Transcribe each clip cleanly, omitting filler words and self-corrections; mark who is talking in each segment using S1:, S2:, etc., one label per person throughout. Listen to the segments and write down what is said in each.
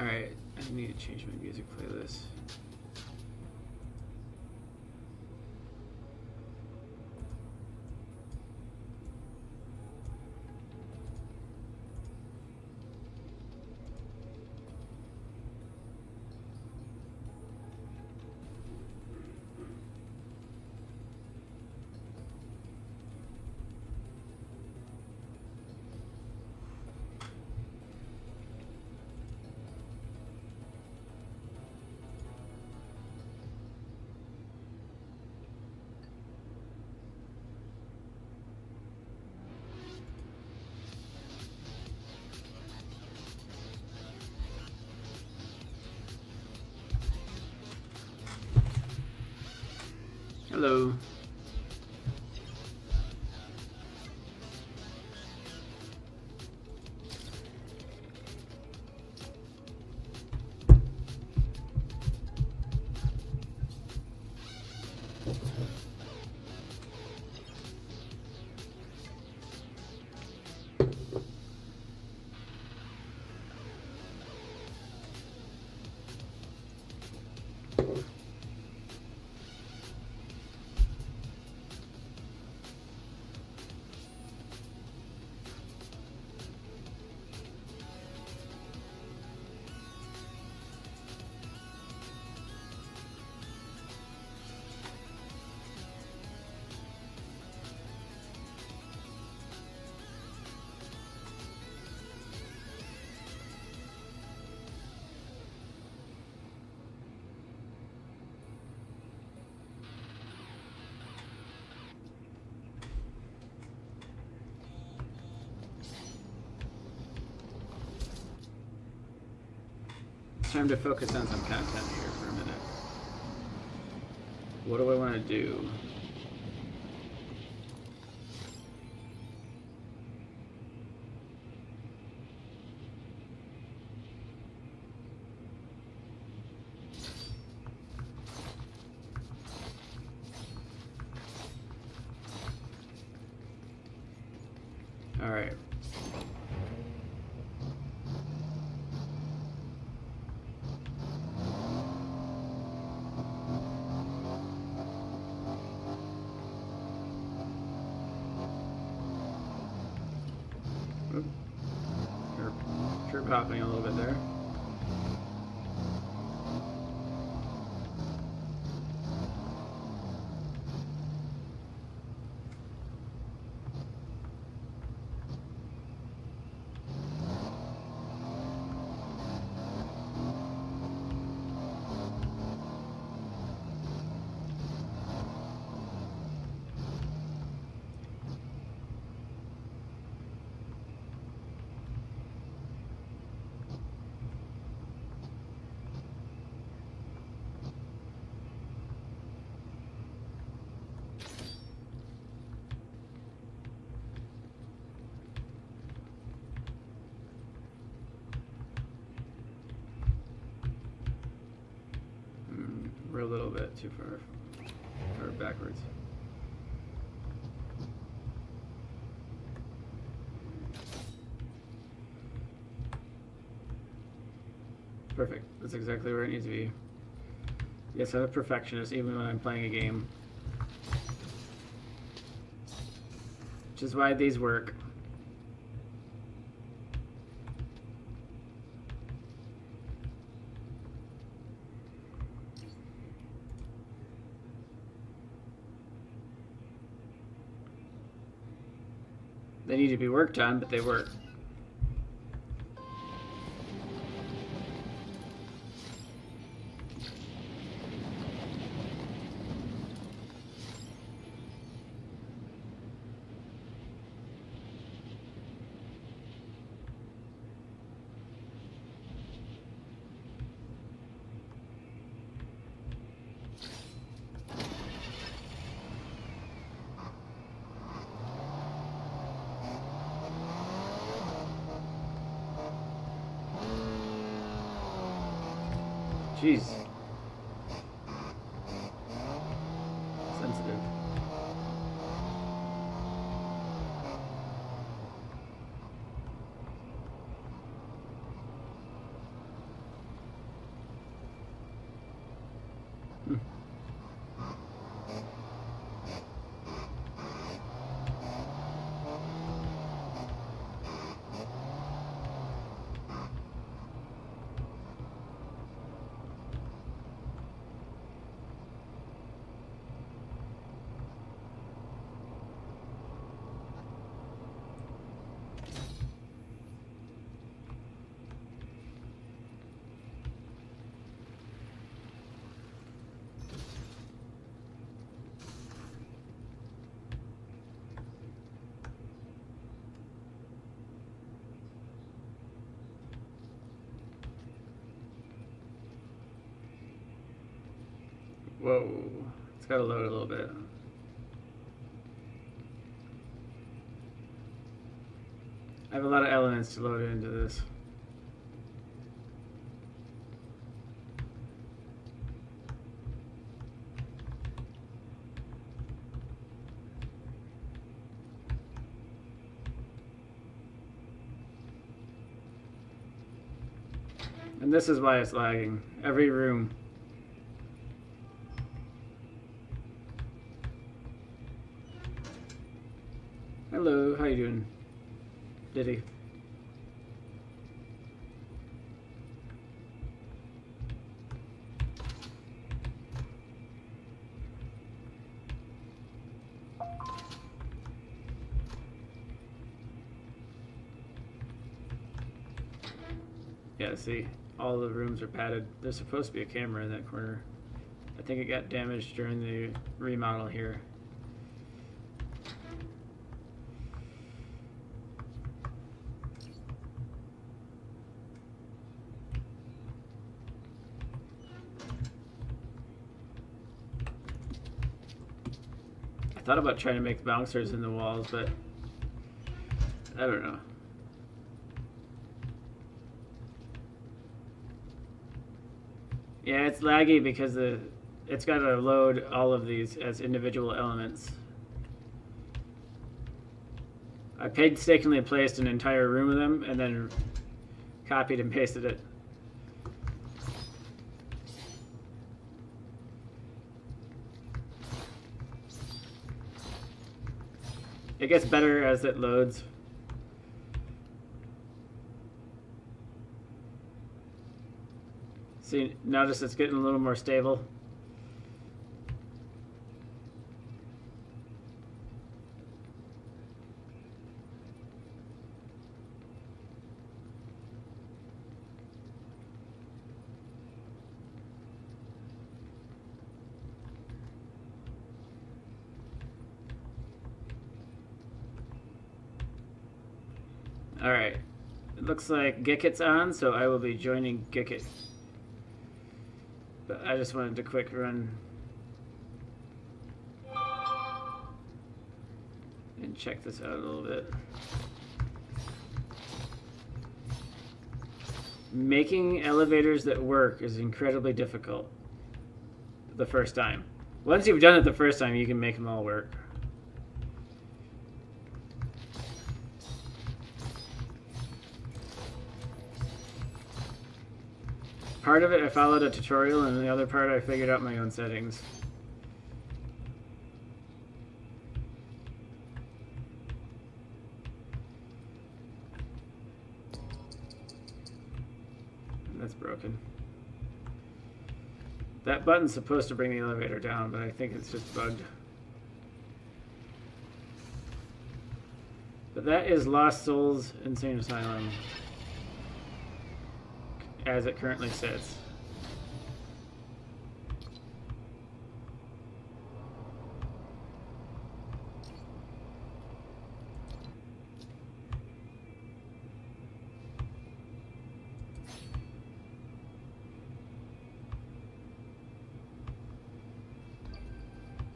S1: Alright, I need to change my music playlist. Hello. Time to focus on some content here for a minute. What do I want to do? All right. Trip hopping a little bit there. We're a little bit too far backwards. Perfect. That's exactly where it needs to be. Yes, I'm a perfectionist even when I'm playing a game. Which is why these work. They need to be worked on, but they work. Jeez. Sensitive. Whoa. It's got to load a little bit. I have a lot of elements to load into this. And this is why it's lagging. Every room. Hello, how you doing, Diddy? Yeah, see, all the rooms are padded. There's supposed to be a camera in that corner. I think it got damaged during the remodel here. I thought about trying to make bouncers in the walls, but I don't know. Yeah, it's laggy because it's got to load all of these as individual elements. I painstakingly placed an entire room of them and then copied and pasted it. It gets better as it loads. See, notice it's getting a little more stable. All right, it looks like Gicket's on, so I will be joining Gicket. But I just wanted to quick run and check this out a little bit. Making elevators that work is incredibly difficult the first time. Once you've done it the first time, you can make them all work. Part of it I followed a tutorial, and the other part I figured out my own settings. That's broken. That button's supposed to bring the elevator down, but I think it's just bugged. But that is Lost Souls Insane Asylum, as it currently sits.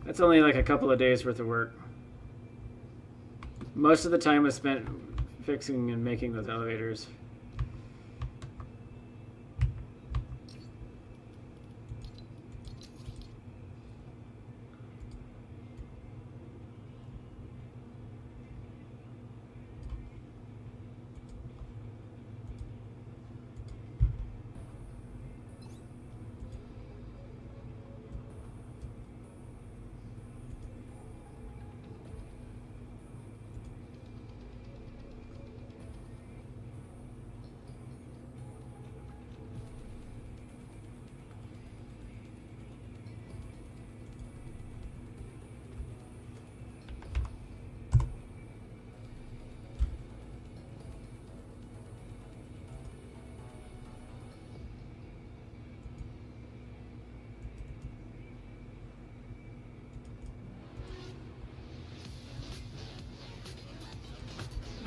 S1: That's only like a couple of days worth of work. Most of the time was spent fixing and making those elevators.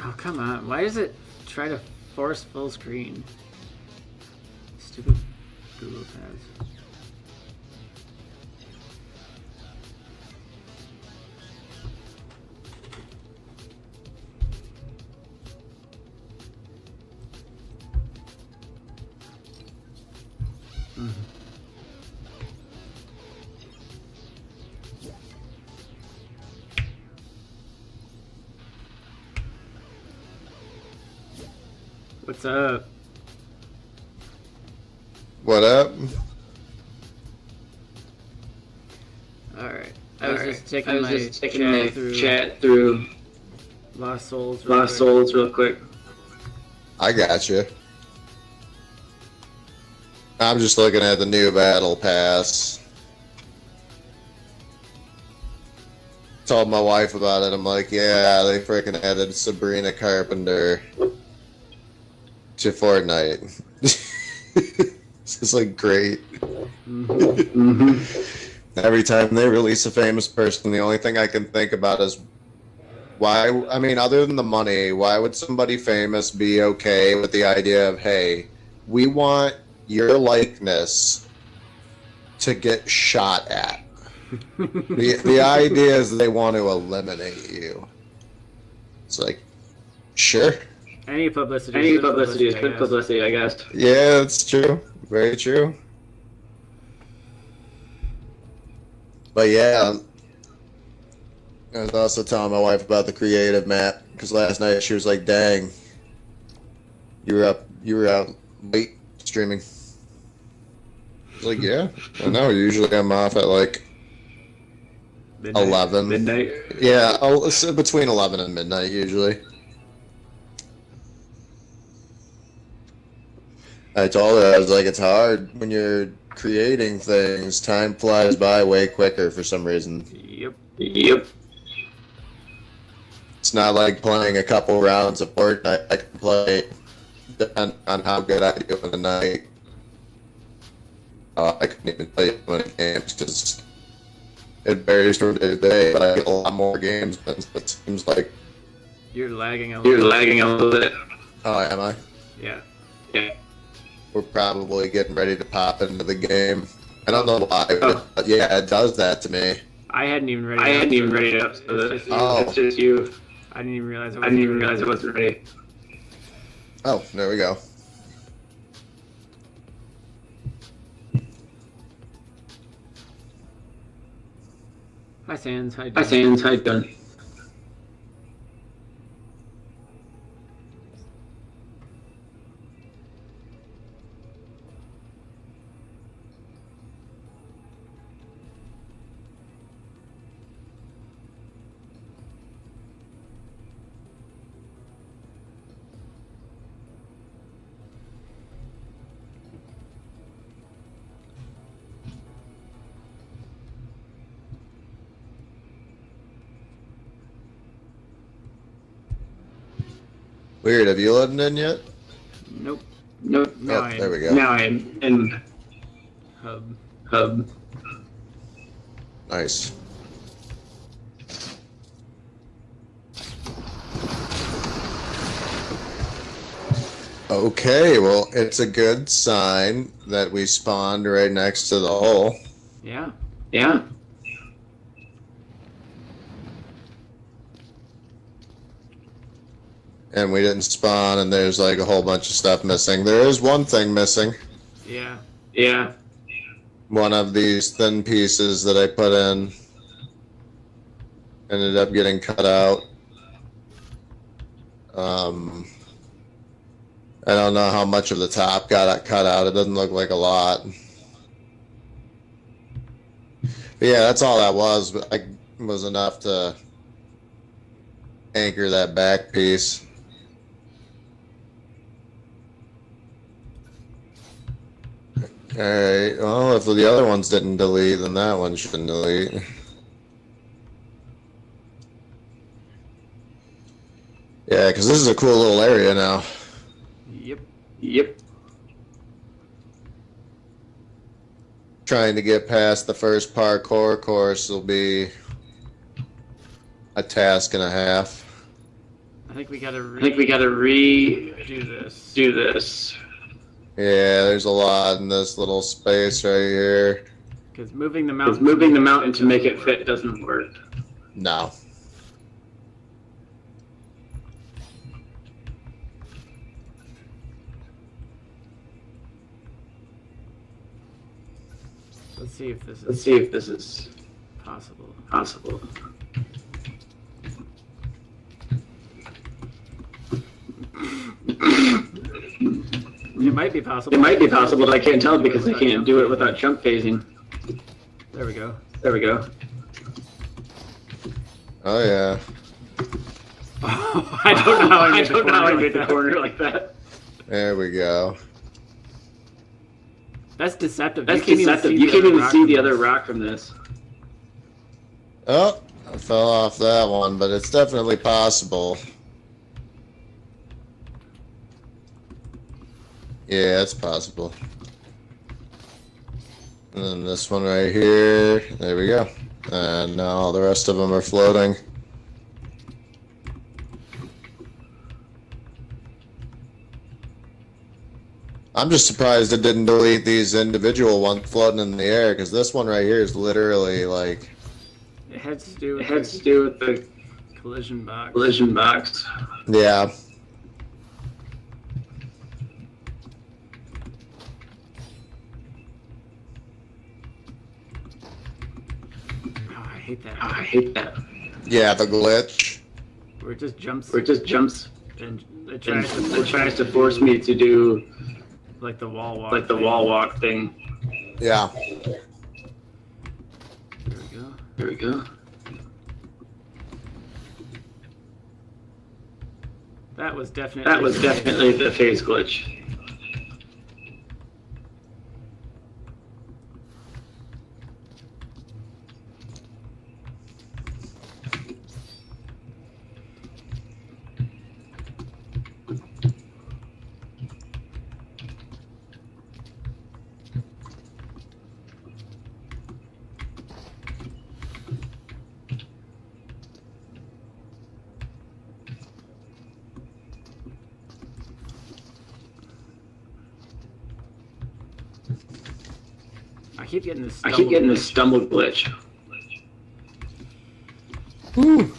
S1: Oh, come on. Why does it try to force full screen? Stupid Google tabs. Mhm. What's up?
S2: What up?
S1: Alright. I was just checking my
S3: chat through
S1: Lost Souls
S3: real quick.
S2: I got you. I'm just looking at the new battle pass. Told my wife about it. I'm like, yeah, they freaking added Sabrina Carpenter to Fortnite. This is like great. Every time they release a famous person, the only thing I can think about is why, I mean, other than the money, why would somebody famous be okay with the idea of, hey, we want your likeness to get shot at? The idea is they want to eliminate you. It's like, sure.
S1: Any publicity
S3: is good publicity, I guess.
S2: Yeah, that's true. Very true. But yeah, I was also telling my wife about the creative map because last night she was like, "Dang, you were out late streaming." I was like, "Yeah, I know. Usually I'm off at like
S1: Midnight.
S2: 11.
S3: Midnight.
S2: Yeah, so between 11 and midnight usually." I told her, I was like, it's hard when you're creating things. Time flies by way quicker for some reason.
S1: Yep.
S2: It's not like playing a couple rounds of Fortnite. I can play depending on how good I do in the night. I couldn't even play too many games because it varies from day to day, but I get a lot more games than it seems like.
S1: You're lagging a little
S3: bit.
S2: Oh, am I?
S1: Yeah.
S2: We're probably getting ready to pop into the game. I don't know why, but yeah, it does that to me.
S1: I hadn't even ready
S3: it up, so
S1: it's
S3: it's just you.
S1: I didn't even realize
S3: I wasn't ready.
S2: Oh, there we go.
S1: Hi Sans, how you
S3: doing?
S2: Weird, have you loaded in yet?
S1: Nope.
S2: Oh, there we go.
S3: Now I am in
S1: Hub.
S2: Nice. Okay, well, it's a good sign that we spawned right next to the hole.
S1: Yeah.
S2: And we didn't spawn, and there's like a whole bunch of stuff missing. There is one thing missing.
S1: Yeah.
S2: One of these thin pieces that I put in ended up getting cut out. I don't know how much of the top got cut out. It doesn't look like a lot. But yeah, that's all that was. But I was enough to anchor that back piece. Alright, well, if the other ones didn't delete, then that one shouldn't delete. Yeah, because this is a cool little area now.
S1: Yep.
S2: Trying to get past the first parkour course will be a task and a half.
S1: I think we gotta
S3: do this.
S2: Yeah, there's a lot in this little space right here.
S1: Because moving the mountain
S3: to make it fit doesn't work.
S2: No.
S1: Let's see if this
S3: Let's
S1: is
S3: see if this is
S1: possible.
S3: possible.
S1: It might be possible.
S3: It might be possible, but I can't tell because I can't do it without jump phasing.
S1: There we go.
S3: There we go.
S2: Oh yeah.
S1: I don't know how I
S3: I
S1: made the
S3: don't know how I
S1: corner
S3: made
S1: like
S3: the
S1: that.
S3: corner like that.
S2: There we go.
S1: That's deceptive.
S3: That's deceptive. You can't even see the other rock from this.
S2: Oh, I fell off that one, but it's definitely possible. Yeah, it's possible. And then this one right here. There we go. And now the rest of them are floating. I'm just surprised it didn't delete these individual ones floating in the air, because this one right here is literally like...
S1: It has to do with,
S3: It has to do with the
S1: collision box.
S3: collision box.
S2: Yeah.
S1: Oh, I hate that.
S3: Oh, I hate that.
S2: Yeah, the glitch.
S1: Where it just jumps.
S3: Where it just jumps
S1: And it
S3: and
S1: tries to
S3: it force me to do
S1: like the wall walk.
S3: like the wall walk thing.
S2: Yeah.
S1: There we go.
S3: There we go.
S1: That was definitely.
S3: That was definitely the phase glitch.
S1: I keep getting this.
S3: I keep getting this stumble glitch.
S2: Whew.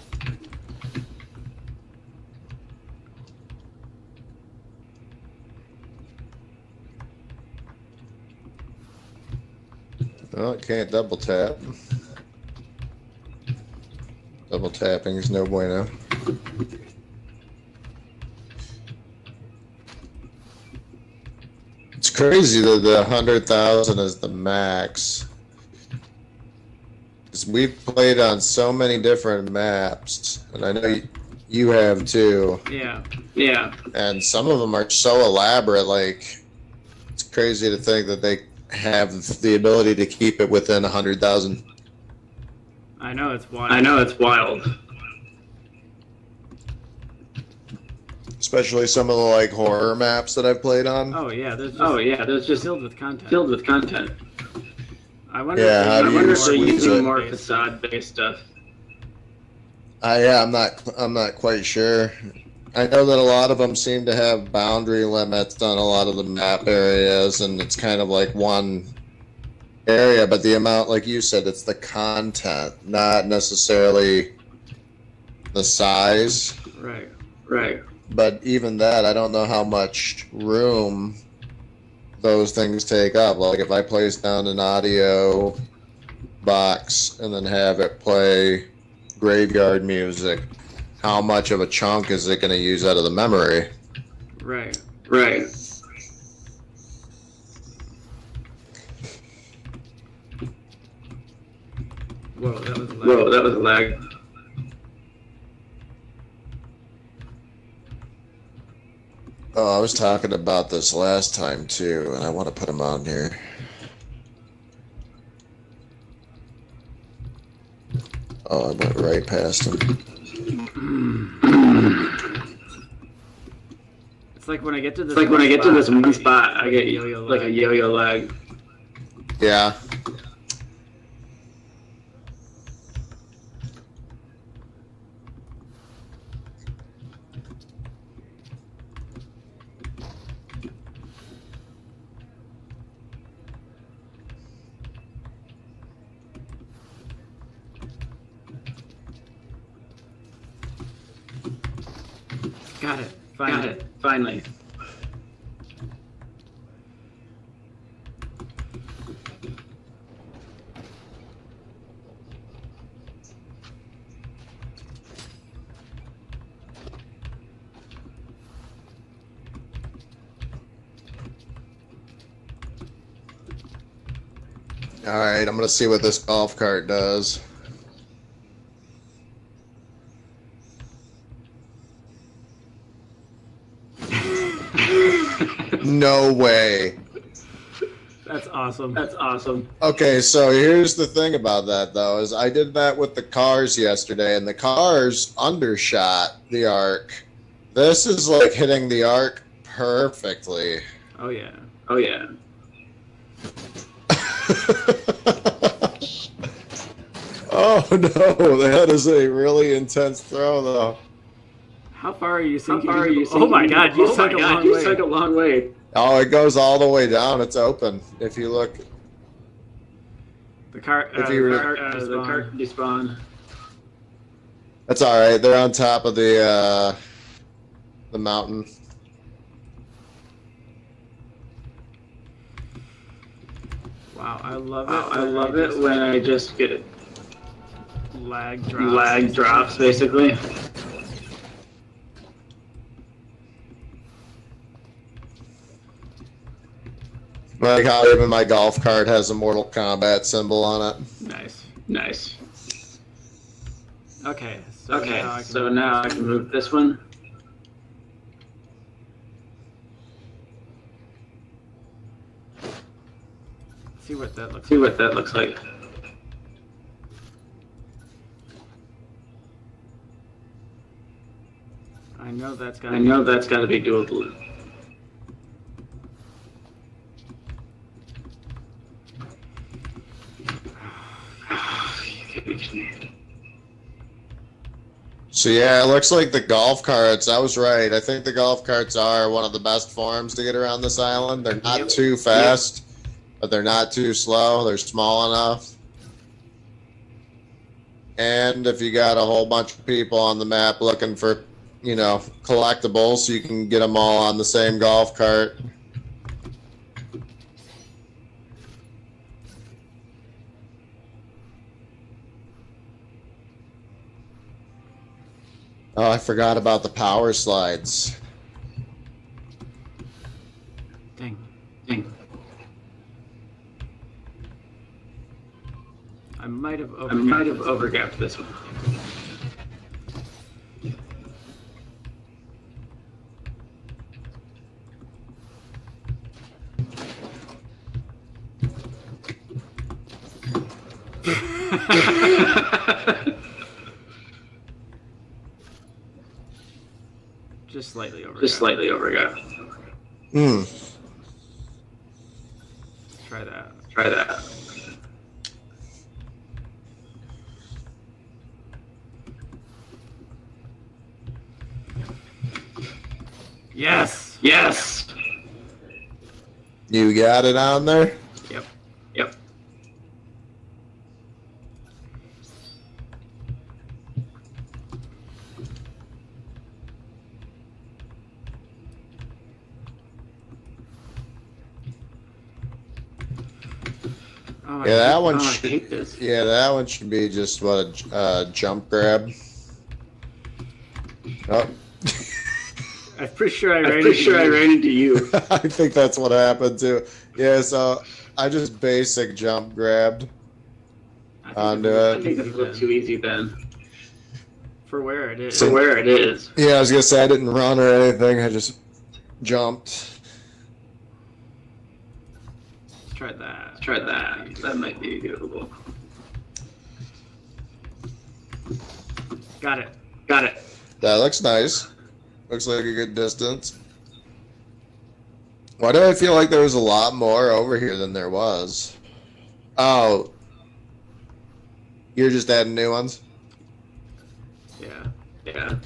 S2: Oh, it can't double tap. Double tapping is no bueno. It's crazy that the 100,000 is the max. 'Cause we've played on so many different maps, and I know you have too.
S1: Yeah.
S3: Yeah.
S2: And some of them are so elaborate, like, it's crazy to think that they have the ability to keep it within 100,000.
S1: I know it's wild.
S3: I know it's wild.
S2: Especially some of the, like, horror maps that I've played on.
S1: Oh yeah. There's just
S3: Oh yeah, there's just
S1: filled with content.
S3: filled with content.
S1: I wonder.
S2: Yeah,
S1: if
S2: how
S1: they
S2: do
S3: I
S2: you
S3: wonder if they're
S2: squeeze
S3: using
S2: it?
S3: more facade-based stuff.
S2: Yeah, I'm not quite sure. I know that a lot of them seem to have boundary limits on a lot of the map areas, and it's kind of like one area, but the amount, like you said, it's the content, not necessarily the size.
S1: Right.
S3: Right.
S2: But even that, I don't know how much room those things take up. Like if I place down an audio box and then have it play graveyard music, how much of a chunk is it going to use out of the memory?
S1: Right.
S3: Right.
S1: Whoa, that was loud.
S3: Whoa, that was a lag.
S2: Oh, I was talking about this last time too, and I want to put them on here. Oh, I went right past them.
S1: It's like when I get to this.
S3: It's like when I get to this one
S1: I
S3: spot, I get
S1: yo-yo
S3: like a
S1: lag.
S3: yo-yo lag.
S2: Yeah.
S1: Got it.
S3: Got
S1: Finally.
S3: it. Finally.
S2: All right, I'm gonna see what this golf cart does. No way.
S1: That's awesome.
S3: That's awesome.
S2: Okay, so here's the thing about that though, is I did that with the cars yesterday, and the cars undershot the arc. This is like hitting the arc perfectly.
S1: Oh yeah.
S3: Oh yeah.
S2: Oh no, that is a really intense throw though.
S1: How far are you
S3: How
S1: thinking?
S3: far are you?
S1: Oh my God! You
S3: oh
S1: took
S3: my
S1: a
S3: God,
S1: long
S3: you
S1: way.
S3: took a long way.
S2: Oh, it goes all the way down. It's open. If you look,
S1: The cart.
S2: If you
S3: The
S2: were-
S3: cart despawned.
S2: that's all right. They're on top of the mountain.
S1: Wow, I love it.
S3: Wow, I love it when I just get
S1: lag drops.
S3: lag drops, basically.
S2: Like how even my golf cart has a Mortal Kombat symbol on it.
S1: Nice.
S3: Nice.
S1: Okay. So
S3: Okay,
S1: now I can
S3: so now I can move this one.
S1: see what that looks
S3: See
S1: like.
S3: what that looks like.
S1: I know that's got.
S3: I know that's got to be doable.
S2: So yeah, it looks like the golf carts. I was right. I think the golf carts are one of the best forms to get around this island. They're not
S3: Yep.
S2: too fast, but they're not too slow. They're small enough. And if you got a whole bunch of people on the map looking for, you know, collectibles, so you can get them all on the same golf cart. Oh, I forgot about the power slides.
S1: Dang.
S3: Dang.
S1: I might have
S3: I might have
S1: overgapped.
S3: overgapped this one.
S1: Just slightly over.
S3: Just slightly overgapped.
S2: Hmm.
S1: Try that.
S3: Try that.
S1: Yes.
S3: Yes.
S2: You got it on there?
S1: Yep.
S3: Yep.
S1: Oh,
S2: Yeah, that one
S3: Oh, I
S2: should.
S3: hate this.
S2: Yeah, that one should be just what a jump grab. Oh.
S1: I'm pretty sure I
S3: I'm
S1: ran
S3: pretty
S1: into
S3: sure I
S1: you.
S3: ran into you.
S2: I think that's what happened too. Yeah, so I just basic jump grabbed
S1: I think
S2: onto
S1: it's
S3: I
S2: it.
S3: think this looked too easy then.
S1: For where it is.
S3: So where it is.
S2: Yeah, I was gonna say I didn't run or anything. I just jumped.
S1: Let's try that.
S3: Let's try that. That might be doable.
S1: Got it.
S3: Got it.
S2: That looks nice. Looks like a good distance. Why do I feel like there was a lot more over here than there was? Oh, you're just adding new ones.
S1: Yeah.
S3: Yeah.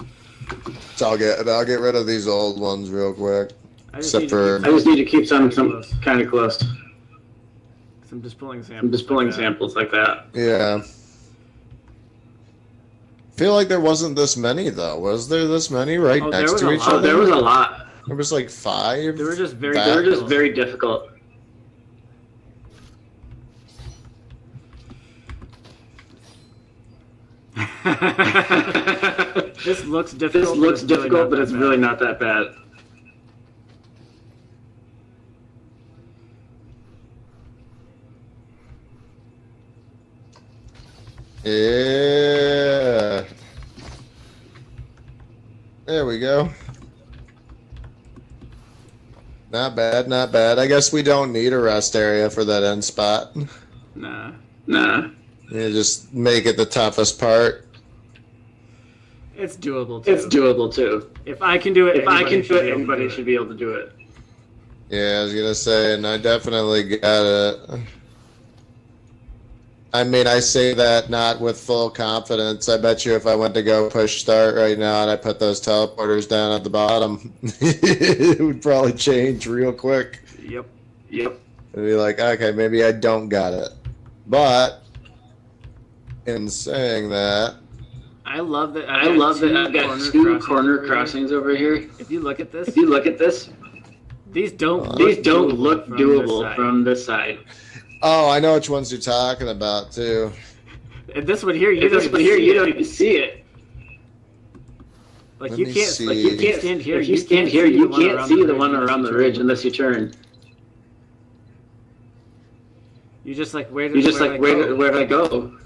S2: So I'll get rid of these old ones real quick.
S1: I just
S2: Except
S1: need to
S2: for-
S1: keep
S3: I just need to keep some
S1: Close.
S3: kind of close.
S1: I'm just pulling samples.
S3: I'm just pulling
S1: like that.
S3: samples like that.
S2: Yeah. Feel like there wasn't this many though. Was there this many right
S1: Oh, there
S2: next
S1: was
S2: to
S1: a
S2: each
S1: lot.
S3: Oh,
S2: other?
S3: there was a lot.
S2: There was like 5.
S1: They were just very.
S2: That-
S3: They were just
S1: difficult.
S3: very difficult.
S1: This looks difficult.
S3: This looks
S1: but it's really
S3: difficult,
S1: not
S3: but
S1: that
S3: it's
S1: bad.
S3: really not that bad.
S2: Yeah. There we go. Not bad, not bad. I guess we don't need a rest area for that end spot.
S1: Nah.
S3: Nah.
S2: You just make it the toughest part.
S1: It's doable too.
S3: It's doable too.
S1: If I can do it,
S3: If I can do it,
S1: anybody
S3: anybody should be able to do it.
S2: Yeah, I was gonna say, and I definitely got it. I mean, I say that not with full confidence. I bet you if I went to go push start right now and I put those teleporters down at the bottom, it would probably change real quick.
S1: Yep.
S3: Yep.
S2: It'd be like, okay, maybe I don't got it. But in saying that,
S1: I love that.
S3: I've got two corner crossings over here.
S1: If you look at this,
S3: These don't look
S1: from
S3: doable
S1: this side.
S3: from this side.
S2: oh, I know which ones you're talking about too.
S1: And this one here, you don't even see it. Like
S2: Let
S1: you
S2: me
S1: can't.
S2: see.
S1: Like you can't stand here.
S3: If you stand here, you can't see the one around the ridge unless you turn.
S1: You just like where
S3: You're just like, where did I go?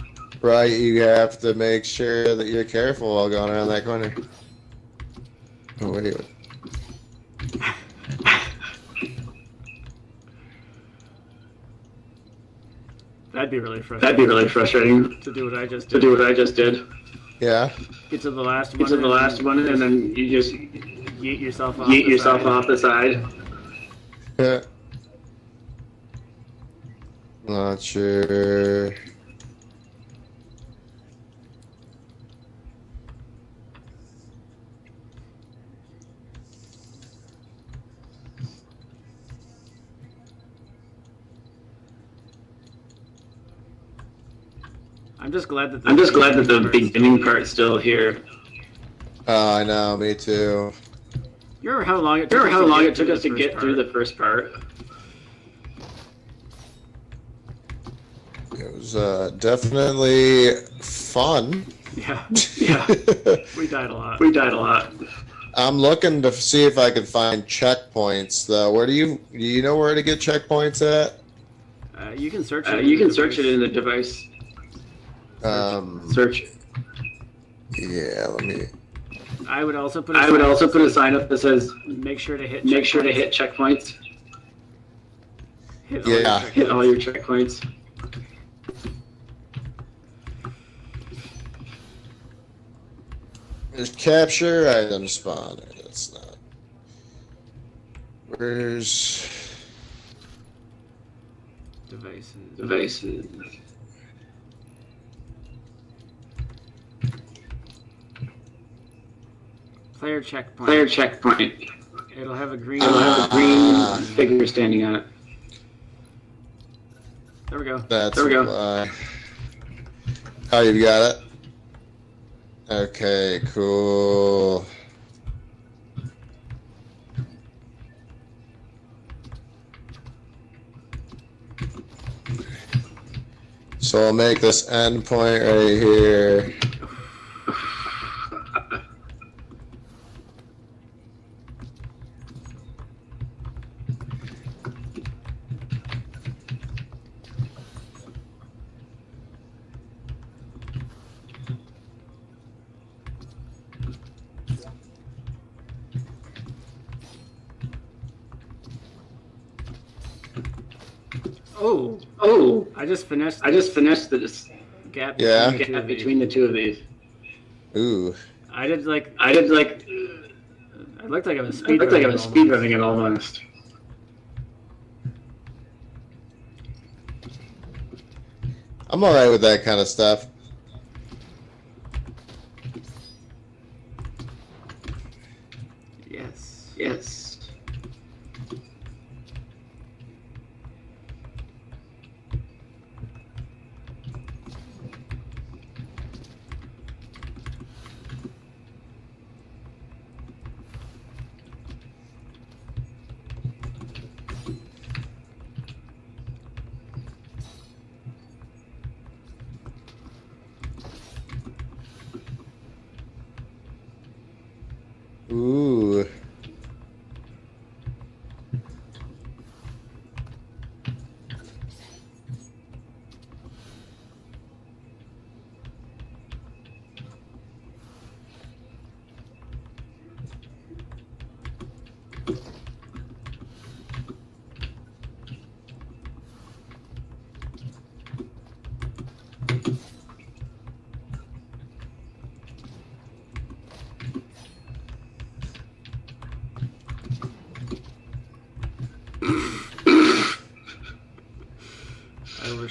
S2: Right, you have to make sure that you're careful while going around that corner. Oh, wait.
S1: That'd be really frustrating.
S3: That'd be really frustrating
S1: to do what I just did.
S3: to do what I just did.
S2: Yeah.
S1: Get to the last one.
S3: Get to the last one, and then you just
S1: yeet yourself off.
S3: yeet yourself off the side.
S2: Not sure.
S1: I'm just glad that
S3: the beginning part's still here.
S2: Oh, I know, me too.
S1: You remember how long it took us to get through the
S3: first part?
S2: It was definitely fun.
S1: Yeah.
S3: Yeah,
S1: We died a lot.
S3: we died a lot.
S2: I'm looking to see if I can find checkpoints, though. Where do you know where to get checkpoints at?
S1: You can search it.
S3: You can search it in the device. Search.
S2: Yeah, let me.
S1: I would also put.
S3: I would also put a sign up that says,
S1: Make sure to hit.
S3: "Make sure to hit checkpoints.
S1: Hit all your
S2: Yeah.
S1: checkpoints.
S3: Hit all your checkpoints."
S2: There's capture item spawner. That's not. Where's
S1: Devices. Player checkpoint.
S3: Player checkpoint.
S1: It'll have a green.
S3: It'll have a green figure standing on it.
S1: There we go.
S2: that's
S3: There we go.
S2: why. Oh, you got it. Okay, cool. So I'll make this endpoint right here.
S1: Oh, I just finished
S3: this
S1: gap
S2: Yeah.
S3: between the two of these.
S2: Ooh.
S1: I did like.
S3: I looked like
S1: I was
S3: speedrunning it almost.
S2: I'm alright with that kind of stuff.
S1: Yes.
S3: Yes.
S2: Ooh.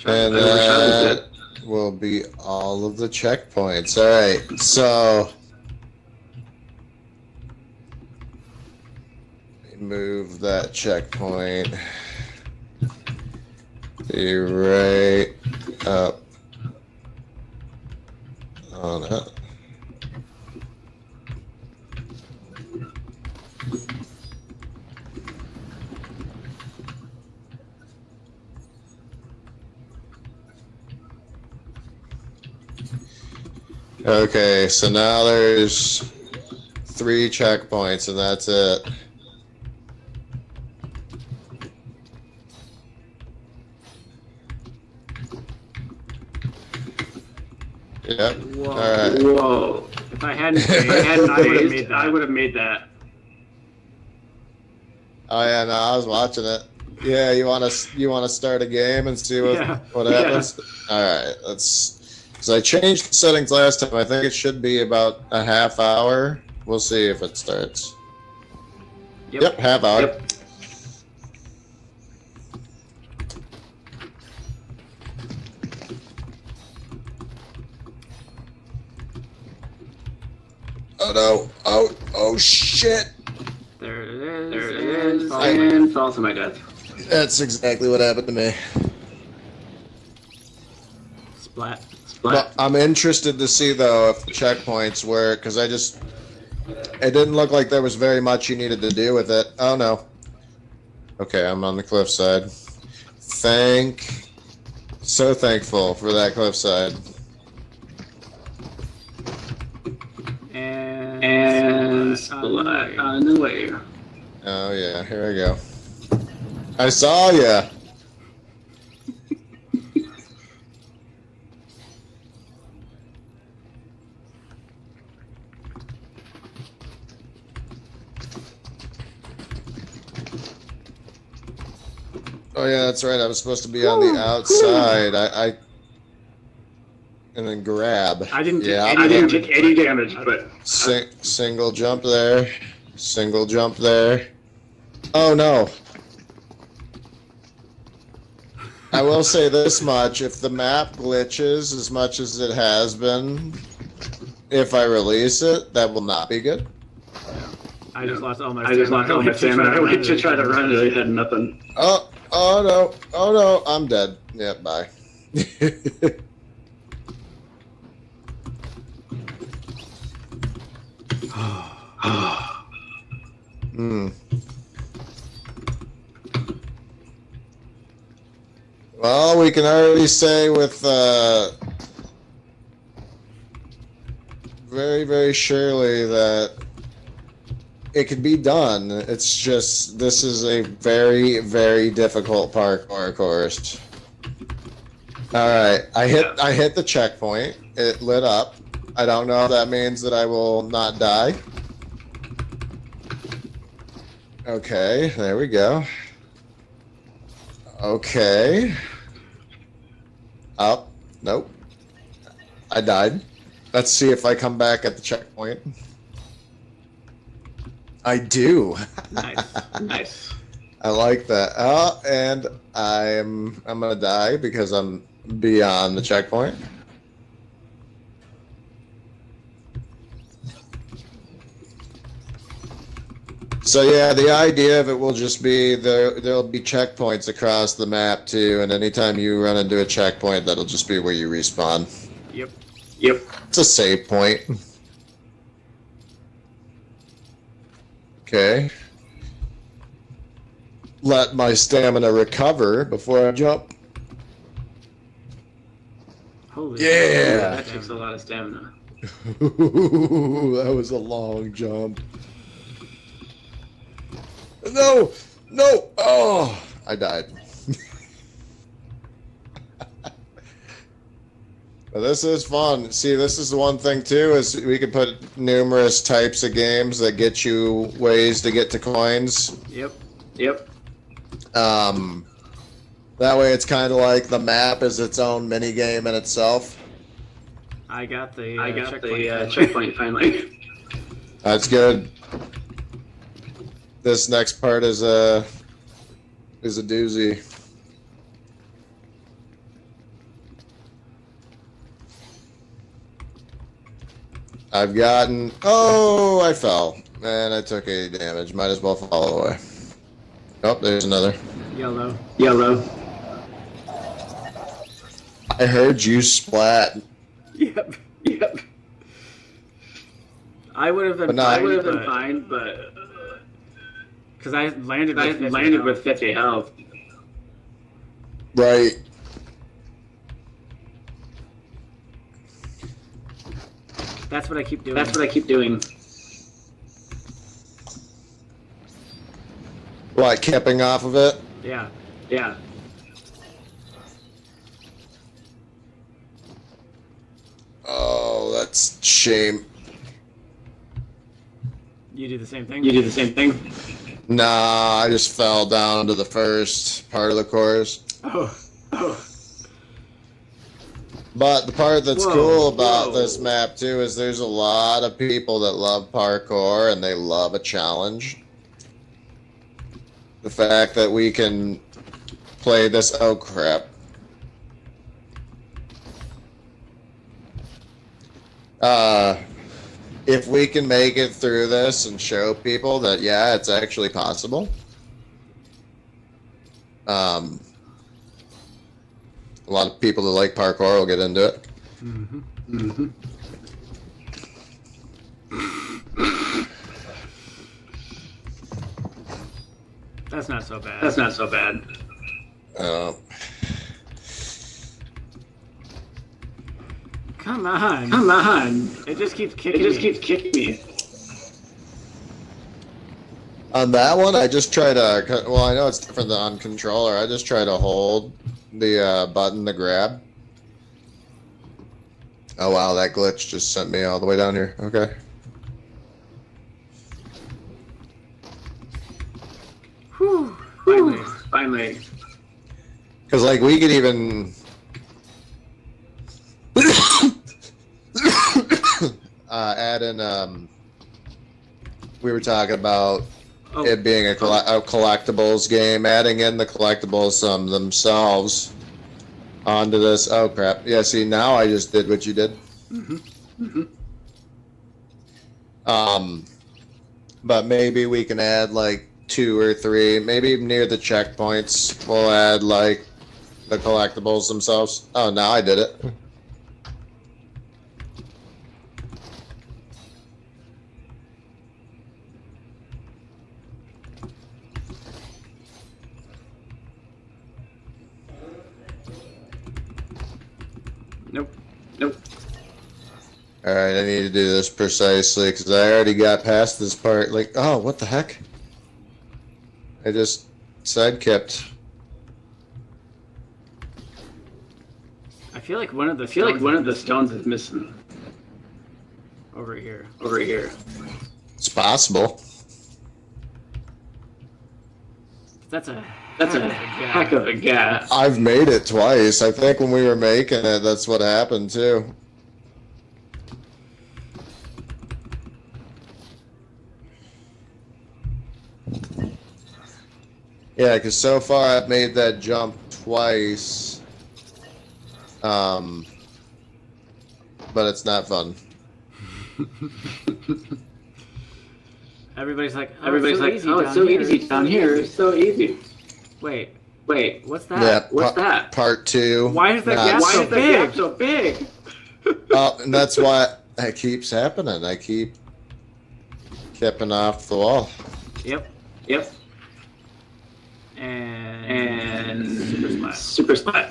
S1: I
S2: And
S1: was
S2: that will be all of the checkpoints. All right, so move that checkpoint. Be right up on it. Okay, so now there's 3 checkpoints and that's it. Yep.
S1: Whoa.
S2: All right.
S3: Whoa.
S1: If I hadn't phased,
S3: I would have made that.
S2: Oh yeah, no, I was watching it. Yeah, you want to start a game and see what
S1: Yeah.
S2: happens? All right, let's. Because I changed the settings last time. I think it should be about a half hour. We'll see if it starts. Yep, half hour.
S3: Yep.
S2: Oh no! Oh shit!
S1: There it is.
S3: There it is.
S1: Fall.
S3: And fall to my death.
S2: That's exactly what happened to me.
S1: Splat.
S2: But I'm interested to see though if the checkpoints work because it didn't look like there was very much you needed to do with it. Oh no. Okay, I'm on the cliffside. So thankful for that cliffside.
S1: And
S3: splat on the way.
S2: Oh yeah, here I go. I saw ya. Oh yeah, that's right. I was supposed to be on the outside. I and then grab.
S1: I didn't take
S2: Yeah,
S1: any
S3: I didn't
S1: damage.
S3: take any damage, but
S2: single jump there. Single jump there. Oh no. I will say this much, if the map glitches as much as it has been, if I release it, that will not be good.
S1: I just lost all my
S3: stamina. I went to try to run it. I had nothing.
S2: Oh no, I'm dead. Yeah, bye. Well, we can already say with very, very surely that it can be done. It's just this is a very, very difficult parkour course. All right, I hit the checkpoint. It lit up. I don't know if that means that I will not die. Okay, there we go. Okay. Up. Nope. I died. Let's see if I come back at the checkpoint. I do.
S3: Nice.
S2: I like that. Oh, and I'm gonna die because I'm beyond the checkpoint. So yeah, the idea of it will just be there'll be checkpoints across the map too, and anytime you run into a checkpoint, that'll just be where you respawn.
S1: Yep.
S2: It's a save point. Okay. Let my stamina recover before I jump.
S1: Holy
S2: Yeah.
S3: That takes a lot of stamina.
S2: That was a long jump. No! Oh, I died. But this is fun. See, this is the one thing too, is we could put numerous types of games that get you ways to get to coins.
S1: Yep.
S2: That way it's kind of like the map is its own mini game in itself.
S1: I got the
S3: checkpoint finally.
S2: That's good. This next part is a doozy. I've gotten. Oh, I fell. And I took 80 damage. Might as well fall away. Oh, there's another.
S1: Yellow.
S3: Yellow.
S2: I heard you splat.
S1: Yep.
S3: Yep.
S1: I would have been
S2: But no,
S1: fine.
S3: I would have been fine, but
S1: Because I landed
S3: I
S1: with 50
S3: landed
S1: health.
S3: with 50 health.
S2: Right.
S1: That's what I keep doing.
S3: That's what I keep doing.
S2: What, capping off of it?
S1: Yeah.
S3: Yeah.
S2: Oh, that's shame.
S1: You do the same thing?
S3: You do the same thing?
S2: Nah, I just fell down to the first part of the course.
S1: Oh.
S3: Oh.
S2: But the part that's
S1: Whoa,
S2: cool about
S3: whoa.
S2: this map too is there's a lot of people that love parkour and they love a challenge. The fact that we can play this, oh crap. If we can make it through this and show people that yeah, it's actually possible. A lot of people that like parkour will get into it.
S1: Mm-hmm.
S3: Mm-hmm.
S1: That's not so bad.
S3: That's not so bad.
S1: Come on.
S3: Come on.
S1: It just keeps
S3: It
S1: kicking
S3: just
S1: me.
S3: keeps kicking me.
S2: On that one, I just try to. Well, I know it's different than on controller. I just try to hold the button to grab. Oh wow, that glitch just sent me all the way down here. Okay.
S1: Whew.
S3: Finally. Finally.
S2: Because like we could even add in. We were talking about
S1: Oh.
S2: it being a collectibles game, adding in the collectibles themselves onto this. Oh crap! Yeah, see now I just did what you did.
S1: Mm-hmm.
S2: But maybe we can add like 2 or 3, maybe near the checkpoints. We'll add like the collectibles themselves. Oh, now I did it.
S1: Nope.
S3: Nope.
S2: All right, I need to do this precisely because I already got past this part. Like, oh, what the heck? I just sidekipped.
S1: I feel like one of the
S3: I feel like
S1: stones
S3: one of the stones is missing
S1: over here.
S3: over here.
S2: It's possible.
S1: That's a
S3: That's a heck of a gap.
S2: I've made it twice. I think when we were making it, that's what happened too. Yeah, because so far I've made that jump twice. But it's not fun.
S1: Everybody's like, oh,
S3: Everybody's like,
S1: easy
S3: oh, it's so easy down here. It's so easy.
S1: Wait,
S3: Wait,
S1: what's that?
S2: Yeah,
S3: what's that?
S2: Part 2.
S1: Why is that
S2: not
S1: gap
S3: Why
S1: so
S3: is the
S1: big?
S3: gap so big?
S2: Oh, and that's why it keeps happening. I keep kipping off the wall.
S1: Yep.
S3: Yep.
S1: And
S3: And
S1: super spot.
S3: super spot.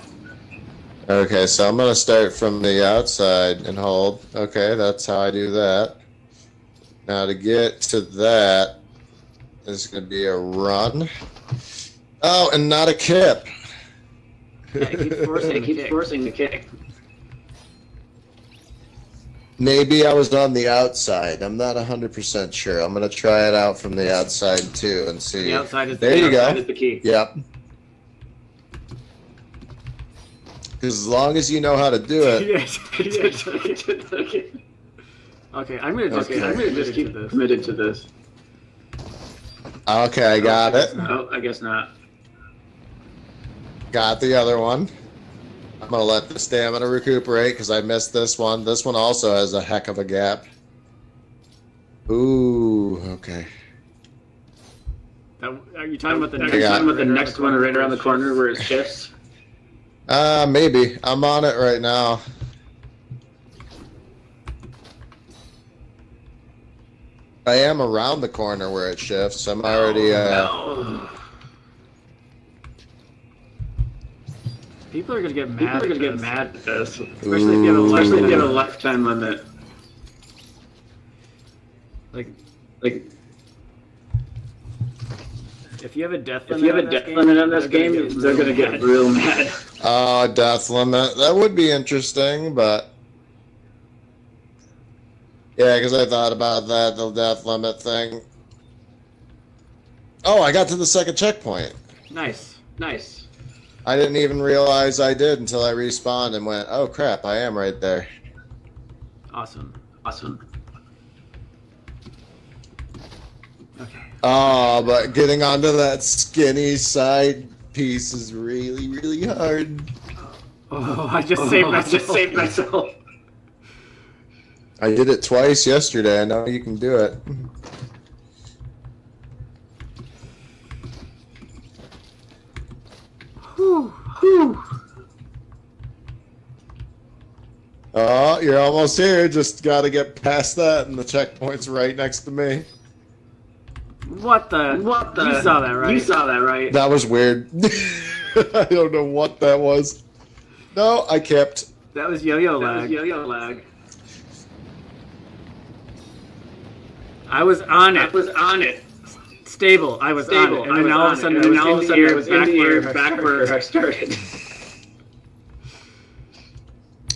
S2: Okay, so I'm gonna start from the outside and hold. Okay, that's how I do that. Now to get to that is gonna be a run. Oh, and not a kip.
S1: Yeah, it keeps forcing
S3: It
S1: the
S3: keeps
S1: kick.
S3: forcing the kick.
S2: Maybe I was on the outside. I'm not 100% sure. I'm gonna try it out from the outside too and see.
S1: The outside is
S2: There
S1: the
S2: you go.
S3: That is the key.
S2: Yep. Because as long as you know how to do it,
S1: Yes.
S3: Okay,
S1: Okay, I'm gonna just
S2: Okay.
S3: I'm gonna just keep
S1: this.
S3: committed to this.
S2: okay, I got it.
S3: Oh, I guess not.
S2: Got the other one. I'm gonna let the stamina recuperate because I missed this one. This one also has a heck of a gap. Ooh, okay.
S1: Are you talking about the next,
S3: next one right around the corner where it shifts?
S2: Maybe. I'm on it right now. I am around the corner where it shifts. I'm already,
S1: People are gonna get mad.
S3: At this,
S1: Especially if you have a
S3: lifetime limit.
S1: like
S3: Like,
S1: if you have a death limit.
S3: if you have a death limit on this game, they're gonna get real mad.
S2: death limit. That would be interesting, but yeah, because I thought about that, the death limit thing. Oh, I got to the second checkpoint.
S1: Nice.
S2: I didn't even realize I did until I respawned and went, oh crap, I am right there.
S1: Awesome. Okay.
S2: Oh, but getting onto that skinny side piece is really, really hard.
S1: Oh, I just saved myself.
S2: I did it twice yesterday. I know you can do it.
S1: Whew.
S2: Oh, you're almost here. Just got to get past that, and the checkpoint's right next to me.
S1: What the? You saw that, right?
S2: That was weird. I don't know what that was. No, I kept.
S1: That was yo-yo lag. I was on it. Stable. I was on it. And then all of a sudden, I was in the air back where I started.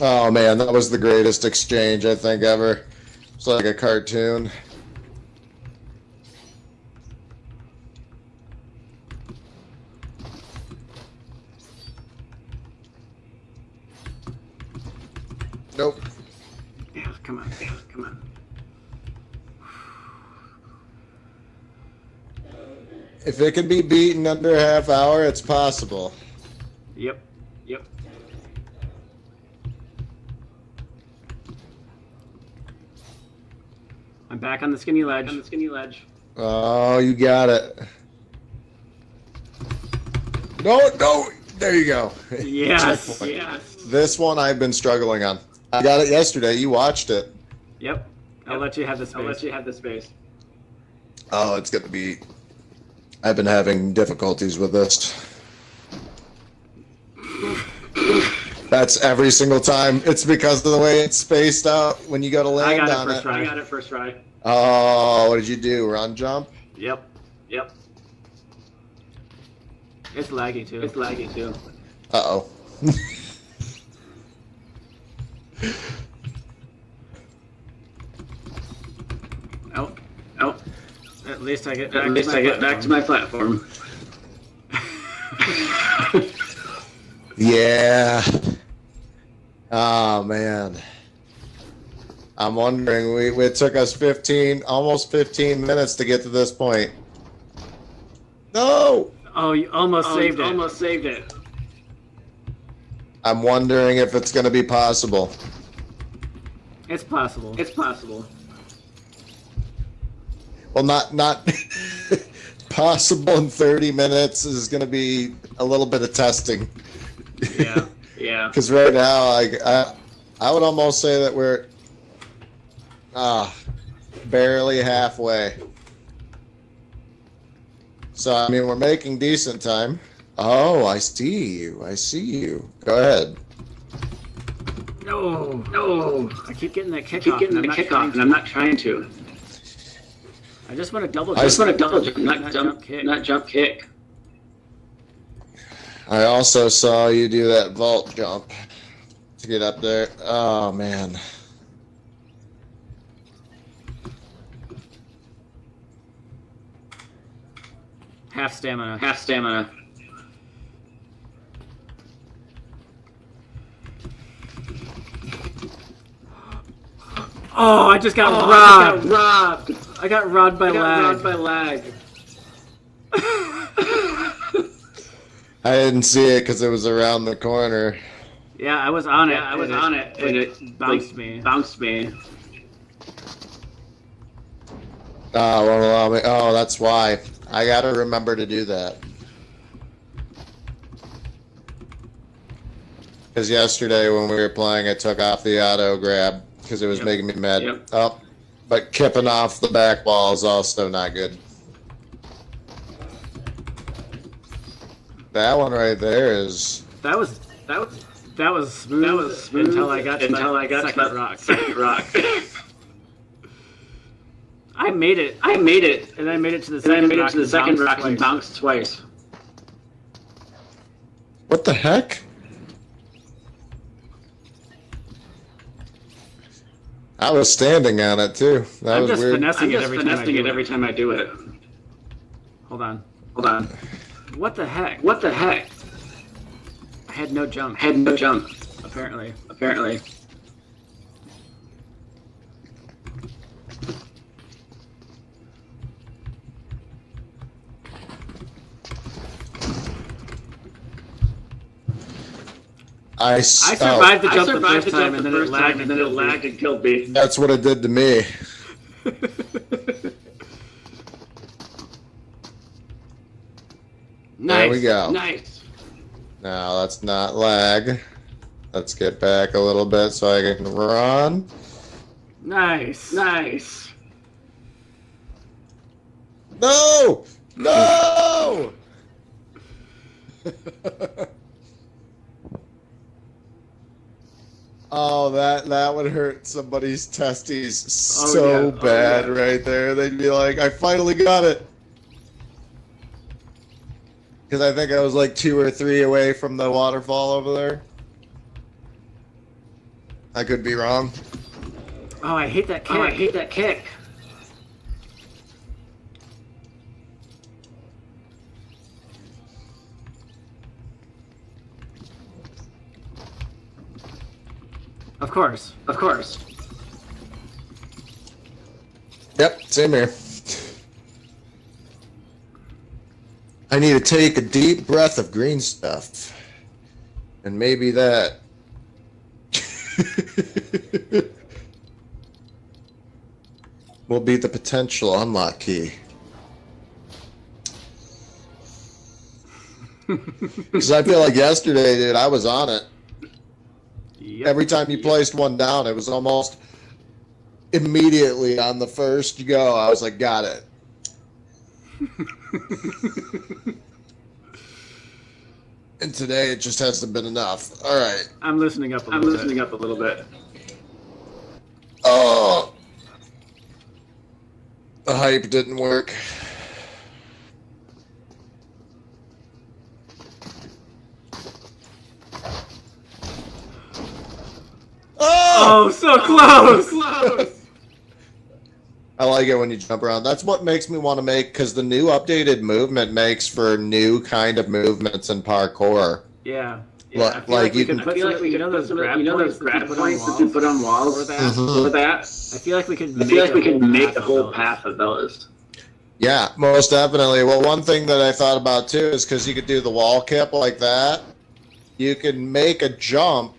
S2: Oh man, that was the greatest exchange I think ever. It's like a cartoon. Nope.
S1: Yeah, come on.
S2: If it can be beaten under a half hour, it's possible.
S1: Yep. I'm back on the skinny ledge.
S2: Oh, you got it. No, there you go.
S1: Yes.
S2: This one I've been struggling on. I got it yesterday. You watched it.
S1: Yep. I'll let you have the space.
S2: Oh, it's gonna be. I've been having difficulties with this. That's every single time. It's because of the way it's spaced out when you go to land on it.
S1: I got it first try.
S2: Oh, what did you do? Run jump?
S1: Yep. It's laggy too.
S2: Uh-oh.
S1: Oh. At least I get
S3: back to my platform.
S2: Yeah. Oh man. I'm wondering. It took us almost 15 minutes to get to this point. No.
S1: Oh, you almost saved it.
S2: I'm wondering if it's going to be possible.
S1: It's possible.
S2: Well, not possible in 30 minutes is going to be a little bit of testing.
S1: Yeah.
S2: Because right now, I would almost say that we're barely halfway. So, I mean, we're making decent time. Oh, I see you. Go ahead.
S1: No. I keep getting that kick
S3: and I'm not trying to.
S1: I just want to double
S3: jump, not jump kick.
S2: I also saw you do that vault jump to get up there. Oh, man.
S1: Half stamina. Oh, I just got robbed. I got robbed by lag.
S2: I didn't see it because it was around the corner.
S1: Yeah, I was on it. And it bounced me.
S2: won't allow me. Oh, that's why. I gotta remember to do that. Because yesterday when we were playing, I took off the auto grab because it was making me mad.
S3: Yep.
S2: Oh, but kipping off the back wall is also not good. That one right there is.
S1: That was smooth. Until I got to that second rock.
S3: Second rock.
S1: I made it, and I made it to the second rock and
S3: bounced twice.
S2: What the heck? I was standing on it too. That
S1: I'm
S2: was
S1: just
S2: weird.
S1: finessing it every
S3: time I do it.
S1: Hold on.
S3: Hold on.
S1: What the heck?
S3: What the heck?
S1: I had no jump.
S3: Had no jump.
S1: Apparently.
S2: I
S1: survived the jump the first time, and then it lagged
S3: and killed me.
S2: That's what it did to me.
S1: Nice.
S2: There we go.
S3: Nice.
S2: Now let's not lag. Let's get back a little bit so I can run.
S1: Nice.
S2: No! No! Oh, that would hurt somebody's testes so bad right there. They'd be like, I finally got it. Because I think I was like 2 or 3 away from the waterfall over there. I could be wrong.
S1: Oh, I hate that kick. Of course.
S2: Yep, same here. I need to take a deep breath of green stuff. And maybe that. will be the potential unlock key. Because I feel like yesterday, dude, I was on it.
S1: Yep.
S2: Every time you placed one down, it was almost immediately on the first go. I was like, got it. And today it just hasn't been enough. All right.
S1: I'm listening up a little bit.
S2: Oh. The hype didn't work.
S1: Oh, so close!
S2: I like it when you jump around. That's what makes me want to make, because the new updated movement makes for new kind of movements in parkour.
S1: Yeah.
S2: Like you can.
S1: I feel like we could put those grab points that you put on walls for that. I feel like we could
S3: make a whole path of those.
S2: Yeah, most definitely. Well, one thing that I thought about too is because you could do the wall kip like that, you can make a jump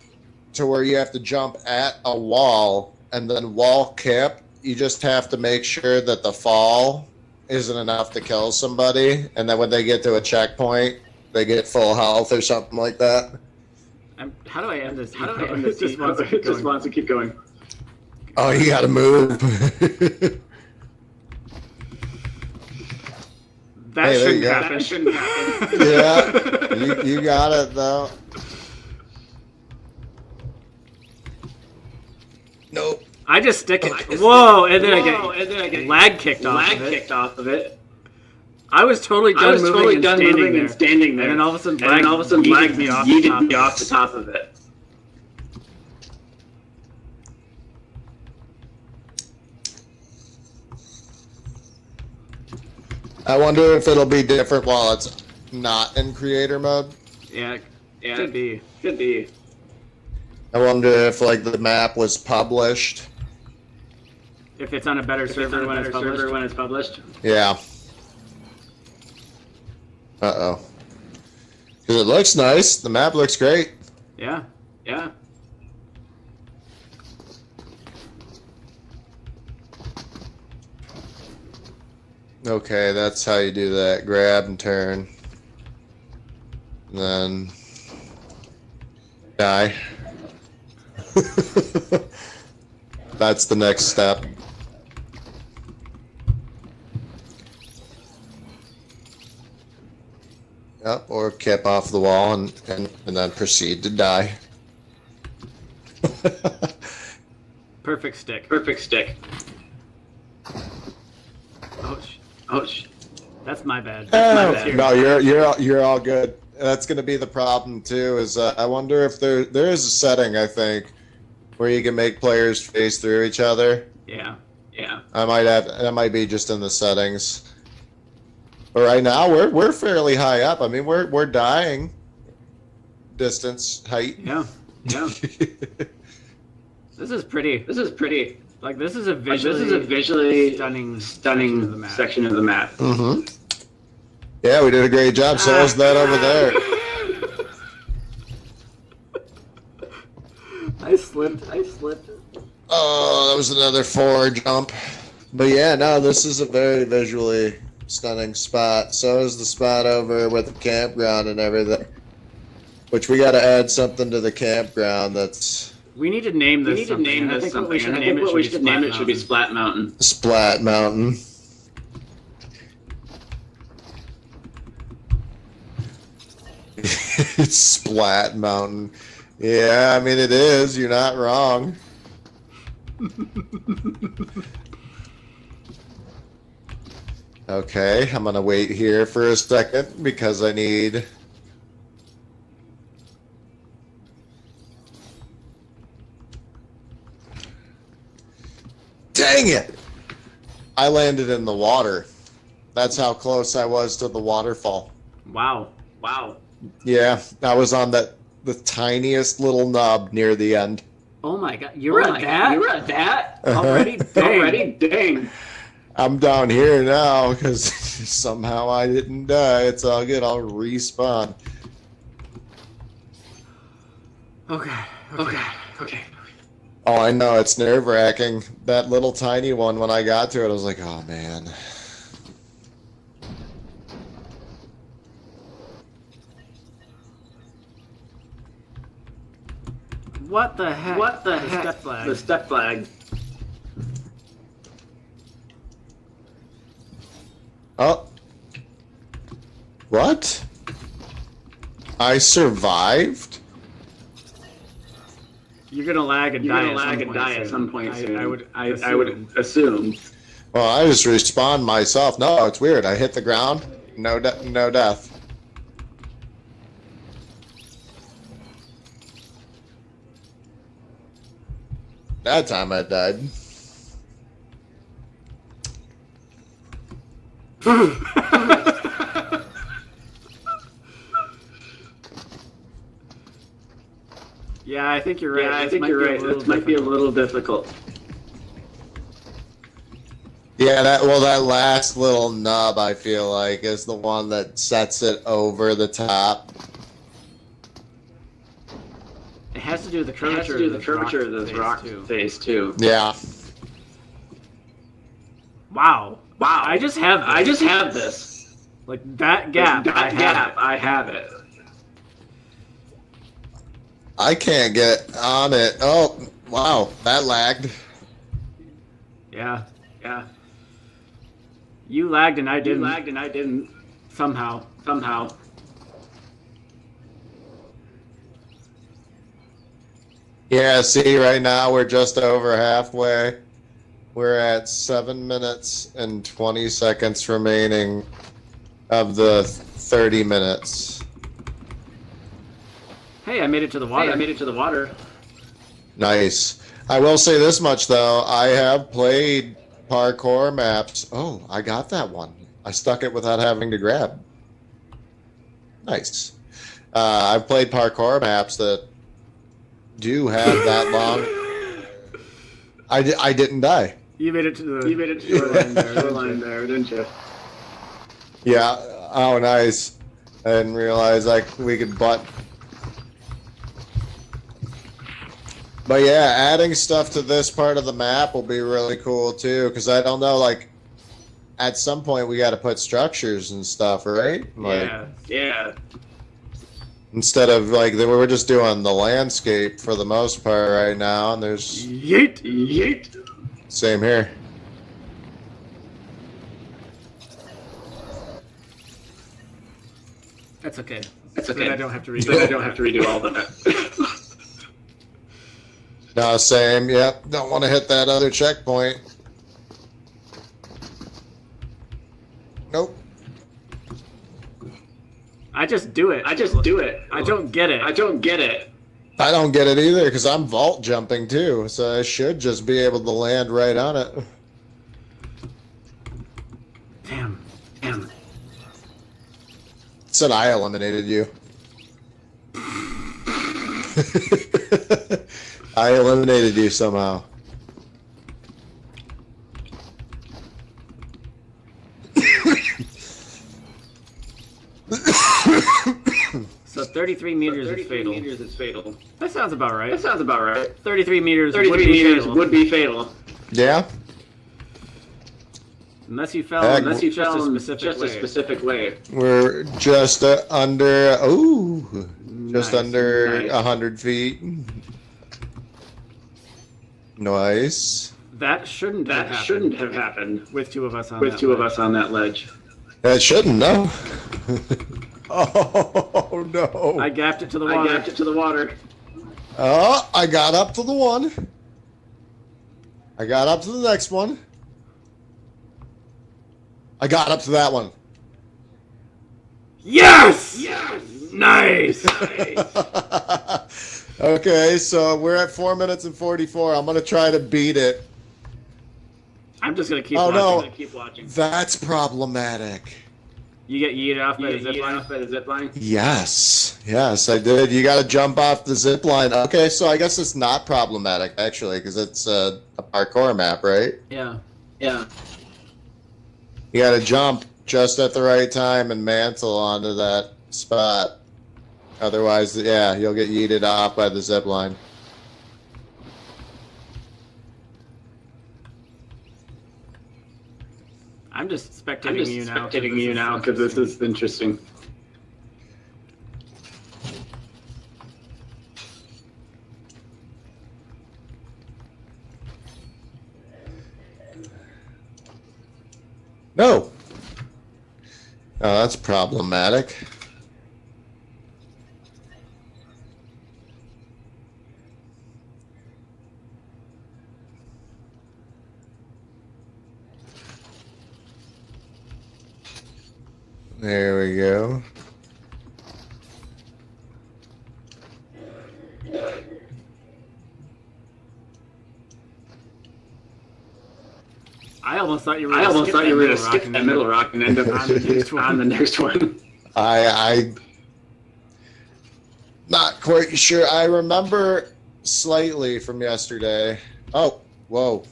S2: to where you have to jump at a wall and then wall kip. You just have to make sure that the fall isn't enough to kill somebody, and then when they get to a checkpoint, they get full health or something like that.
S1: How do I end this?
S3: It just wants to keep going.
S2: Oh, you gotta move.
S1: That
S2: Hey,
S1: shouldn't happen.
S2: Yeah, you got it though. Nope.
S1: I just stick it. Whoa! And then I get lag kicked off of it. I was totally done moving and standing there. And then all of a sudden, lag yeeted me off the top of it.
S2: I wonder if it'll be different while it's not in creator mode.
S1: Yeah, could be.
S2: I wonder if like the map was published.
S1: If it's on a better server when it's published.
S2: Yeah. Uh-oh. Because it looks nice. The map looks great.
S1: Yeah.
S2: Okay, that's how you do that. Grab and turn. And then die. That's the next step. Yep, or kip off the wall and then proceed to die.
S1: Perfect stick.
S3: Perfect stick.
S1: Ouch.
S3: Ouch.
S1: That's my bad.
S2: No, you're all good. That's going to be the problem too. Is I wonder if there is a setting, I think, where you can make players face through each other.
S1: Yeah.
S3: Yeah.
S2: That might be just in the settings. But right now we're fairly high up. I mean we're dying. Distance, height.
S1: Yeah.
S3: Yeah.
S1: This is pretty.
S3: This is pretty.
S1: Like this is a visually stunning
S3: section of the map.
S2: Mm-hmm. Yeah, we did a great job. So is that over there.
S1: I slipped.
S2: Oh, that was another 4 jump. But yeah, no, this is a very visually stunning spot. So is the spot over with the campground and everything. Which we got to add something to the campground that's...
S1: We need to name this something.
S3: I think what we should name it should be Splat Mountain.
S2: Splat Mountain. It's Splat Mountain. Yeah, I mean it is. You're not wrong. Okay, I'm gonna wait here for a second because I need... Dang it! I landed in the water. That's how close I was to the waterfall.
S1: Wow.
S2: Yeah, I was on the tiniest little nub near the end.
S1: Oh my god, you're at that? Already?
S3: Dang.
S2: I'm down here now because somehow I didn't die. It's all good. I'll respawn.
S1: Okay.
S2: Oh, I know. It's nerve-wracking. That little tiny one, when I got to it, I was like, oh, man.
S1: What the heck?
S3: The step flag.
S2: Oh. What? I survived?
S1: You're gonna lag and die at some point soon.
S3: I would assume.
S2: Well, I just respawned myself. No, it's weird. I hit the ground. No death. That time I died.
S1: Yeah, I think you're right.
S3: This might be a little difficult.
S2: Yeah, that last little nub, I feel like, is the one that sets it over the top.
S1: It has to do with the curvature of this rock
S3: face too.
S2: Yeah.
S1: Wow. I just have
S3: this.
S1: Like that gap.
S3: I have it.
S2: I can't get on it. Oh, wow, that lagged.
S1: Yeah. You lagged and I didn't. Somehow.
S2: Yeah, see, right now we're just over halfway. We're at 7 minutes and 20 seconds remaining of the 30 minutes.
S1: Hey, I made it to the water.
S2: Nice. I will say this much, though. I have played parkour maps. Oh, I got that one. I stuck it without having to grab. Nice. I've played parkour maps that do have that long. I didn't die.
S1: You made it to the shoreline there, didn't you?
S2: Yeah. Oh, nice. I didn't realize we could butt. But yeah, adding stuff to this part of the map will be really cool too, because I don't know, at some point we got to put structures and stuff, right? Like,
S3: Yeah.
S2: instead of like we're just doing the landscape for the most part right now, and there's
S1: Yeet.
S2: same here.
S1: That's okay.
S3: That's okay.
S1: Then I don't have to redo.
S3: Then I don't have to redo all that.
S2: No, same. Yep. Don't want to hit that other checkpoint. Nope.
S1: I just do it.
S3: I just do it.
S1: I don't get it.
S3: I don't get it.
S2: I don't get it either because I'm vault jumping too, so I should just be able to land right on it.
S1: Damn.
S2: Said I eliminated you. I eliminated you somehow.
S1: So 33 meters is fatal.
S3: Is fatal.
S1: That sounds about right.
S3: That sounds about right.
S1: 33 meters.
S3: 33 meters would be fatal.
S2: Yeah.
S1: Unless you fell.
S2: Heck,
S1: Unless you fell in
S3: Just a specific way.
S2: We're just under. Ooh, just
S1: Nice,
S2: under
S3: nice.
S2: 100 feet. Nice.
S1: That shouldn't have happened.
S3: Shouldn't have happened
S1: With two of us on
S3: with
S1: that
S3: two of
S1: ledge.
S3: us on that ledge.
S2: That shouldn't, no. Oh no!
S1: I gapped it to the
S3: I
S1: water.
S3: gapped it to the water.
S2: Oh, I got up to the one. I got up to the next one. I got up to that one.
S1: Yes!
S3: Yes!
S1: Nice!
S2: Okay, so we're at 4 minutes and 44. I'm gonna try to beat it.
S1: I'm just gonna keep
S2: Oh,
S1: watching.
S2: no.
S3: I'm gonna keep watching.
S2: That's problematic.
S1: You get yeeted off by
S3: You
S1: the zip
S3: get
S1: line?
S3: off by the zip line?
S2: Yes, I did. You got to jump off the zip line. Okay, so I guess it's not problematic actually, because it's a parkour map, right?
S1: Yeah.
S3: Yeah.
S2: You got to jump just at the right time and mantle onto that spot. Otherwise, yeah, you'll get yeeted off by the zip line.
S1: I'm just spectating
S3: I'm just
S1: you now.
S3: spectating you now because this is interesting.
S2: No. Oh, that's problematic. There we go.
S1: I almost thought you were
S3: I almost thought you were going to
S1: skip
S3: skip that middle rock and end up
S1: on the next one.
S3: on the next one.
S2: I not quite sure. I remember slightly from yesterday. Oh, whoa.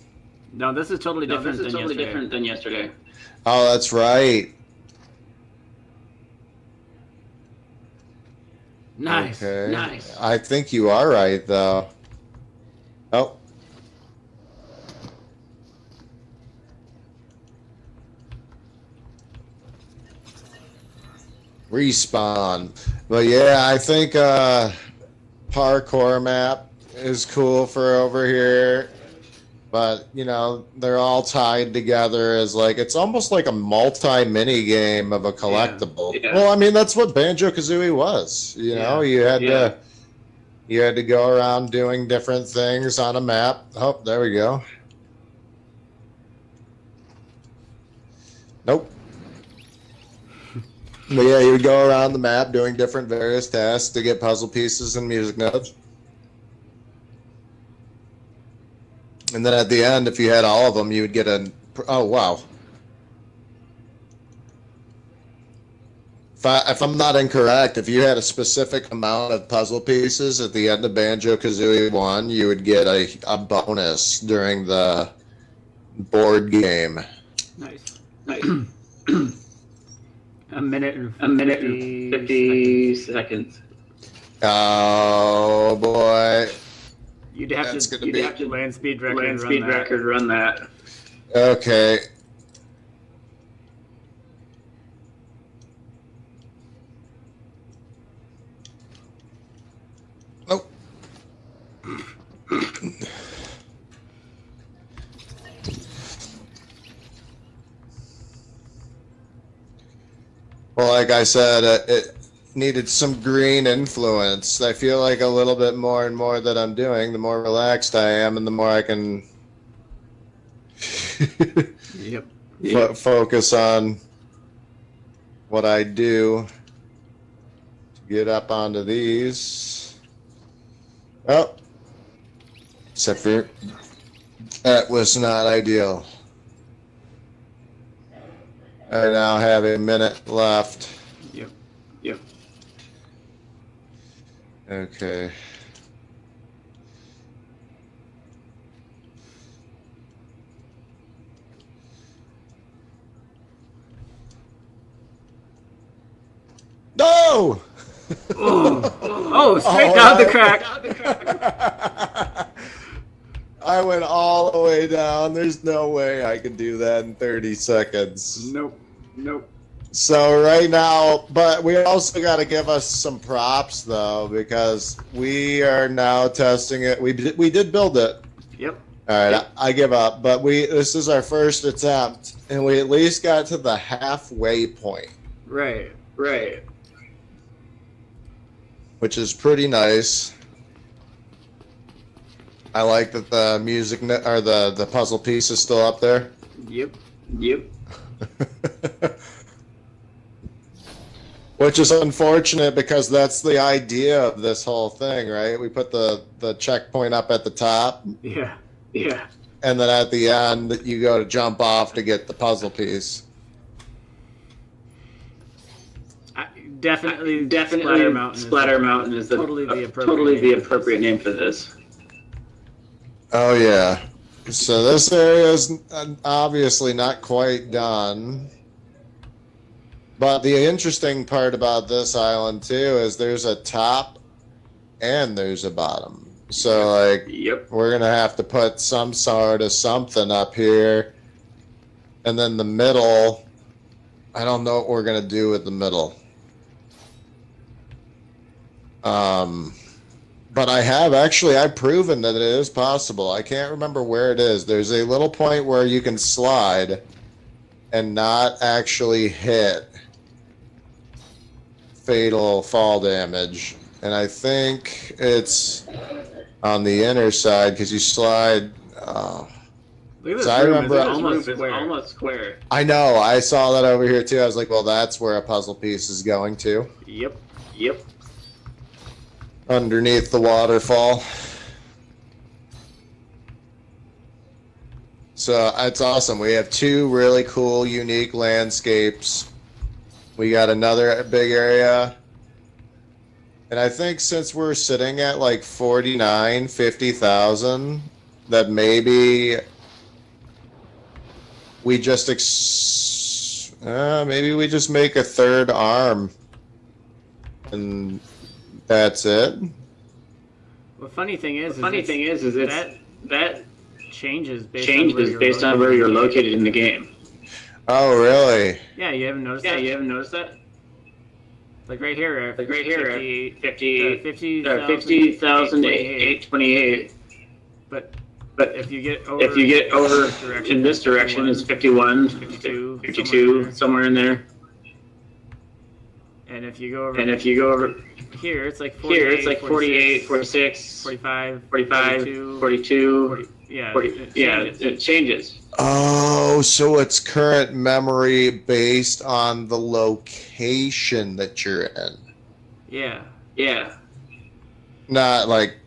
S1: No, this is totally
S3: No,
S1: different
S3: this is
S1: than
S3: totally
S1: yesterday.
S3: different than yesterday.
S2: Oh, that's right.
S1: Nice.
S2: Okay.
S3: Nice.
S2: I think you are right, though. Oh. Respawn. But yeah, I think parkour map is cool for over here. But, you know, they're all tied together as like, it's almost like a multi-mini game of a collectible.
S3: Yeah.
S2: Well, I mean, that's what Banjo-Kazooie was. You know, you had
S3: Yeah.
S2: to go around doing different things on a map. Oh, there we go. Nope. But yeah, you would go around the map doing different various tasks to get puzzle pieces and music notes. And then at the end, if you had all of them, you would get a... Oh, wow. If I'm not incorrect, if you had a specific amount of puzzle pieces at the end of Banjo-Kazooie 1, you would get a bonus during the board game.
S1: Nice.
S3: Nice.
S1: A minute and
S3: 50 seconds.
S2: Oh, boy.
S1: You'd have
S2: That's
S1: to,
S2: gonna
S1: you'd
S2: be-
S1: have to land speed record.
S3: Land
S1: run
S3: speed
S1: that.
S3: record, run that.
S2: Okay. like I said, it needed some green influence. I feel like a little bit more and more that I'm doing, the more relaxed I am, and the more I can
S1: Yep.
S2: focus on what I do to get up onto these. Oh, except for that was not ideal. I now have a minute left.
S1: Yep.
S3: Yep.
S2: Okay. No!
S1: Oh, straight down the crack.
S2: I went all the way down. There's no way I could do that in 30 seconds.
S1: Nope.
S2: So right now, but we also got to give us some props though, because we are now testing it. We did build it.
S1: Yep.
S2: All right, I give up. But this is our first attempt, and we at least got to the halfway point.
S1: Right.
S2: Which is pretty nice. I like that the music or the puzzle piece is still up there.
S1: Yep.
S2: Which is unfortunate because that's the idea of this whole thing, right? We put the checkpoint up at the top.
S1: Yeah.
S2: And then at the end, you go to jump off to get the puzzle piece.
S3: Definitely,
S1: Splatter Mountain
S3: is
S1: totally
S3: the appropriate name for this.
S2: Oh yeah. So this area is obviously not quite done. But the interesting part about this island too is there's a top and there's a bottom. So like we're gonna have to put some sort of something up here. And then the middle, I don't know what we're gonna do with the middle. But I've proven that it is possible. I can't remember where it is. There's a little point where you can slide and not actually hit fatal fall damage. And I think it's on the inner side because you slide.
S1: Look at this
S2: I
S1: room.
S2: remember
S1: It's almost square.
S2: I know. I saw that over here too. I was like, well, that's where a puzzle piece is going to.
S1: Yep.
S2: Underneath the waterfall. So it's awesome. We have two really cool, unique landscapes. We got another big area. And I think since we're sitting at like 50,000, that maybe we just make a third arm. And that's it.
S1: The funny thing is
S3: that
S1: changes
S3: based on where you're located in the game.
S2: Oh, really?
S1: Yeah, you haven't noticed that? Like right here,
S3: 50,828.
S1: But if you get
S3: over in this direction, it's 51, 52, somewhere in there.
S1: And if you go over here, it's like
S3: 48, 46,
S1: 45,
S3: 42.
S1: 40,
S3: it changes.
S2: Oh, so it's current memory based on the location that you're in.
S1: Yeah.
S2: Not like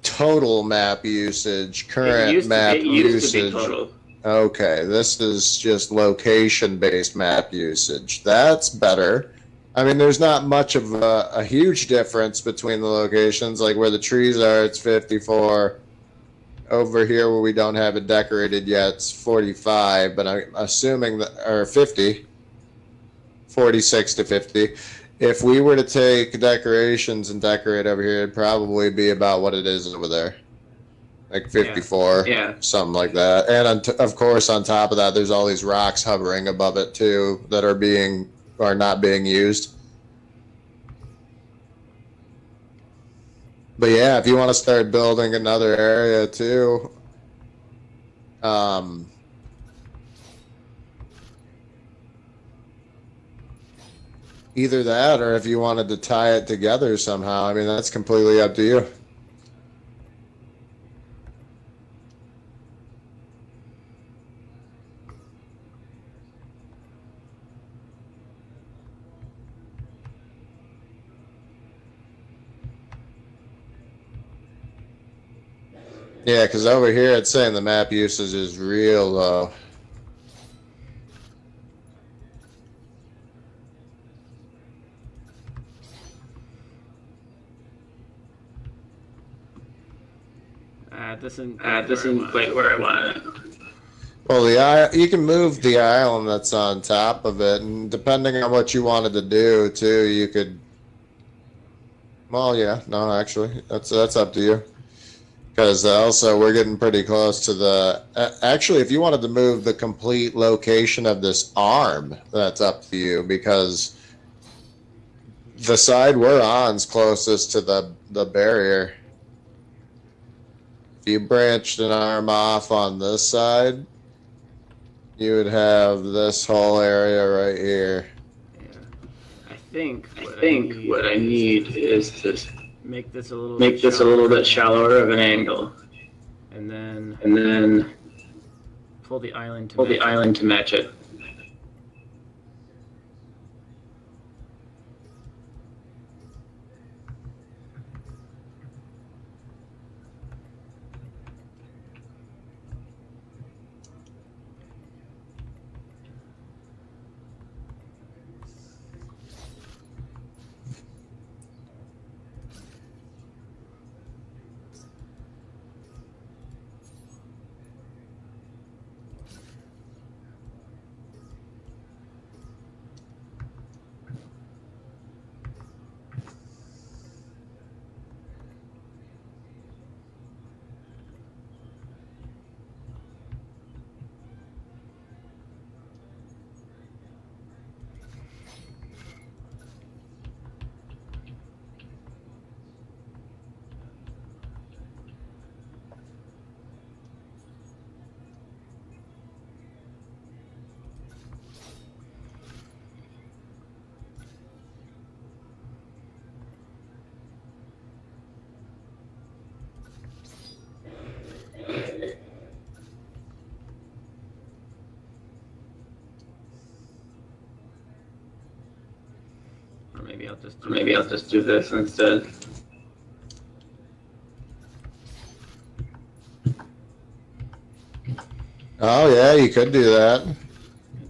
S2: total map usage, current map usage.
S3: To be total.
S2: Okay, this is just location-based map usage. That's better. I mean, there's not much of a huge difference between the locations. Like where the trees are, it's 54. Over here where we don't have it decorated yet, it's 45. But I'm assuming that, or 50. 46 to 50. If we were to take decorations and decorate over here, it'd probably be about what it is over there. Like 54, something like that. And of course, on top of that, there's all these rocks hovering above it too that are not being used. But yeah, if you want to start building another area too, Either that, or if you wanted to tie it together somehow. I mean, that's completely up to you. Yeah, because over here it's saying the map usage is real low.
S1: This isn't
S3: quite where I want it.
S2: Well, you can move the island that's on top of it, and depending on what you wanted to do, too, you could. Well, yeah, no, actually, that's up to you. Because also we're getting pretty close to the. Actually, if you wanted to move the complete location of this arm, that's up to you, because the side we're on's closest to the barrier. If you branched an arm off on this side, you would have this whole area right here.
S1: Yeah. I think
S3: what I need is to
S1: make this a little
S3: bit shallower of an angle,
S1: and
S3: then
S1: pull the island
S3: to match it.
S1: Or maybe I'll just do this instead.
S2: Oh yeah, you could do that.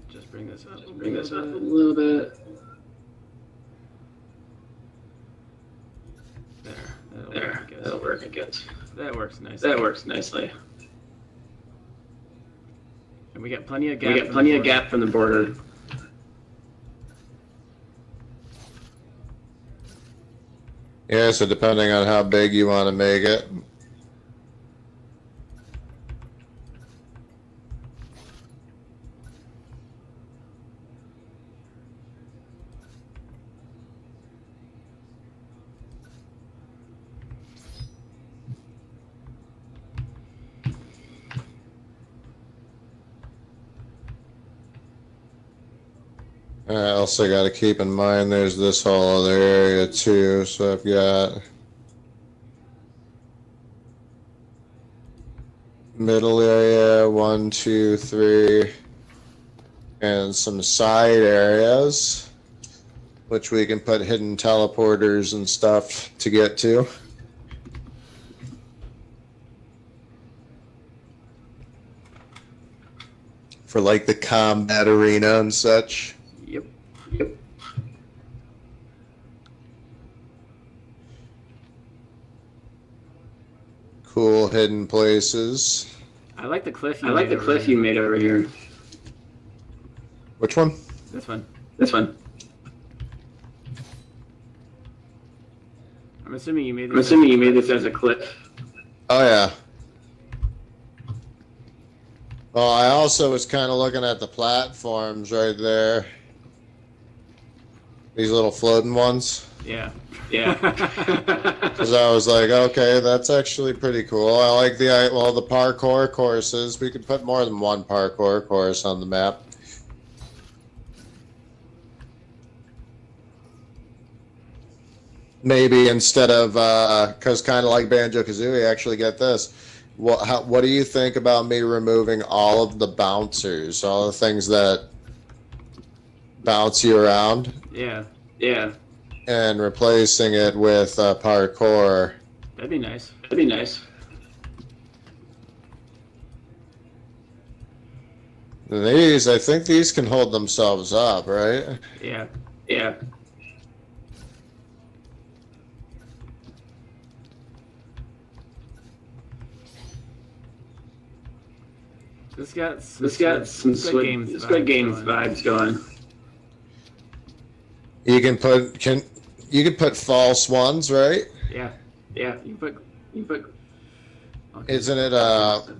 S1: Just bring this up.
S3: A little bit.
S1: There.
S3: That'll work, I guess.
S1: That works nicely. And we got plenty of gap.
S3: From the border.
S2: Yeah, so depending on how big you want to make it. I also got to keep in mind there's this whole other area too, so I've got middle area, 1, 2, 3, and some side areas, which we can put hidden teleporters and stuff to get to. For like the combat arena and such.
S1: Yep.
S2: Cool hidden places.
S1: I like the cliff
S3: you made over here.
S2: Which one?
S1: This one. I'm assuming you made
S3: this as a cliff.
S2: Oh yeah. Well, I also was kind of looking at the platforms right there. These little floating ones.
S1: Yeah.
S2: Because I was like, okay, that's actually pretty cool. I like the parkour courses. We could put more than one parkour course on the map. maybe instead of because kind of like Banjo-Kazooie, actually get this. What do you think about me removing all of the bouncers, all the things that bounce you around?
S1: Yeah.
S3: Yeah.
S2: And replacing it with parkour.
S1: That'd be nice.
S3: That'd be nice.
S2: These, I think these can hold themselves up, right?
S1: Yeah.
S3: Yeah.
S1: This got
S3: some Squid Games vibes going.
S2: You can put false ones, right?
S1: Yeah.
S3: Yeah.
S1: You put.
S2: Okay. Isn't it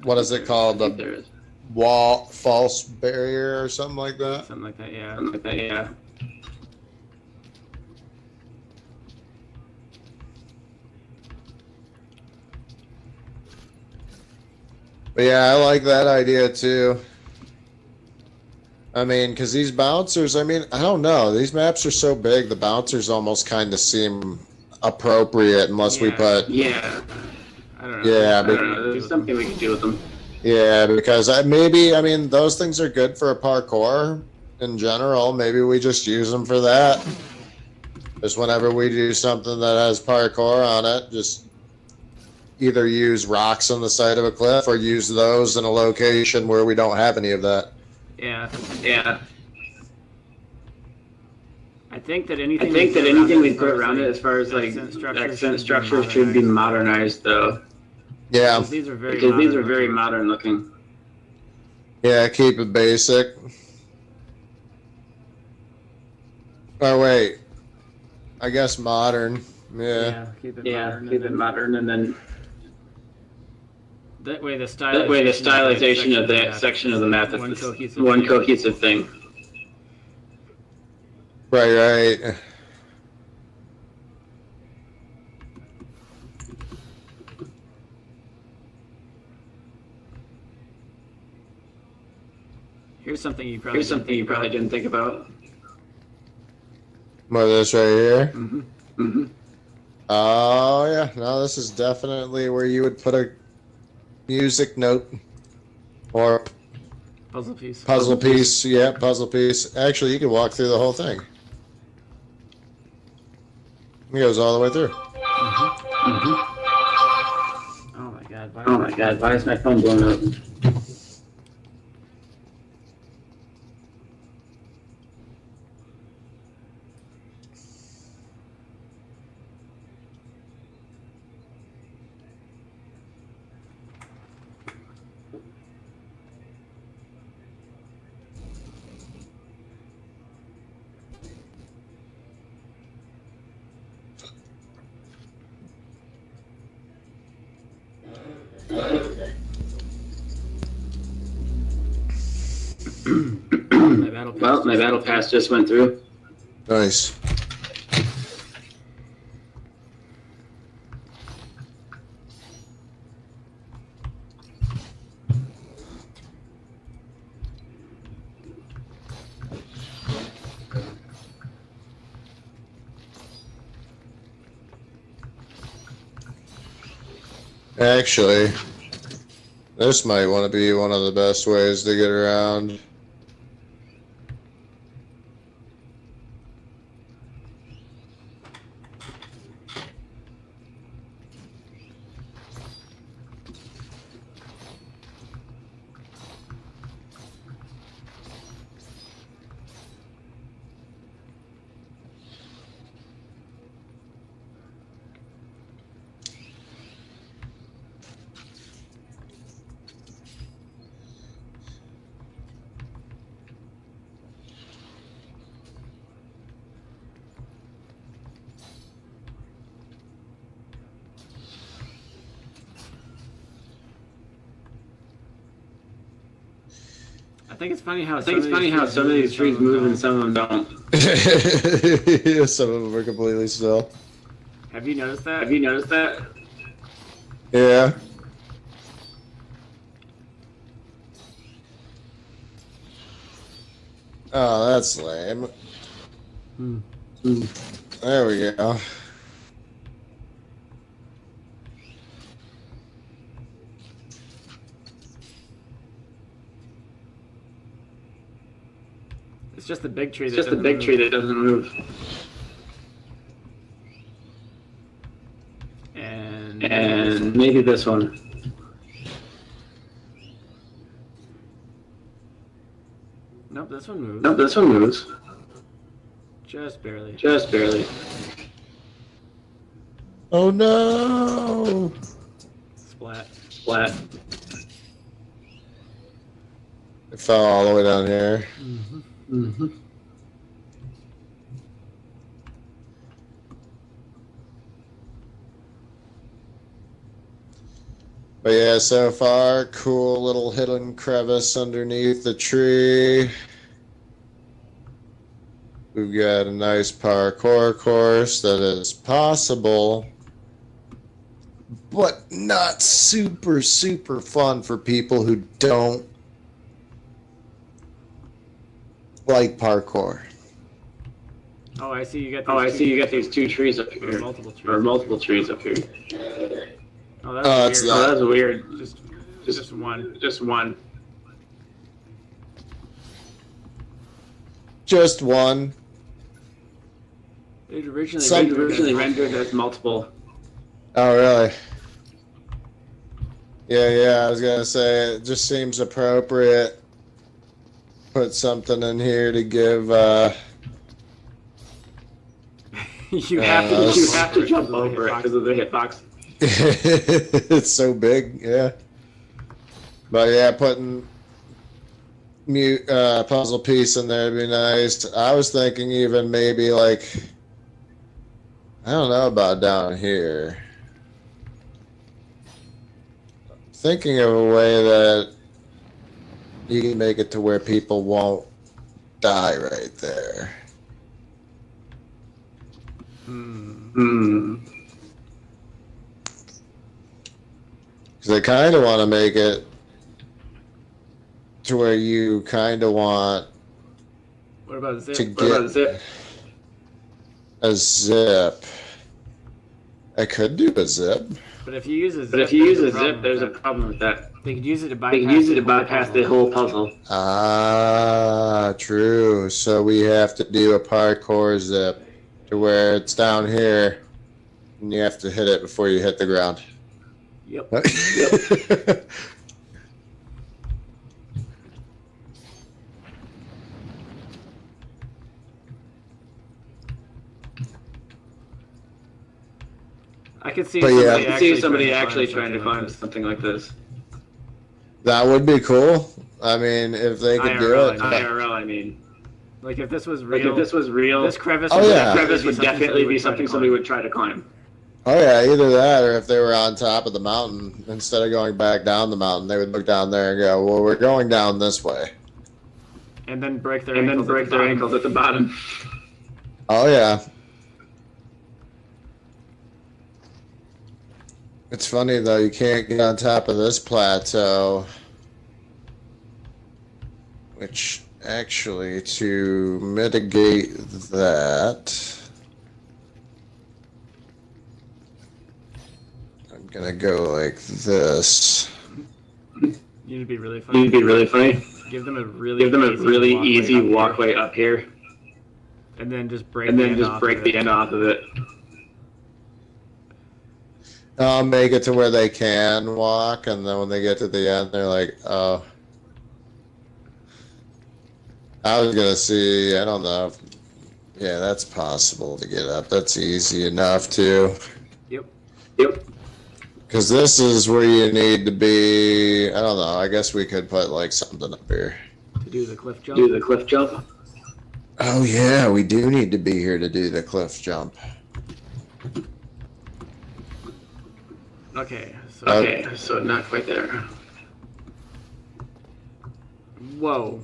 S2: what is it called? The wall false barrier or something like that?
S1: Something like that, yeah.
S3: Something like that, yeah.
S2: But yeah, I like that idea too. I mean, because these bouncers, I mean, I don't know. These maps are so big, the bouncers almost kind of seem appropriate unless we put.
S3: Yeah.
S1: I don't know.
S2: Yeah,
S3: I don't know. There's something we can do with them.
S2: Yeah, because I mean, those things are good for parkour in general. Maybe we just use them for that. Just whenever we do something that has parkour on it, just either use rocks on the side of a cliff or use those in a location where we don't have any of that.
S1: Yeah.
S3: Yeah.
S1: I think that anything
S3: we put around it as far as like accent structures should be modernized though.
S2: Yeah.
S1: Because these are very
S3: modern looking.
S2: Yeah, keep it basic. Oh wait. I guess modern. Yeah.
S1: Keep it
S3: modern and then
S1: that way the
S3: stylization of that section of the map is one cohesive thing.
S2: Right.
S1: Here's something you probably
S3: didn't think about.
S2: What, this right here?
S1: Mm-hmm.
S3: Mm-hmm.
S2: Oh yeah, no, this is definitely where you would put a music note or
S1: puzzle piece.
S2: Puzzle piece, yeah, puzzle piece. Actually, you can walk through the whole thing. It goes all the way through.
S1: Mm-hmm. Mm-hmm.
S3: Oh my god, why is my phone blowing up? My battle pass just went through.
S2: Nice. Actually, this might want to be one of the best ways to get around.
S1: I think it's funny how
S3: some of these trees move and some of them don't.
S2: Some of them are completely still.
S1: Have you noticed that?
S2: Yeah. Oh, that's lame. There we go.
S1: just the big tree.
S3: It's just the big tree that doesn't move. And maybe this one.
S1: Nope, this one moves.
S3: Nope, this one moves.
S1: Just barely.
S3: Just barely.
S2: Oh no!
S1: Splat.
S3: Splat.
S2: It fell all the way down here. But yeah, so far, cool little hidden crevice underneath the tree. We've got a nice parkour course that is possible, but not super, super fun for people who don't like parkour.
S1: Oh, I see. You got.
S3: You got these two trees up here. Or multiple trees up here.
S1: Oh, that's weird.
S3: That's weird.
S1: Just one.
S3: Just one.
S2: Just one.
S1: It originally
S3: rendered as multiple.
S2: Oh, really? Yeah, I was gonna say, it just seems appropriate. Put something in here to give,
S1: you have to
S3: jump over it because of the hitbox.
S2: It's so big, yeah. But yeah, putting puzzle piece in there would be nice. I was thinking even maybe like, I don't know about down here. Thinking of a way that you can make it to where people won't die right there. Because I kind of want to make it to where you kind of want
S1: What about a zip?
S2: to get a zip. I could do a zip.
S1: But if you use a zip,
S3: there's a problem with that.
S1: They could use it to bypass
S3: the whole puzzle.
S2: Ah, true. So we have to do a parkour zip to where it's down here, and you have to hit it before you hit the ground.
S1: Yep. I could see
S3: somebody actually trying to find something like this.
S2: That would be cool. I mean, if they could do it.
S3: IRL, I mean.
S1: Like if this was real, this crevice,
S3: would definitely be something somebody would try to climb.
S2: Oh yeah, either that or if they were on top of the mountain, instead of going back down the mountain, they would look down there and go, well, we're going down this way.
S1: And then break their
S3: ankles at the bottom.
S2: Oh yeah. It's funny though, you can't get on top of this plateau, which actually to mitigate that, I'm gonna go like this.
S1: You'd be really funny. Give them a really
S3: easy walkway up here.
S1: And then just break the end off of it.
S2: I'll make it to where they can walk, and then when they get to the end, they're like, oh. I was going to see, I don't know. Yeah, that's possible to get up. That's easy enough, too.
S1: Yep.
S2: Because this is where you need to be, I don't know, I guess we could put, like, something up here.
S1: To do the cliff jump?
S2: Oh, yeah, we do need to be here to do the cliff jump.
S1: Okay,
S3: so not quite there.
S1: Whoa.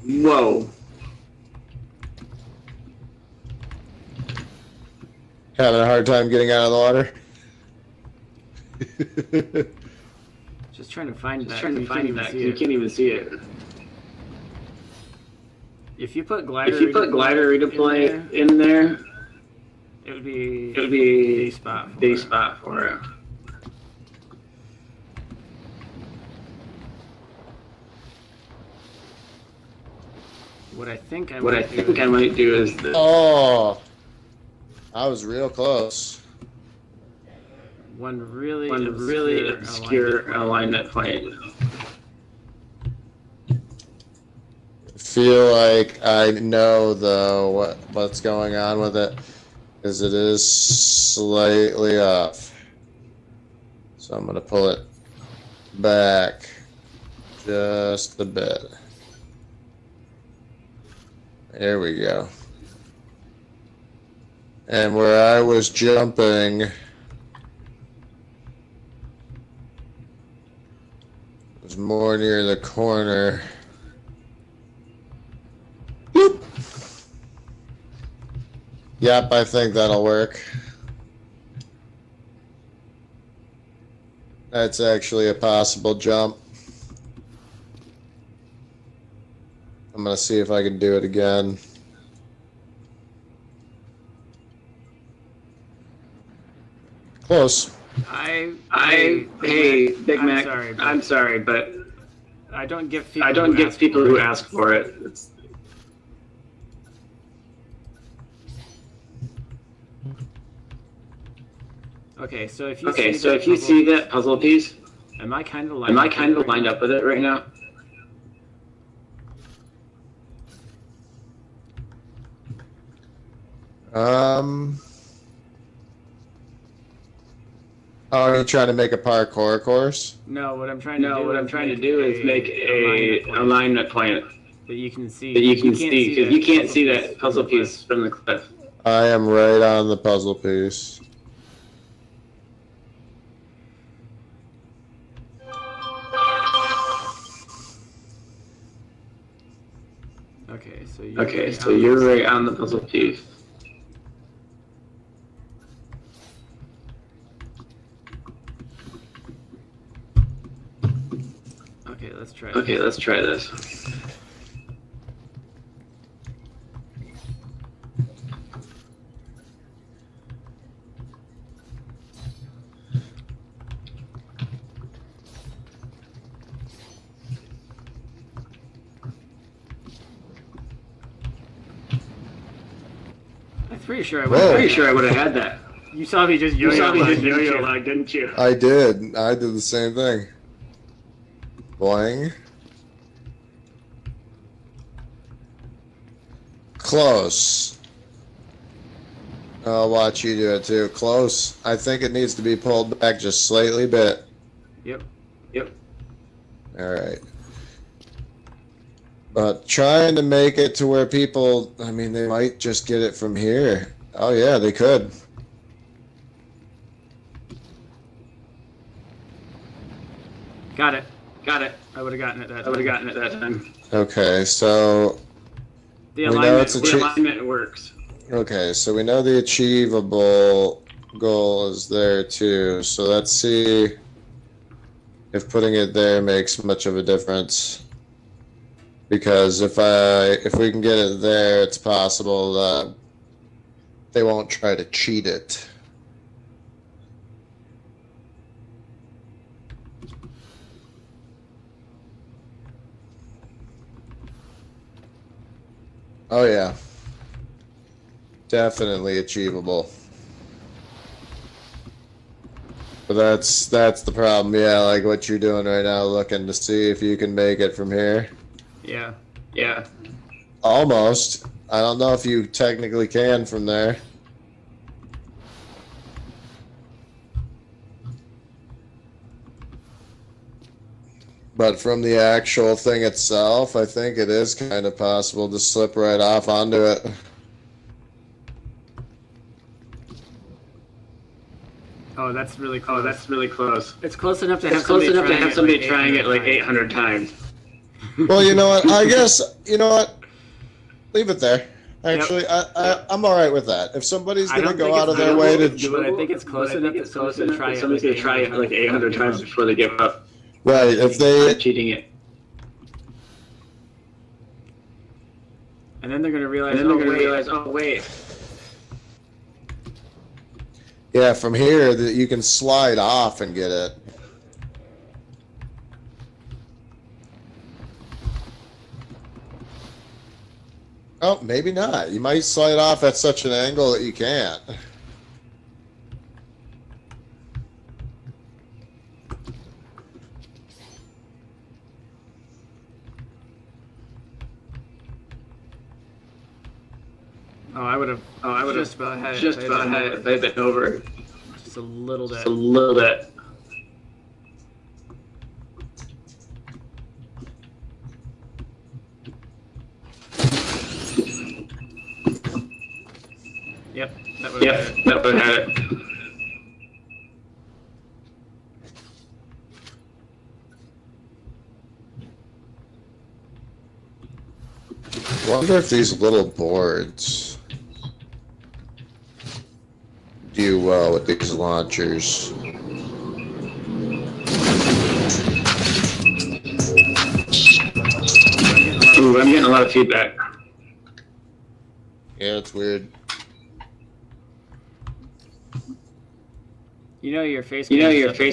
S2: Having a hard time getting out of the water?
S1: Just trying to find that.
S3: You can't even see it.
S1: If you put glider
S3: redeploy in there,
S1: it would be
S3: the spot for it.
S1: What I think I
S3: might do is this.
S2: Oh, I was real close.
S1: One really
S3: obscure alignment point.
S2: I feel like I know though what's going on with it, is it is slightly off. So I'm gonna pull it back just a bit. There we go. And where I was jumping was more near the corner. Boop. Yep, I think that'll work. That's actually a possible jump. I'm gonna see if I can do it again. Close.
S3: Hey, Big Mac. I'm sorry, but
S1: I don't give
S3: people who ask for it.
S1: Okay, so if you
S3: see that puzzle piece,
S1: am I kind of
S3: lined up with it right now?
S2: Oh, are you trying to make a parkour course?
S1: No, what I'm trying to
S3: do is make a alignment point
S1: that you can see.
S3: Because you can't see that puzzle piece from the cliff.
S2: I am right on the puzzle piece.
S1: Okay,
S3: so you're right on the puzzle piece.
S1: Okay,
S3: let's try this.
S1: I'm pretty sure I
S3: would have had that.
S1: You saw me just yo-yo
S3: lag, didn't you?
S2: I did. I did the same thing. Boing. Close. I'll watch you do it too. Close. I think it needs to be pulled back just slightly bit.
S1: Yep.
S2: Alright. But trying to make it to where people, I mean, they might just get it from here. Oh yeah, they could.
S1: Got it. I would have gotten it that time.
S2: Okay, so
S1: The
S2: we know it's
S3: alignment works.
S2: Okay, so we know the achievable goal is there too. So let's see if putting it there makes much of a difference. Because if we can get it there, it's possible that they won't try to cheat it. Oh yeah. Definitely achievable. But that's the problem, yeah, like what you're doing right now, looking to see if you can make it from here.
S1: Yeah.
S2: Almost. I don't know if you technically can from there. But from the actual thing itself, I think it is kind of possible to slip right off onto it.
S1: Oh, that's really close. It's close enough to
S3: It's close enough to have somebody trying it like 800 times.
S2: Well, you know what? I guess, you know what? Leave it there. Actually, I'm all right with that. If somebody's going to go out of their way to
S1: do it, I think it's close enough that somebody's going to
S3: try it like 800 times before they give up.
S2: Right, if they...
S3: cheating it.
S1: And then they're going to realize,
S3: oh, wait.
S2: Yeah, from here, that you can slide off and get it. Oh, maybe not. You might slide off at such an angle that you can't.
S1: I would have just about had it
S3: if they'd been over.
S1: just a little bit.
S3: Just a little bit.
S1: Yep, that would have had it.
S3: That would have had it.
S2: Wonder if these little boards do well with these launchers.
S3: Ooh, I'm getting a lot of feedback.
S2: Yeah, it's weird.
S1: Your face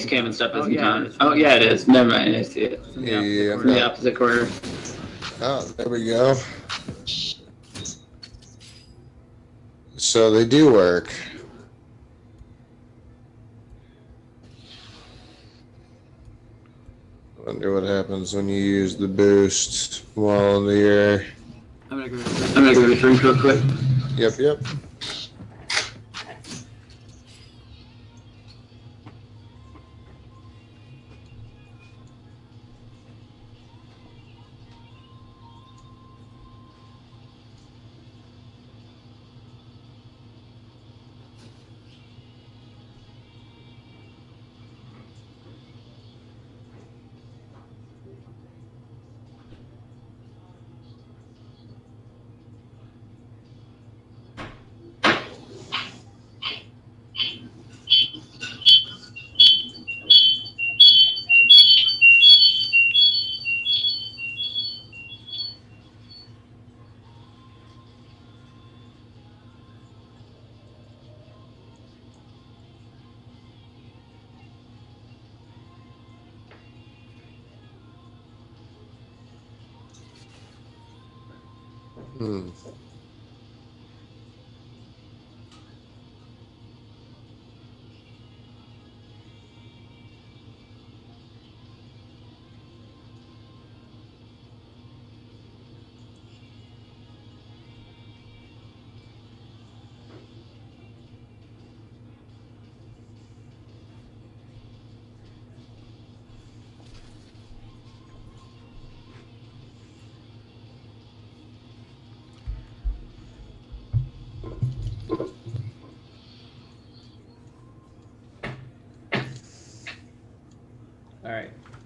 S3: cam and stuff isn't on. Oh, yeah, it is. Never mind. I see it.
S2: Yeah.
S3: In the opposite corner.
S2: Oh, there we go. So they do work. Wonder what happens when you use the boost while in the air.
S1: I'm gonna go
S3: to the drink real quick.
S2: Yep.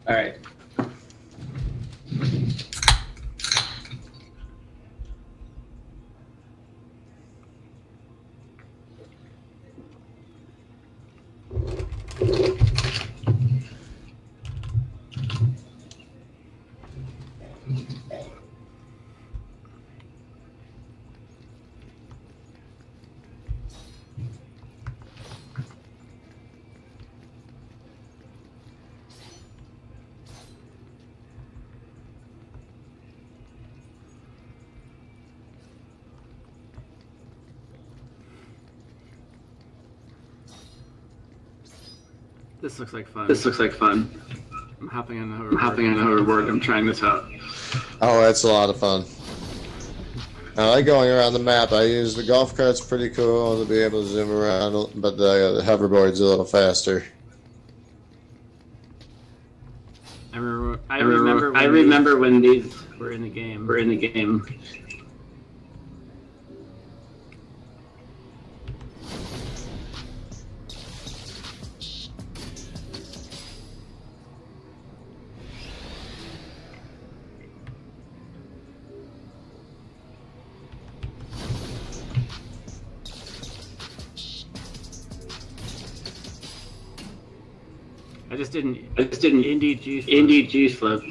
S3: All right.
S1: This looks like fun. I'm hopping on the
S3: hoverboard. I'm trying this out.
S2: Oh, that's a lot of fun. I like going around the map. I use the golf cart's pretty cool to be able to zoom around, but the hoverboard's a little faster.
S1: I remember when these were in the game. I just didn't indie juice flip.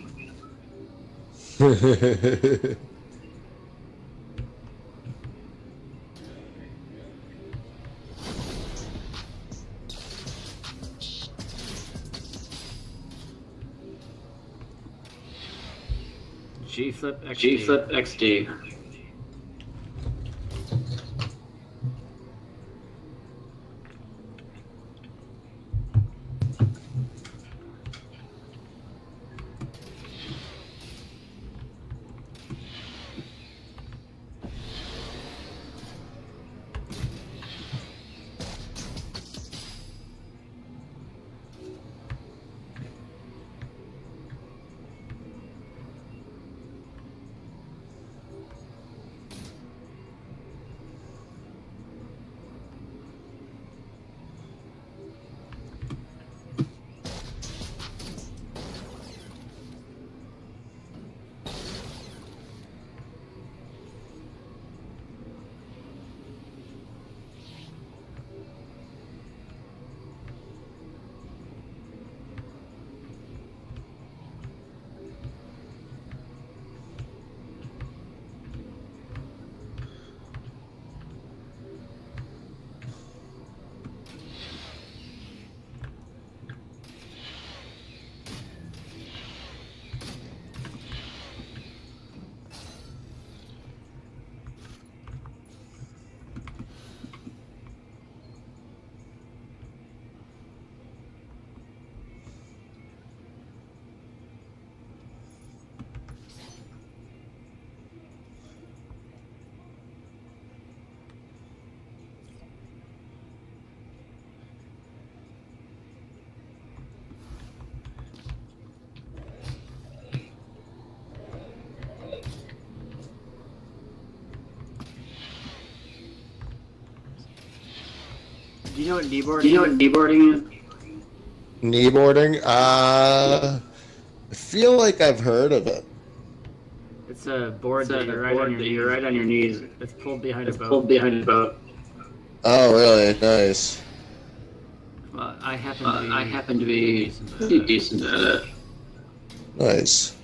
S1: G flip XD. You know what kneeboarding
S3: Do you know what kneeboarding is?
S2: Kneeboarding? I feel like I've heard of it.
S1: It's a board that you're right
S3: on your knees.
S1: It's pulled behind a boat.
S3: Pulled behind a boat.
S2: Oh, really? Nice.
S1: Well, I happen
S3: to be pretty decent at it.
S2: Nice.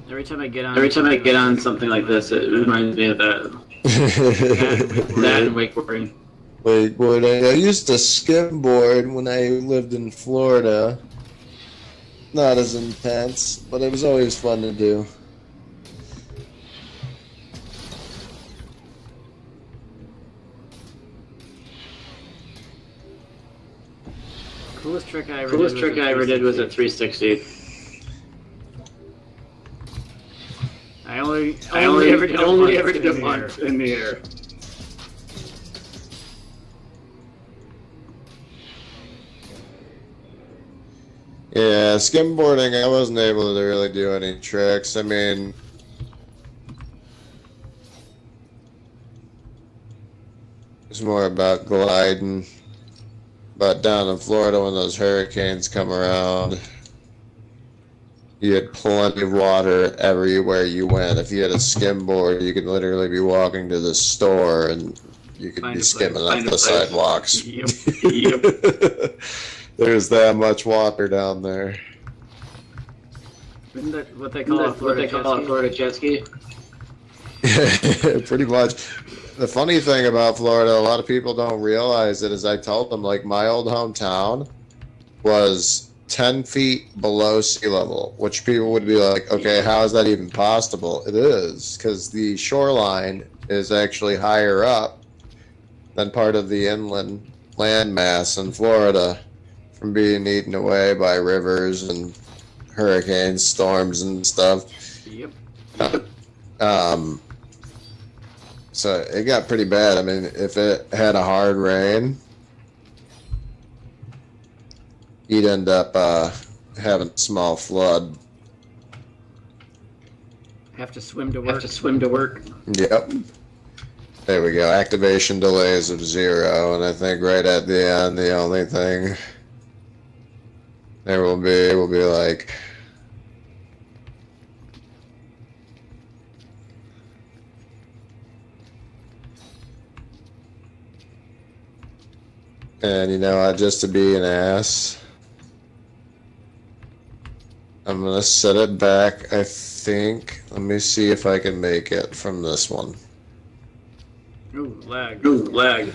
S1: Every time I get
S3: on something like this, it reminds me of that. That and wakeboarding.
S2: Wakeboarding. I used to skimboard when I lived in Florida. Not as intense, but it was always fun to do.
S1: Coolest trick I
S3: ever did was a 360.
S1: I only
S3: ever
S1: did
S3: did it once in the air.
S2: Yeah, skimboarding, I wasn't able to really do any tricks. I mean, it's more about gliding. But down in Florida, when those hurricanes come around, you had plenty of water everywhere you went. If you had a skimboard, you could literally be walking to the store and you could be skimming up the sidewalks.
S1: Yep.
S2: There's that much water down there.
S1: Isn't that what they call a Florida
S3: jet ski?
S2: Pretty much. The funny thing about Florida, a lot of people don't realize it, is I told them, like, my old hometown was 10 feet below sea level, which people would be like, okay, how is that even possible? It is, because the shoreline is actually higher up than part of the inland landmass in Florida from being eaten away by rivers and hurricanes, storms, and stuff.
S1: Yep.
S2: So it got pretty bad. I mean, if it had a hard rain, you'd end up having a small flood.
S1: Have to swim to work.
S2: Yep. There we go. Activation delays of 0, and I think right at the end, the only thing there will be like, and you know what, just to be an ass, I'm gonna set it back, I think. Let me see if I can make it from this one.
S1: Ooh, lag.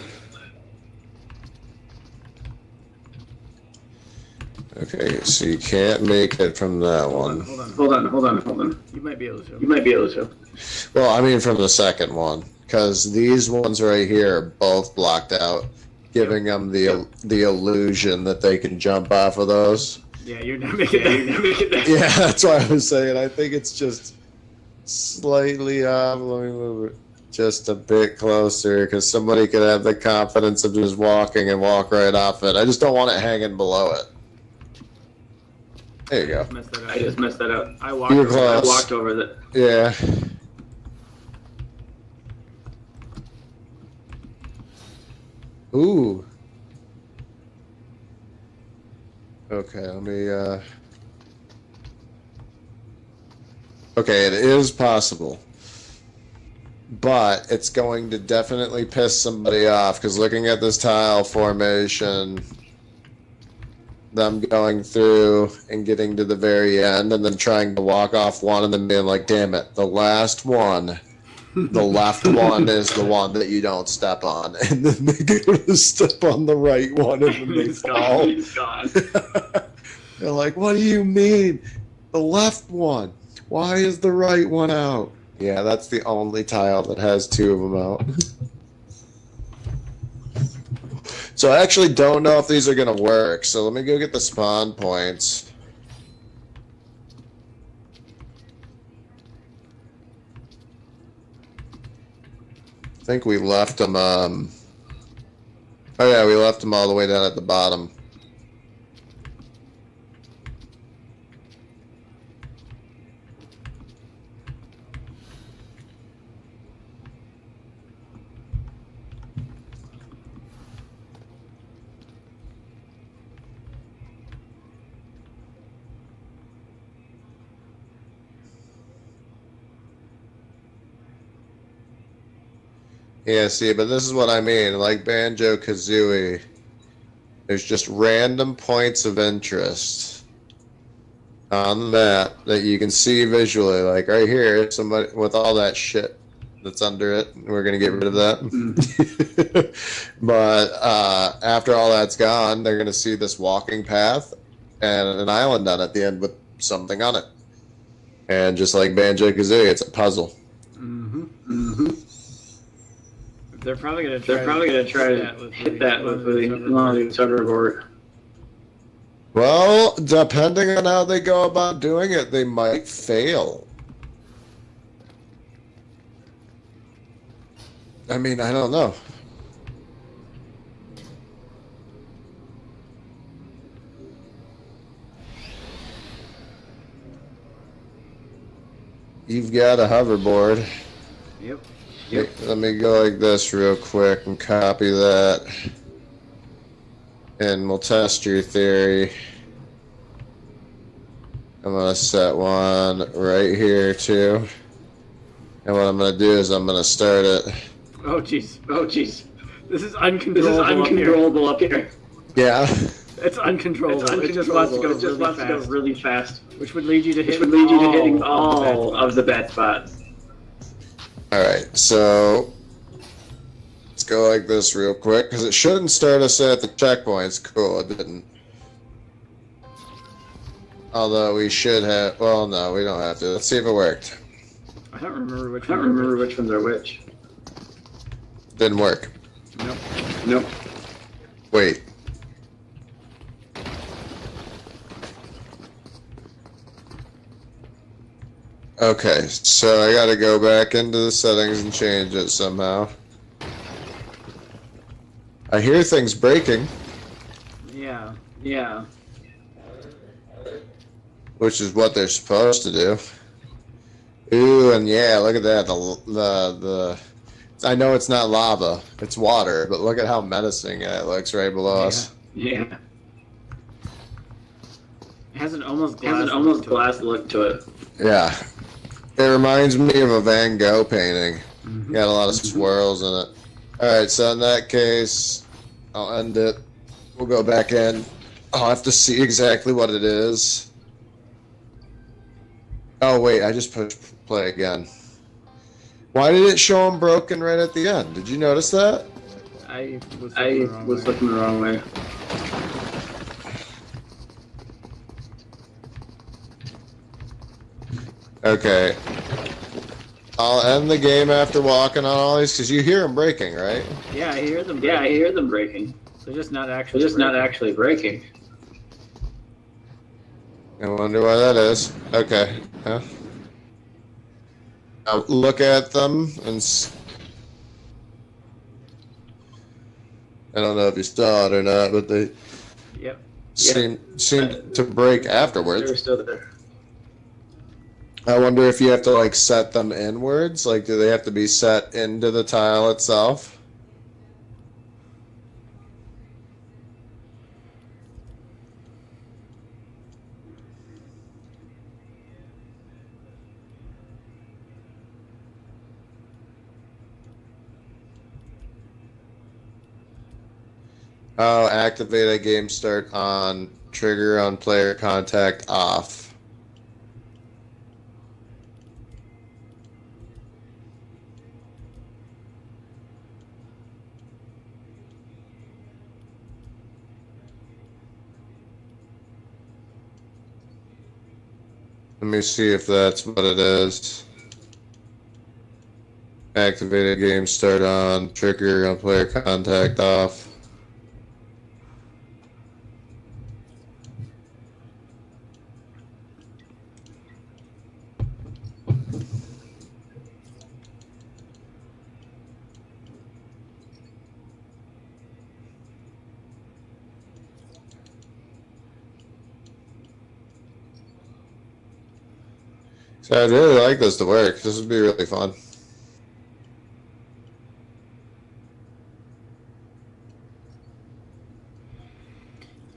S2: Okay, so you can't make it from that one.
S3: Hold on.
S1: You might be able to.
S2: Well, I mean from the second one, because these ones right here are both blocked out, giving them the illusion that they can jump off of those.
S1: Yeah, you're not making that.
S2: Yeah, that's why I was saying. I think it's just slightly off. Let me move it just a bit closer, because somebody could have the confidence of just walking and walk right off it. I just don't want it hanging below it. There you go.
S3: I just messed that up.
S1: I walked
S3: over that.
S2: Yeah. Ooh. Okay, let me, okay, it is possible. But it's going to definitely piss somebody off, because looking at this tile formation, them going through and getting to the very end and then trying to walk off one and then being like, damn it, the last one, the left one is the one that you don't step on. And then they go to step on the right one and then they fall. They're like, what do you mean? The left one. Why is the right one out? Yeah, that's the only tile that has 2 of them out. So I actually don't know if these are going to work. So let me go get the spawn points. I think we left them, oh yeah, we left them all the way down at the bottom. Yeah, see, but this is what I mean. Like Banjo-Kazooie, there's just random points of interest on the map that you can see visually. Like right here, somebody with all that shit that's under it. We're going to get rid of that. But after all that's gone, they're going to see this walking path and an island on it at the end with something on it. And just like Banjo-Kazooie, it's a puzzle.
S1: They're probably gonna
S3: try to hit that with the hoverboard.
S2: Well, depending on how they go about doing it, they might fail. I mean, I don't know. You've got a hoverboard.
S1: Yep.
S2: Let me go like this real quick and copy that. And we'll test your theory. I'm going to set one right here too. And what I'm going to do is I'm going to start it.
S1: Oh jeez. This is uncontrollable up here.
S2: Yeah.
S1: It's uncontrollable. It just wants to go
S3: really fast.
S1: Which would lead you to hitting
S3: all of the bad spots.
S2: Alright, so let's go like this real quick, because it shouldn't start us at the checkpoints. Cool, it didn't. Although we should have, well, no, we don't have to. Let's see if it worked.
S1: I don't remember which
S3: ones are which.
S2: Didn't work.
S3: Nope.
S2: Wait. Okay, so I gotta go back into the settings and change it somehow. I hear things breaking.
S1: Yeah.
S2: Which is what they're supposed to do. Ooh, and yeah, look at that. The I know it's not lava, it's water, but look at how menacing it looks right below us.
S3: Yeah.
S1: It has an almost
S3: glass look to it.
S2: Yeah. It reminds me of a Van Gogh painting. Got a lot of swirls in it. Alright, so in that case, I'll end it. We'll go back in. I'll have to see exactly what it is. Oh wait, I just pushed play again. Why did it show them broken right at the end? Did you notice that?
S1: I was looking the wrong way.
S2: Okay. I'll end the game after walking on all these, because you hear them breaking, right?
S1: Yeah, I hear them.
S3: Yeah, I hear them breaking.
S1: They're just not actually
S3: breaking.
S2: I wonder why that is. Okay. Huh? Now look at them and I don't know if you saw it or not, but they seem to break afterwards.
S3: They're still there.
S2: I wonder if you have to like set them inwards. Like, do they have to be set into the tile itself? Oh, activate a game start on, trigger on player contact off. Let me see if that's what it is. Activate a game start on, trigger on player contact off. So I'd really like this to work. This would be really fun.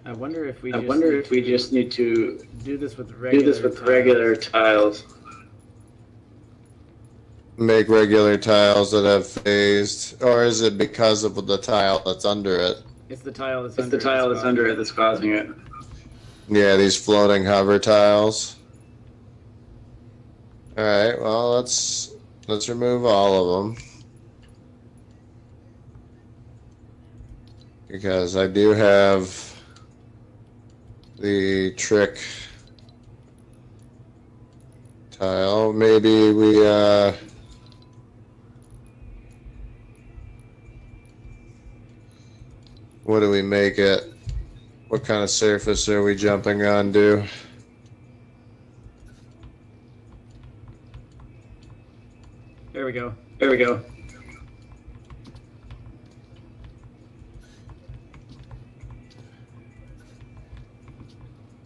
S1: I wonder if we
S3: just need to
S1: do this with regular
S3: regular tiles.
S2: make regular tiles that have phased, or is it because of the tile that's under it?
S1: It's the tile that's
S3: under it that's causing it.
S2: Yeah, these floating hover tiles. All right, well, let's remove all of them. Because I do have the trick tile. Maybe we what do we make it? What kind of surface are we jumping onto?
S1: There we go.
S3: There we go.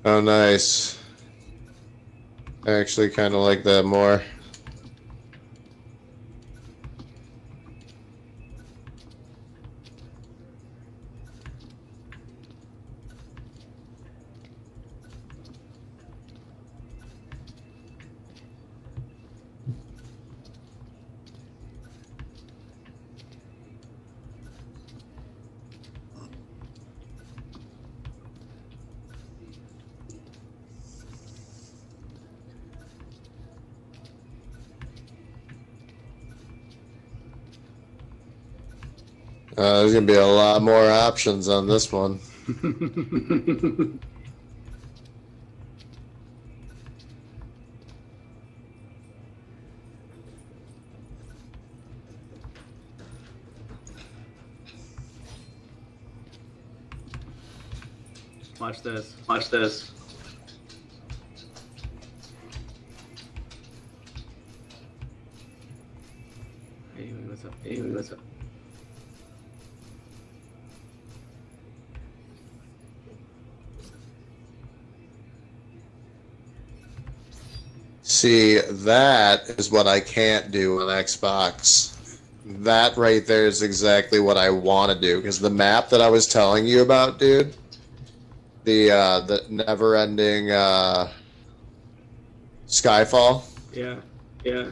S2: Oh, nice. I actually kind of like that more. There's going to be a lot more options on this one.
S1: Watch this.
S3: Watch this.
S1: Hey, what's up?
S3: Hey, what's up?
S2: See, that is what I can't do on Xbox. That right there is exactly what I want to do, because the map that I was telling you about, dude, the never-ending Skyfall.
S1: Yeah.
S3: Yeah.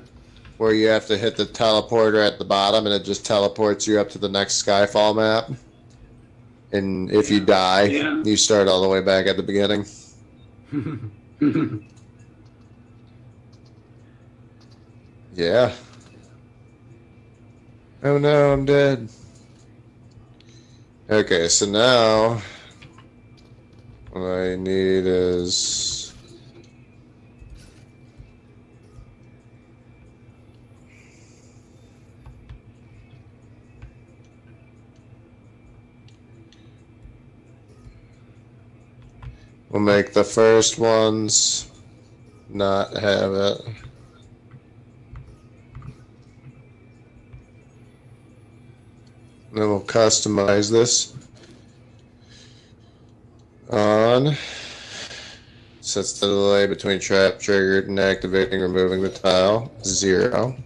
S2: Where you have to hit the teleporter at the bottom and it just teleports you up to the next Skyfall map. And if you die, you start all the way back at the beginning. Yeah. Oh no, I'm dead. Okay, so now what I need is we'll make the first ones not have it. Then we'll customize this. On. Sets the delay between trap triggered and activating, removing the tile. 0.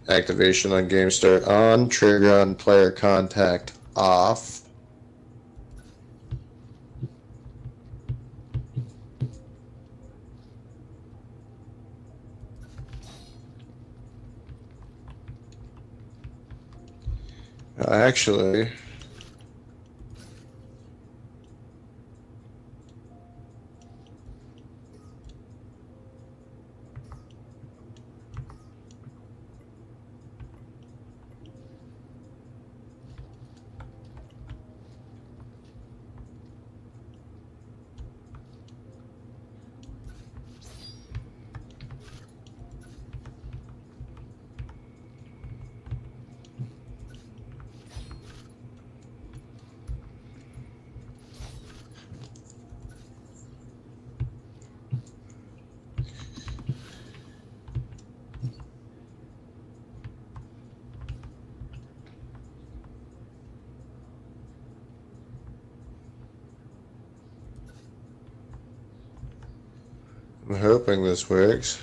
S2: Activation on game start on. Trigger on player contact off. Actually, I'm hoping this works.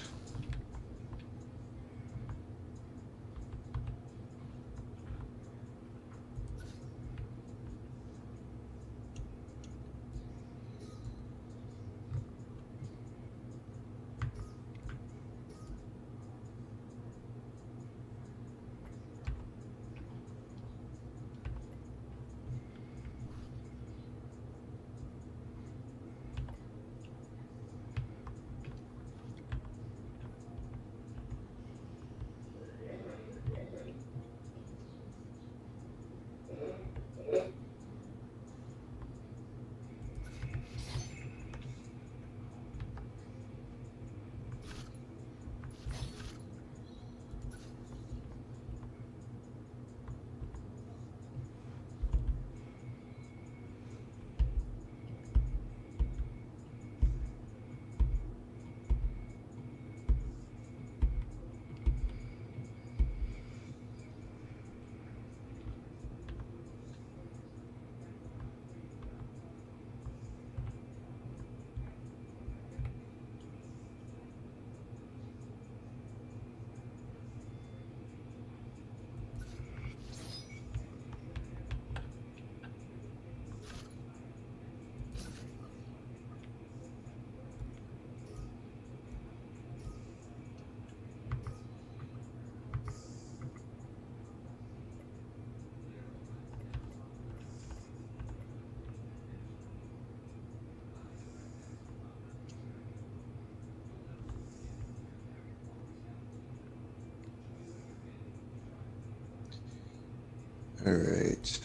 S2: All right.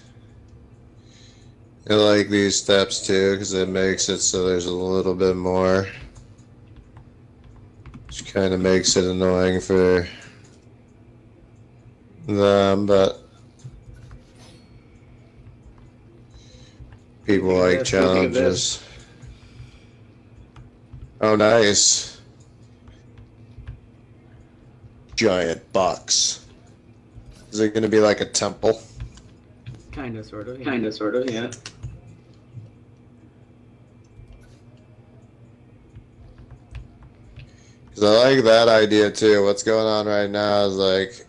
S2: I like these steps too because it makes it so there's a little bit more. Which kind of makes it annoying for them, but people like challenges. Oh, nice. Giant box. Is it going to be like a temple?
S1: Kinda, sort of.
S3: Kinda, sort of, yeah.
S2: Because I like that idea too. What's going on right now is like,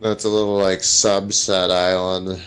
S2: that's a little like subset island.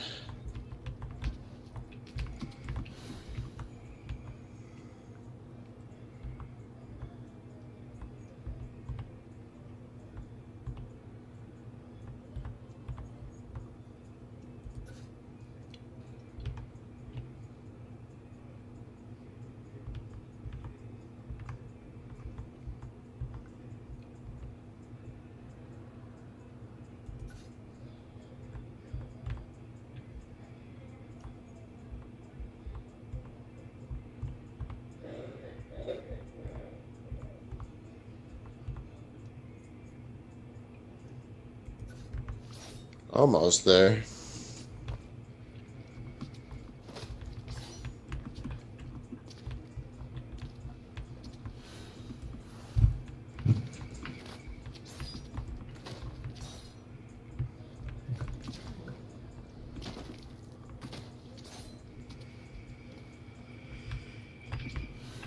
S2: Almost there.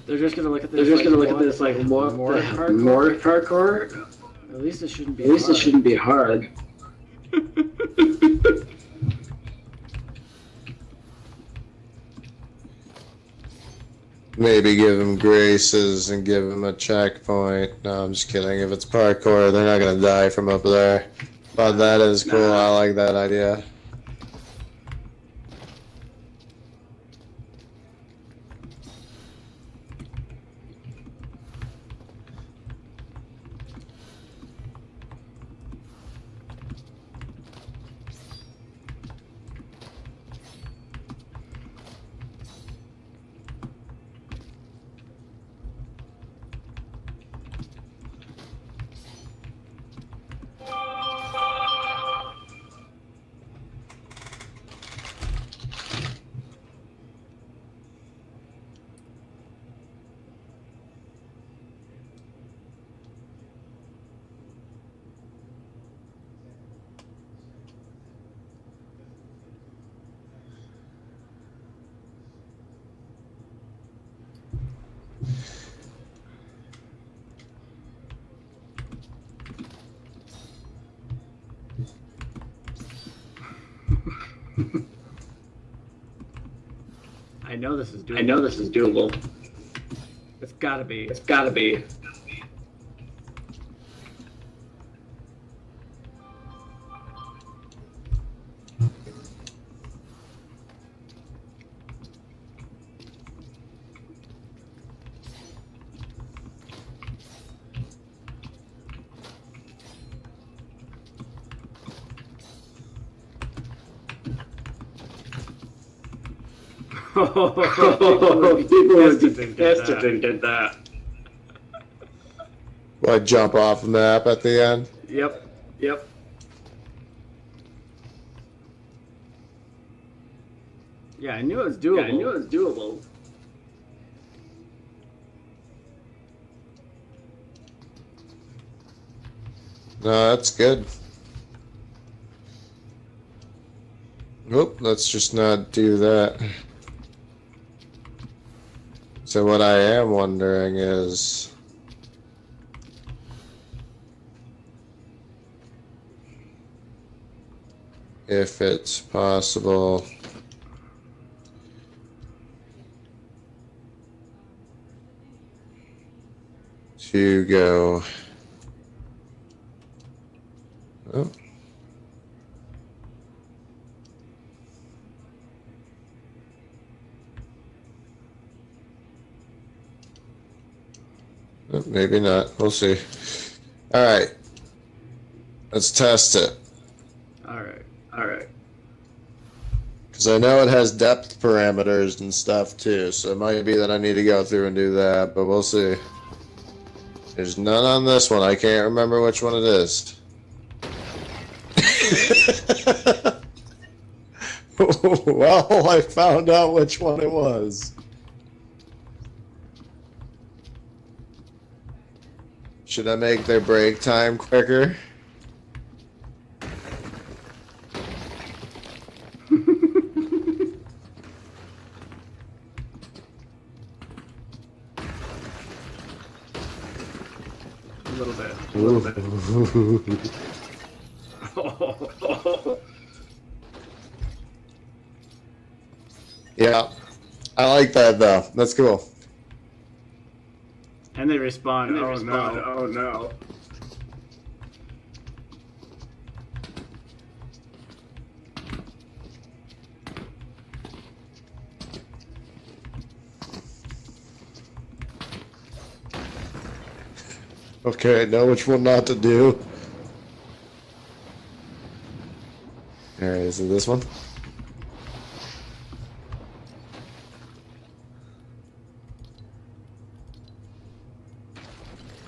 S1: They're just gonna look at this.
S3: They're just gonna look at this like more hardcore.
S1: At least it shouldn't be.
S3: At least it shouldn't be hard.
S2: Maybe give him graces and give him a checkpoint. No, I'm just kidding. If it's parkour, they're not gonna die from up there. But that is cool. I like that idea.
S1: I know this is doable.
S3: I know this is doable.
S1: It's gotta be.
S3: It's gotta be.
S1: People
S3: would be pissed if they did that.
S2: What, jump off the map at the end?
S1: Yep.
S3: Yep.
S1: Yeah, I knew it was doable.
S3: Yeah, I knew it was doable.
S2: No, that's good. Oop, let's just not do that. So what I am wondering is, if it's possible to go. Oh. Maybe not. We'll see. All right. Let's test it.
S1: All right.
S3: All right.
S2: Because I know it has depth parameters and stuff too, so it might be that I need to go through and do that, but we'll see. There's none on this one. I can't remember which one it is. Well, I found out which one it was. Should I make their break time quicker?
S1: A little bit. A little bit.
S2: Yeah, I like that though. That's cool.
S1: And they respawn. No.
S3: Oh no.
S2: Okay, I know which one not to do. Alright, is it this one?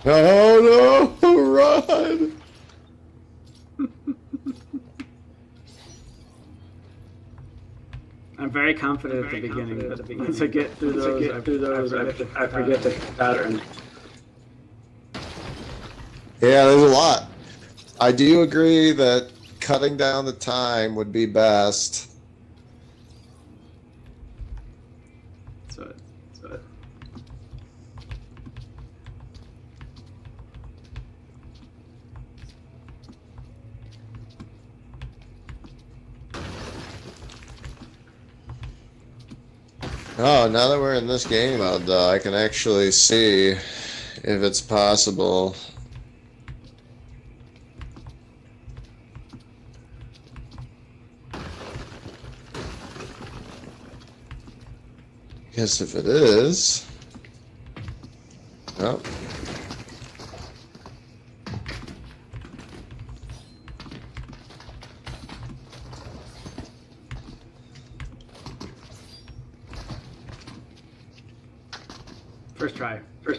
S2: Oh no! Run!
S1: I'm very confident at the beginning, but once I get through those, I forget the pattern.
S2: Yeah, there's a lot. I do agree that cutting down the time would be best.
S1: So.
S2: Oh, now that we're in this game mode, though, I can actually see if it's possible. Guess if it is. Oh.
S1: First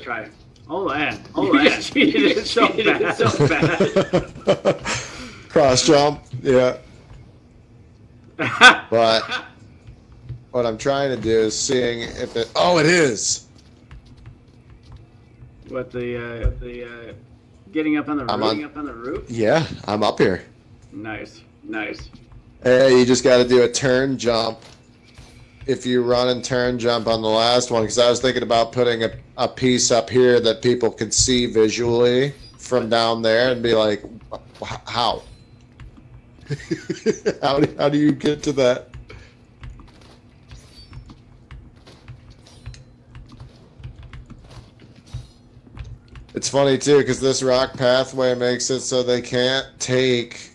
S1: try.
S3: Oh man.
S1: You just cheated it so bad.
S2: Cross jump, yeah. But what I'm trying to do is seeing if it. Oh, it is.
S1: What the getting up on the roof?
S2: Yeah, I'm up here.
S1: Nice.
S2: Hey, you just got to do a turn jump. If you run and turn jump on the last one, because I was thinking about putting a piece up here that people could see visually from down there and be like, how? how do you get to that? It's funny too, because this rock pathway makes it so they can't take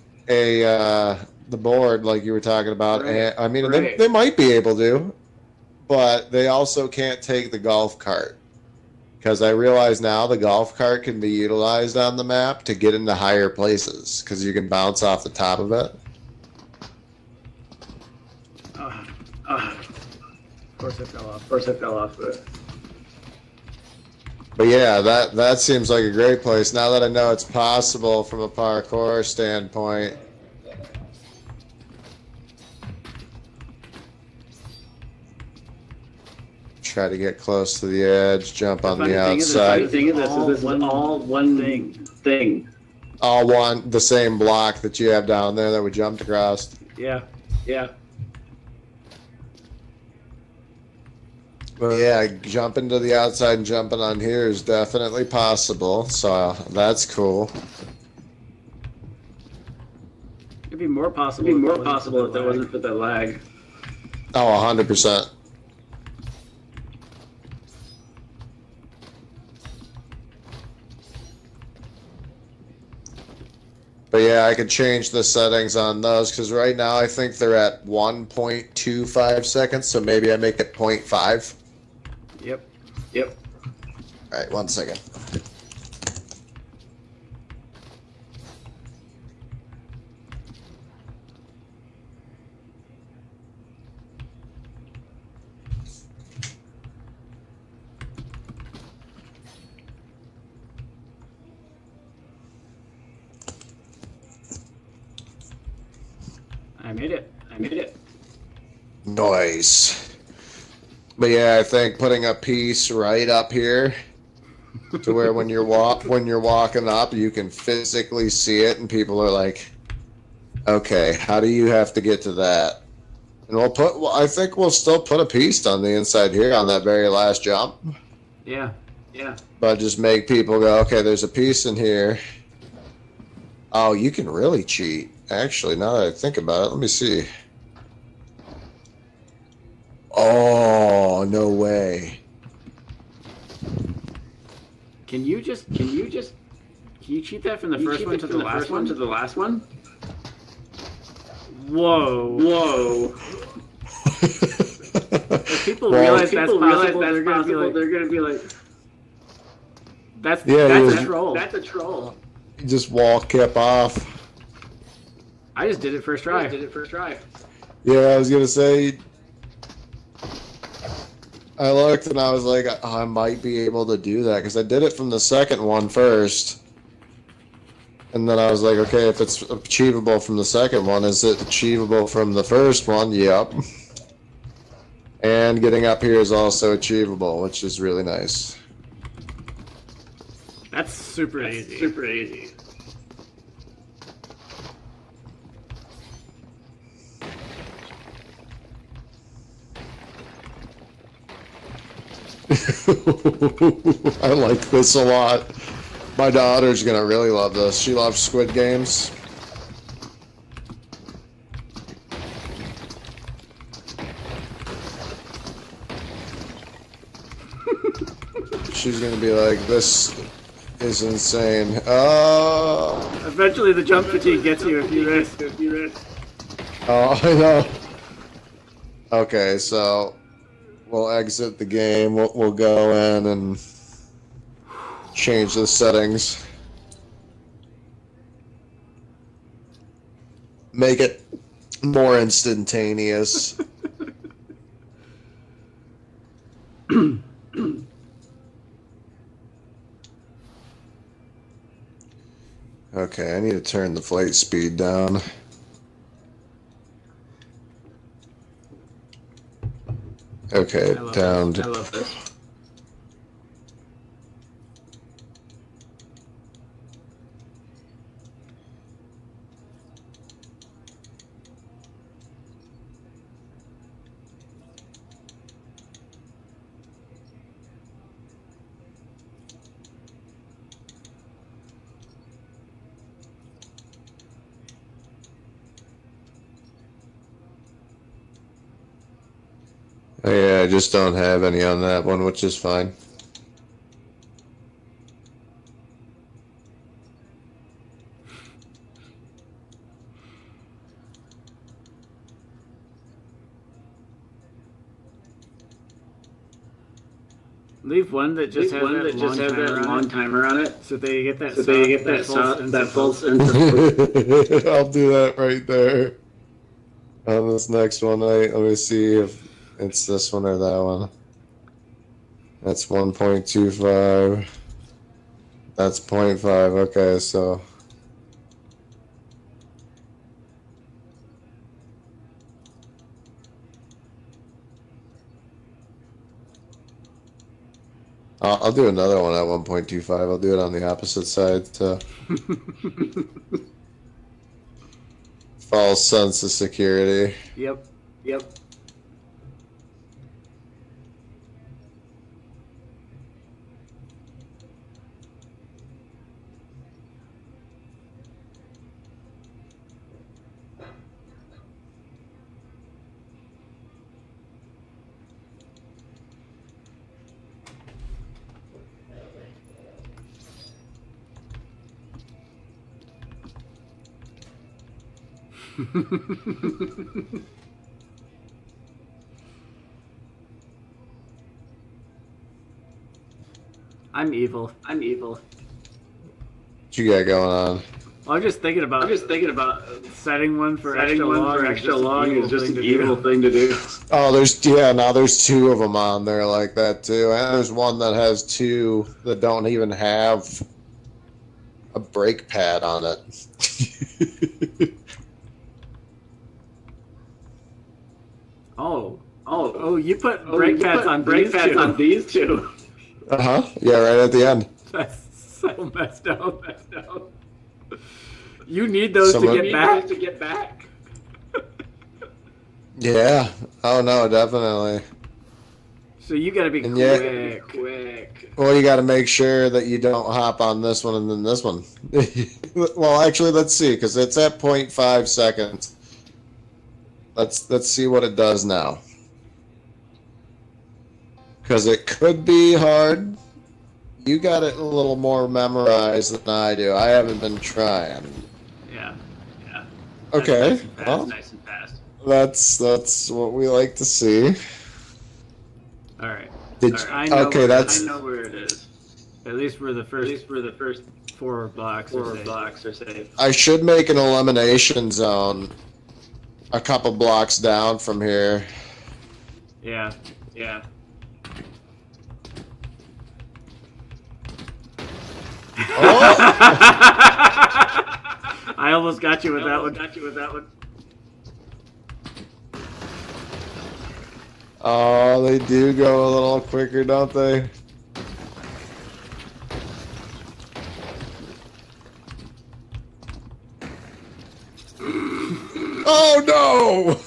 S2: the board like you were talking about.
S1: Right.
S2: And, I mean,
S1: Right.
S2: they might be able to, but they also can't take the golf cart. Because I realize now the golf cart can be utilized on the map to get into higher places, because you can bounce off the top of it.
S1: Of course I fell off.
S2: But yeah, that seems like a great place. Now that I know it's possible from a parkour standpoint. Try to get close to the edge, jump on the outside.
S3: The thing of this is all one thing.
S2: All one, the same block that you have down there that we jumped across.
S1: Yeah.
S2: But yeah, jumping to the outside and jumping on here is definitely possible, so that's cool.
S1: It'd be more possible.
S3: If that wasn't for the lag.
S2: Oh, 100%. But yeah, I could change the settings on those, because right now I think they're at 1.25 seconds, so maybe I make it 0.5.
S1: Yep.
S2: All right, 1 second.
S1: I made it.
S2: Nice. But yeah, I think putting a piece right up here to where when you're walking up, you can physically see it, and people are like, "Okay, how do you have to get to that?" And I think we'll still put a piece on the inside here on that very last jump.
S1: Yeah.
S2: But just make people go, "Okay, there's a piece in here." Oh, you can really cheat. Actually, now that I think about it, let me see. Oh, no way.
S1: Can you cheat that from the first one to the last one? Whoa. If people realize that's possible, they're gonna be like, that's a troll. That's a troll.
S2: You just walk up off.
S1: I just did it first try.
S2: Yeah, I was gonna say. I looked and I was like, oh, I might be able to do that because I did it from the second one first. And then I was like, okay, if it's achievable from the second one, is it achievable from the first one? Yep. And getting up here is also achievable, which is really nice.
S1: That's super easy.
S2: I like this a lot. My daughter's gonna really love this. She loves Squid Games. She's gonna be like, this is insane. Oh.
S1: Eventually the jump fatigue gets you if you risk.
S2: Oh, I know. Okay, so we'll exit the game. We'll go in and change the settings. Make it more instantaneous. Okay, I need to turn the flight speed down. Okay, down to...
S1: I love this.
S2: Oh, yeah, I just don't have any on that one, which is fine.
S1: Leave one that just has that long timer on it, so they get that full instant.
S2: I'll do that right there. On this next one, let me see if it's this one or that one. That's 1.25. That's 0.5. Okay, so. I'll do another one at 1.25. I'll do it on the opposite side. So. False sense of security.
S1: Yep. I'm evil.
S2: What you got going on?
S1: Well, I'm just thinking about setting one for extra long is just an evil thing to do.
S2: Oh, there's two of them on there like that too, and there's one that has two that don't even have a brake pad on it.
S1: Oh, you put brake pads on these two.
S2: Yeah, right at the end.
S1: That's so messed up. You need those to get back.
S2: Yeah. Oh no, definitely.
S1: So you gotta be quick.
S2: Well, you got to make sure that you don't hop on this one and then this one. Well, actually, let's see, because it's at 0.5 seconds. Let's see what it does now. Because it could be hard. You got it a little more memorized than I do. I haven't been trying.
S1: Yeah.
S2: Okay.
S3: That's nice and fast.
S2: That's what we like to see.
S1: All right.
S3: I know where it is.
S1: At least for the first 4 blocks.
S3: Are safe.
S2: I should make an elimination zone a couple blocks down from here.
S1: Yeah.
S2: Oh!
S1: I almost got you with that one.
S2: Oh, they do go a little quicker, don't they? Oh no!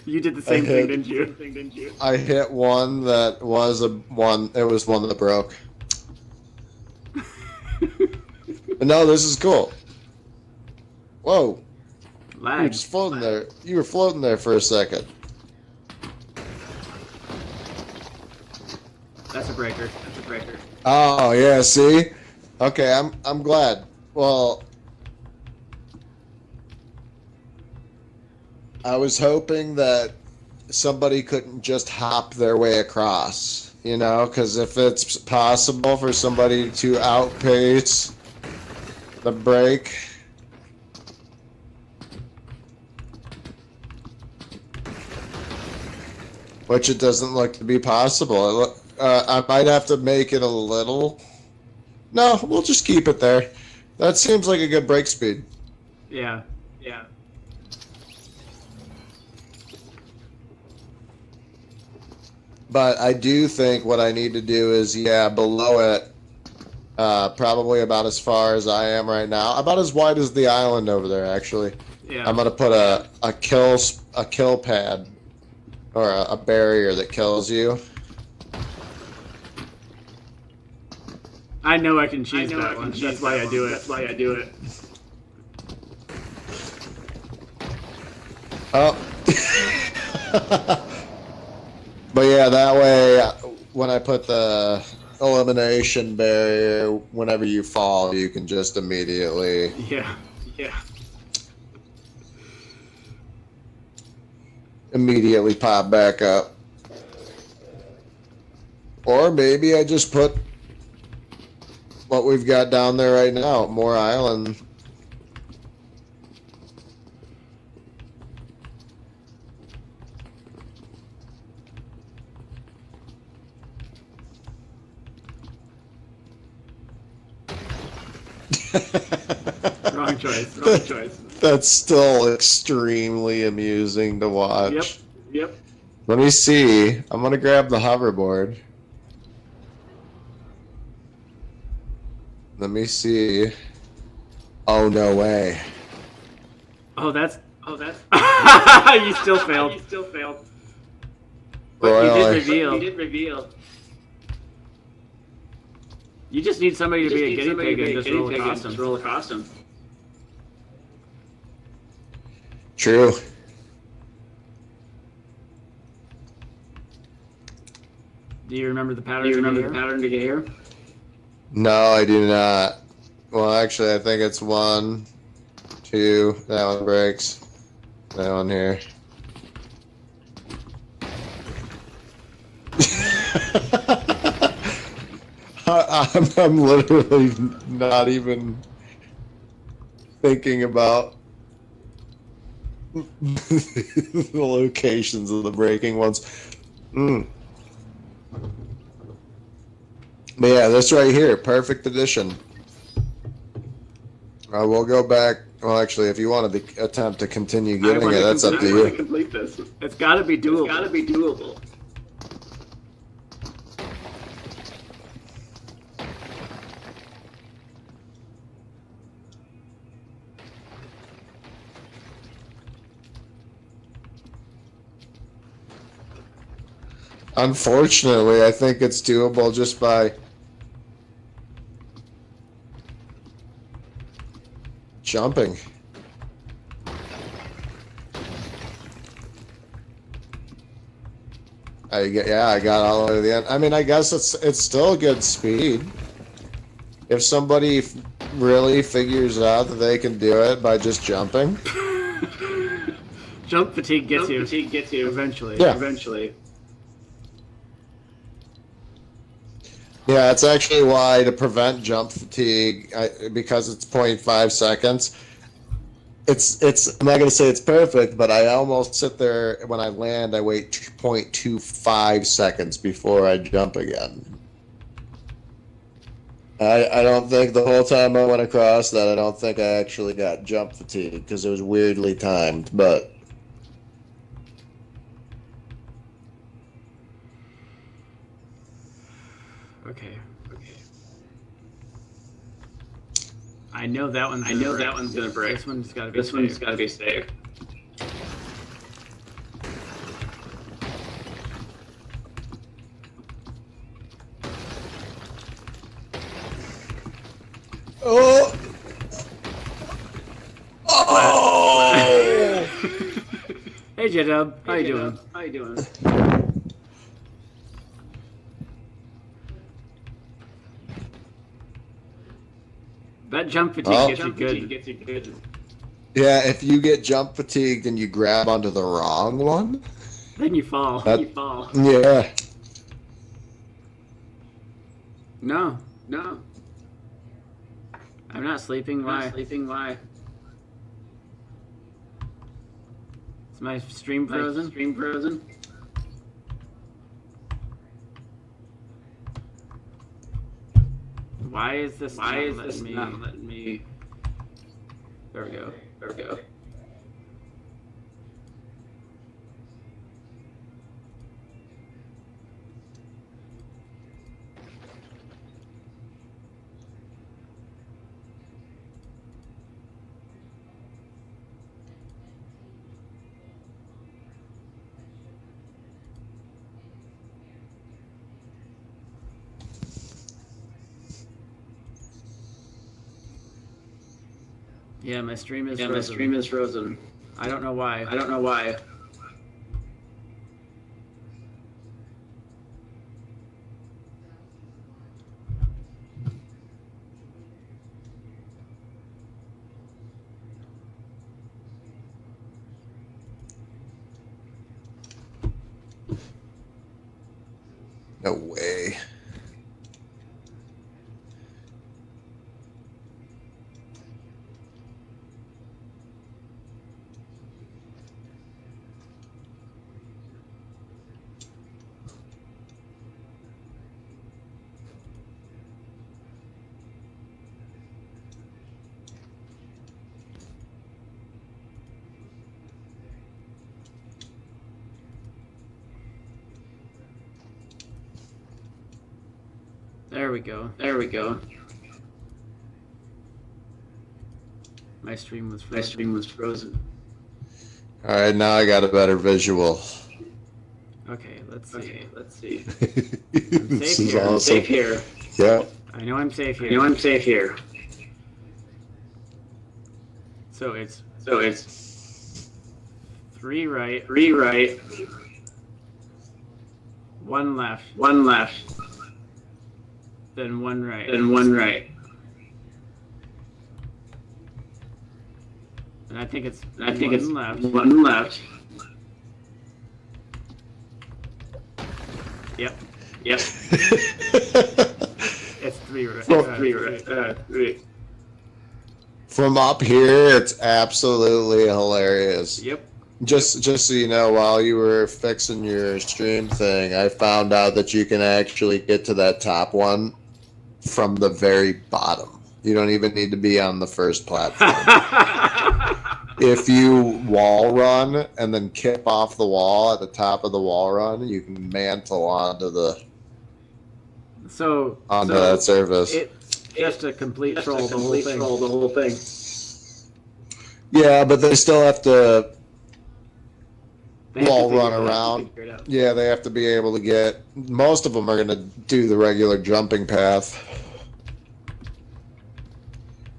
S1: You did the same thing, didn't you?
S2: I hit one that was one that broke. But no, this is cool. Whoa.
S1: Lag.
S2: You were just floating there. You were floating there for a second.
S1: That's a breaker.
S2: Oh yeah, see? Okay, I'm glad. Well, I was hoping that somebody couldn't just hop their way across, you know, because if it's possible for somebody to outpace the break, which it doesn't look to be possible. I might have to make it a little. No, we'll just keep it there. That seems like a good break speed.
S1: Yeah.
S2: But I do think what I need to do is, below it, probably about as far as I am right now. About as wide as the island over there, actually.
S1: Yeah.
S2: I'm gonna put a kill pad, or a barrier that kills you.
S1: I know I can choose that one. That's why I do it.
S2: Oh. But yeah, that way, when I put the elimination barrier, whenever you fall, you can just immediately...
S1: Yeah.
S2: Immediately pop back up. Or maybe I just put what we've got down there right now, more island.
S1: Wrong choice.
S2: That's still extremely amusing to watch.
S1: Yep.
S2: Let me see. I'm gonna grab the hoverboard. Let me see. Oh, no way.
S1: Oh, that's. You still failed. But you did reveal. You just need somebody to be a guinea pig and just roll across them.
S2: True.
S1: Do you remember the pattern to get here?
S2: No, I do not. Well, actually, I think it's 1, 2. That one breaks. That one here. I'm literally not even thinking about the locations of the breaking ones. But yeah, this right here, perfect edition. We'll go back. Well, actually, if you wanted to attempt to continue getting it, that's up to you.
S3: Complete this.
S1: It's got to be doable.
S3: It's got to be doable.
S2: Unfortunately, I think it's doable just by jumping. I got all the way to the end. I mean, I guess it's still a good speed. If somebody really figures out that they can do it by just jumping.
S1: Jump fatigue gets you.
S3: Fatigue gets you
S1: Eventually.
S2: Yeah.
S3: Eventually.
S2: Yeah, it's actually why to prevent jump fatigue, because it's 0.5 seconds. I'm not gonna say it's perfect, but I almost sit there when I land. I wait 0.25 seconds before I jump again. I don't think the whole time I went across that, I don't think I actually got jump fatigue because it was weirdly timed, but.
S1: Okay. I know that one's
S3: gonna break.
S1: This one's gotta be
S3: This one's gotta be safe.
S2: Oh! Oh!
S1: Hey J-Dub, how you doing?
S3: How you doing?
S1: That jump fatigue gets you good.
S2: Yeah, if you get jump fatigued and you grab onto the wrong one,
S1: Then you fall.
S2: yeah.
S1: No,
S3: No.
S1: I'm not sleeping. Why?
S3: Why?
S1: Is my stream frozen?
S3: Stream frozen?
S1: Why is this
S3: not
S1: letting me? There we go. Yeah, my stream is frozen. I don't know why.
S2: No way.
S1: There we go. My stream was frozen.
S2: All right, now I got a better visual.
S1: Okay, let's see.
S2: This is
S1: here.
S2: awesome.
S3: Safe here.
S2: Yeah.
S1: I know I'm safe here. So it's 3 right, 1 left, then 1 right, and I think it's 1 left.
S3: 1 left.
S1: Yep. It's 3 right.
S3: Three.
S2: From up here, it's absolutely hilarious.
S1: Yep.
S2: Just so you know, while you were fixing your stream thing, I found out that you can actually get to that top one from the very bottom. You don't even need to be on the first platform. If you wall run and then kip off the wall at the top of the wall run, you can mantle onto the that surface.
S1: Just a complete troll the whole thing.
S2: Yeah, but they still have to wall run around. Yeah, they have to be able to get. Most of them are going to do the regular jumping path.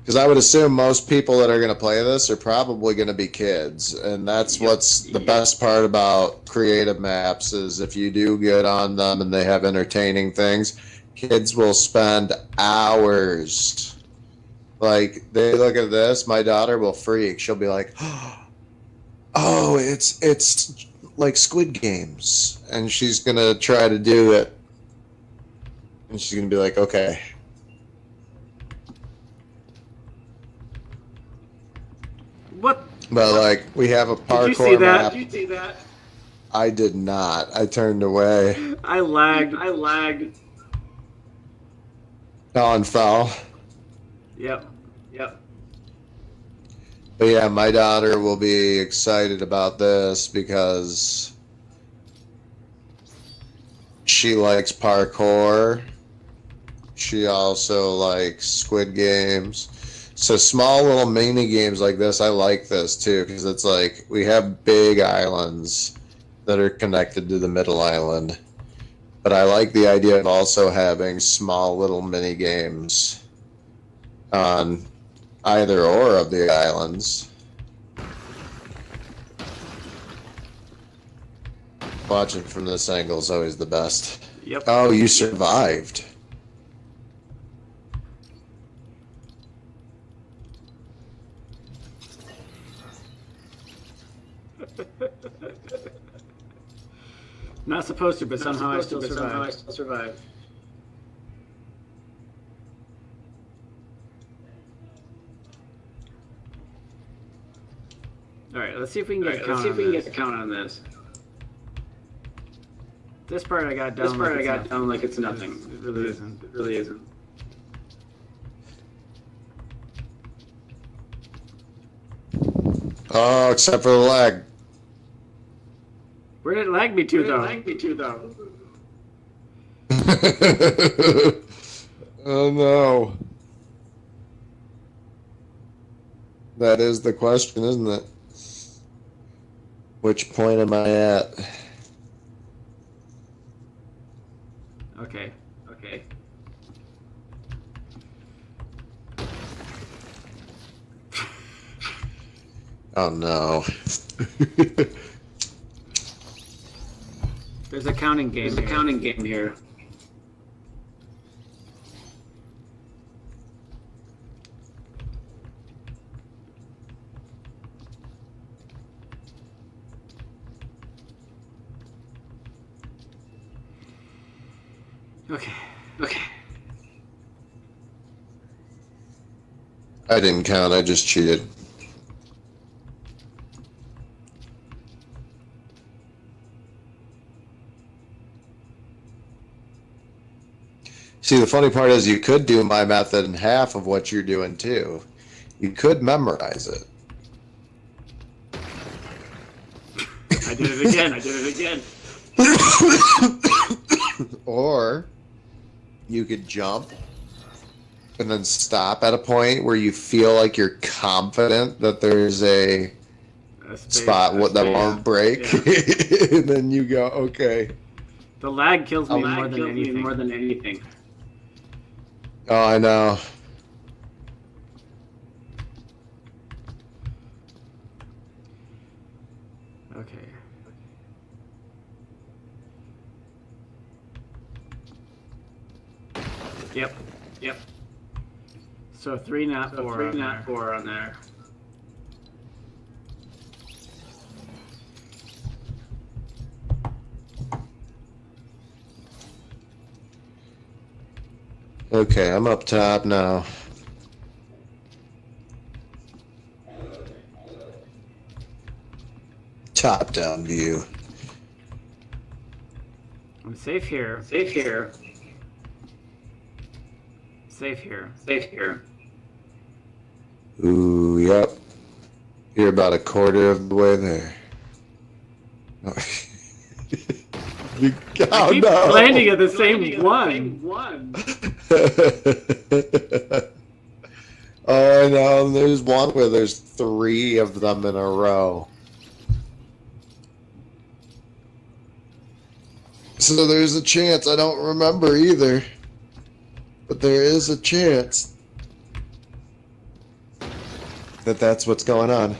S2: Because I would assume most people that are going to play this are probably going to be kids, and that's what's the best part about creative maps is if you do good on them and they have entertaining things, kids will spend hours. Like, they look at this, my daughter will freak. She'll be like, oh, it's like Squid Games. And she's going to try to do it. And she's going to be like, okay.
S1: What?
S2: But, like, we have a parkour
S1: Did you see that?
S2: map.
S1: Did you see that?
S2: I did not. I turned away.
S1: I lagged.
S2: Fell and fell.
S1: Yep.
S2: But yeah, my daughter will be excited about this because she likes parkour. She also likes Squid Games. So small little mini games like this, I like this too because it's like we have big islands that are connected to the middle island. But I like the idea of also having small little mini games on either or of the islands. Watching from this angle is always the best.
S1: Yep.
S2: Oh, you survived.
S1: Not supposed to, but somehow I still survived. Alright, let's see if we can get a count on this. This part I got down like it's nothing. It really isn't.
S2: Oh, except for the lag.
S1: Where did it lag me to, though?
S2: Oh no. That is the question, isn't it? Which point am I at?
S1: Okay.
S2: Oh no.
S1: There's a counting game here. Okay.
S2: I didn't count, I just cheated. See, the funny part is you could do my method in half of what you're doing too. You could memorize it.
S1: I did it again.
S2: Or you could jump and then stop at a point where you feel like you're confident that there's a spot that won't break. Yeah. And then you go, okay.
S1: The lag kills me more than anything.
S2: Oh, I know.
S1: Okay. Yep. So 3, not 4 on there.
S2: Okay, I'm up top now. Top-down view.
S1: I'm safe here.
S2: Ooh, yep. You're about a quarter of the way there.
S1: I keep landing at the same one.
S2: Oh, I know. And there's one where there's 3 of them in a row. So there's a chance. I don't remember either. But there is a chance that that's what's going on.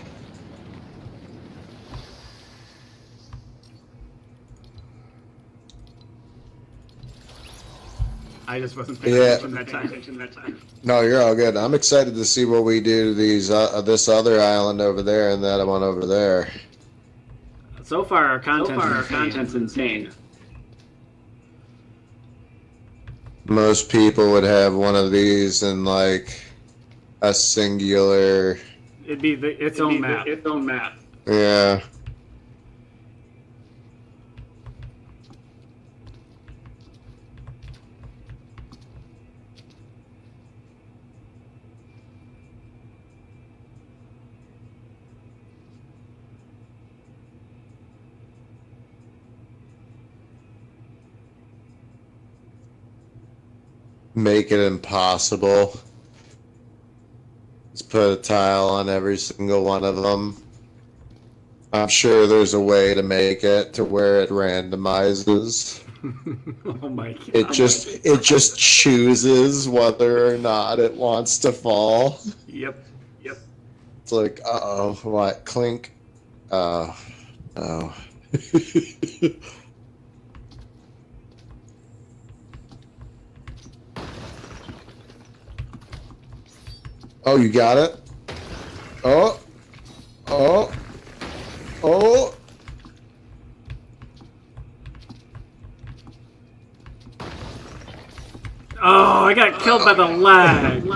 S1: I just wasn't paying attention that time.
S2: No, you're all good. I'm excited to see what we do to these this other island over there and that one over there.
S1: So far, our content's insane.
S2: Most people would have one of these in like a singular.
S1: It'd be its own map.
S2: Yeah. Make it impossible. Just put a tile on every single one of them. I'm sure there's a way to make it to where it randomizes.
S1: Oh my god.
S2: It just chooses whether or not it wants to fall.
S1: Yep.
S2: It's like, uh-oh, what? Clink. No. Oh, you got it? Oh. Oh. Oh.
S1: Oh, I got killed by the lag.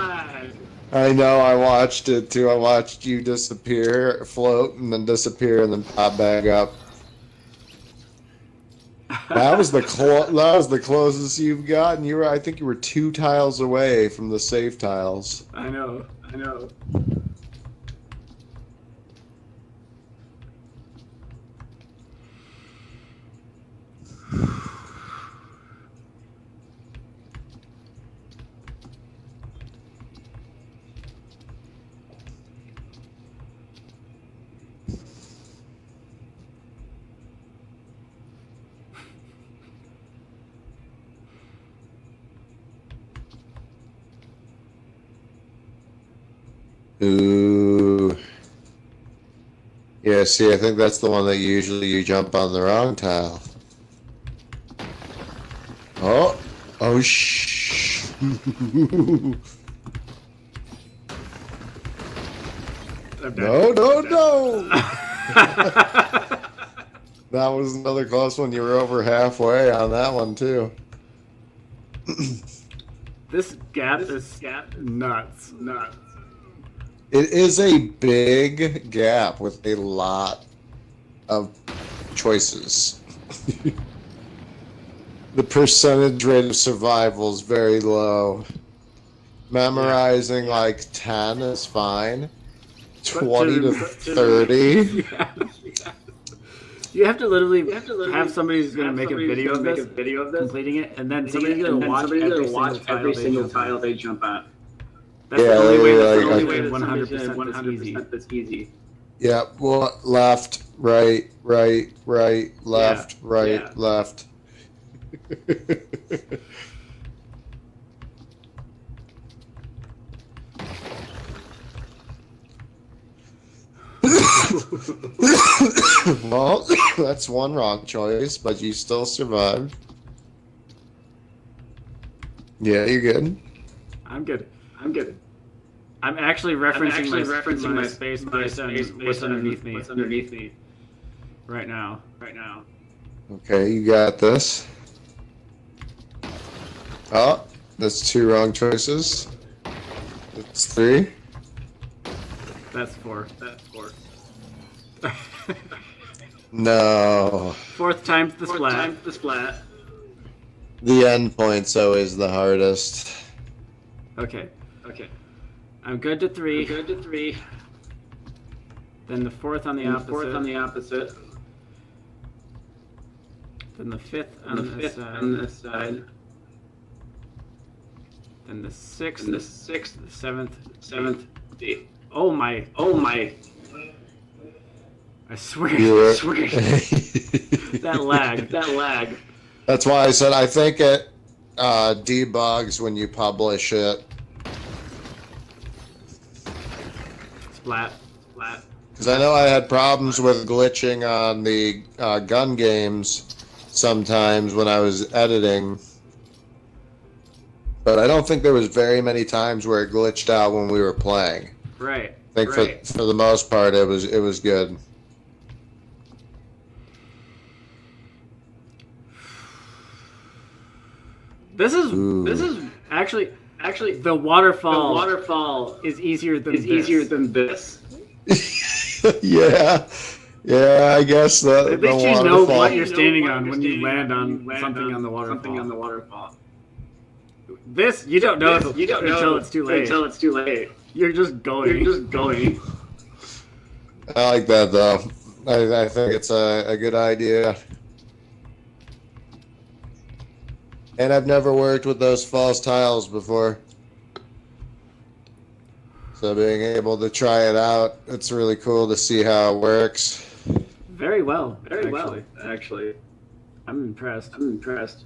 S2: I know, I watched it too. I watched you disappear, float, and then disappear, and then pop back up. That was the closest you've gotten. I think you were 2 tiles away from the safe tiles.
S1: I know.
S2: Ooh. Yeah, see, I think that's the one that usually you jump on the wrong tile. Oh. Oh, shh. No. That was another close one. You were over halfway on that one, too.
S1: This gap is nuts.
S2: It is a big gap with a lot of choices. The percentage rate of survival is very low. Memorizing like 10 is fine. 20 to 30.
S1: You have to literally have somebody who's going to make a video of this, completing it, and then somebody's going to watch every single tile they jump at. That's the only way that's 100% that's easy.
S2: Yeah, well, left, right, left, right, left. Well, that's one wrong choice, but you still survived. Yeah, you're good.
S1: I'm good. I'm actually referencing my space based on what's underneath me right now.
S2: Okay, you got this. Oh, that's 2 wrong choices. That's 3.
S1: That's 4.
S2: No.
S1: 4th time's the splat.
S2: The end point's always the hardest.
S1: Okay. I'm good to 3.
S3: Good to 3.
S1: Then the 4th on the
S3: And
S1: opposite.
S3: the 4th on the opposite.
S1: Then the 5th
S3: And
S1: on
S3: the
S1: this
S3: 5th
S1: side.
S3: on this side.
S1: Then the 6th.
S3: And the 6th.
S1: The 7th.
S3: 7th. 8th.
S1: Oh my.
S3: Oh my.
S1: I swear.
S2: Yeah.
S1: That lag.
S3: That lag.
S2: That's why I said I think it debugs when you publish it.
S1: Splat. Splat.
S2: Because I know I had problems with glitching on the gun games sometimes when I was editing. But I don't think there was very many times where it glitched out when we were playing.
S1: Right.
S2: I think for the most part it was good.
S1: This is actually the waterfall is easier than
S3: this.
S2: Yeah, I guess that.
S1: At least you know what you're standing on when you land on something on the waterfall. This you don't know until it's too late. You're just going.
S2: I like that though. I think it's a good idea. And I've never worked with those false tiles before. So being able to try it out, it's really cool to see how it works.
S1: Very well,
S3: actually.
S1: I'm impressed.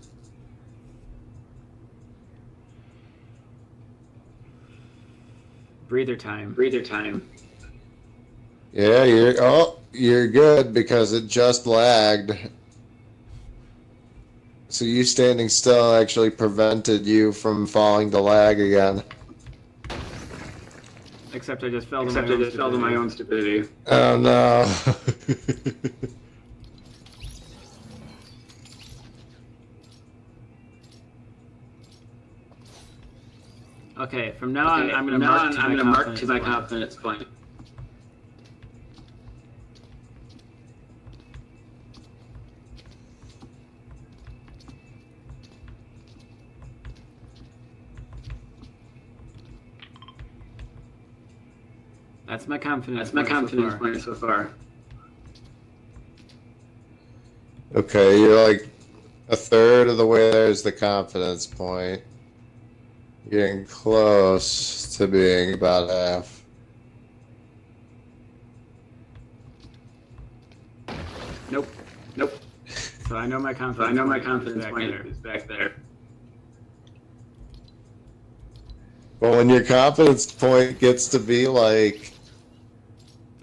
S1: Breather time.
S2: Yeah, you're good because it just lagged. So you standing still actually prevented you from falling to lag again.
S1: Except I just fell to my own
S3: stupidity.
S2: Oh no.
S1: Okay, from now on, I'm going to mark to my
S3: confidence point.
S1: That's my confidence.
S3: Point so far.
S2: Okay, you're like a third of the way there's the confidence point. You're getting close to being about half.
S1: Nope. So I know my confidence point is back there.
S2: Well, when your confidence point gets to be like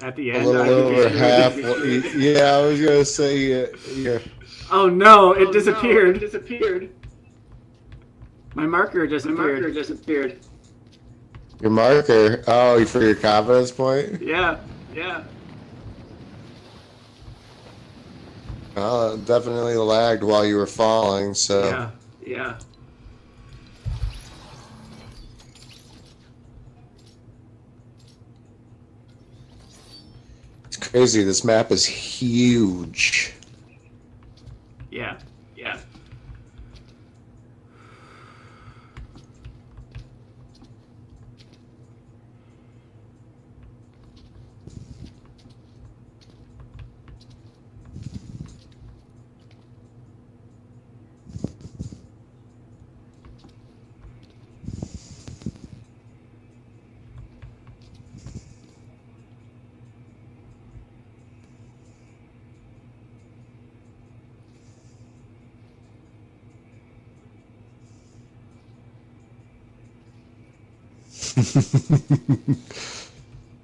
S1: at the end,
S2: a little over half, yeah, I was gonna say, yeah.
S1: Oh no! It disappeared. My marker disappeared.
S2: Your marker? Oh, for your confidence point?
S1: Yeah.
S2: Well, it definitely lagged while you were falling, so.
S1: Yeah.
S2: It's crazy. This map is huge.
S1: Yeah.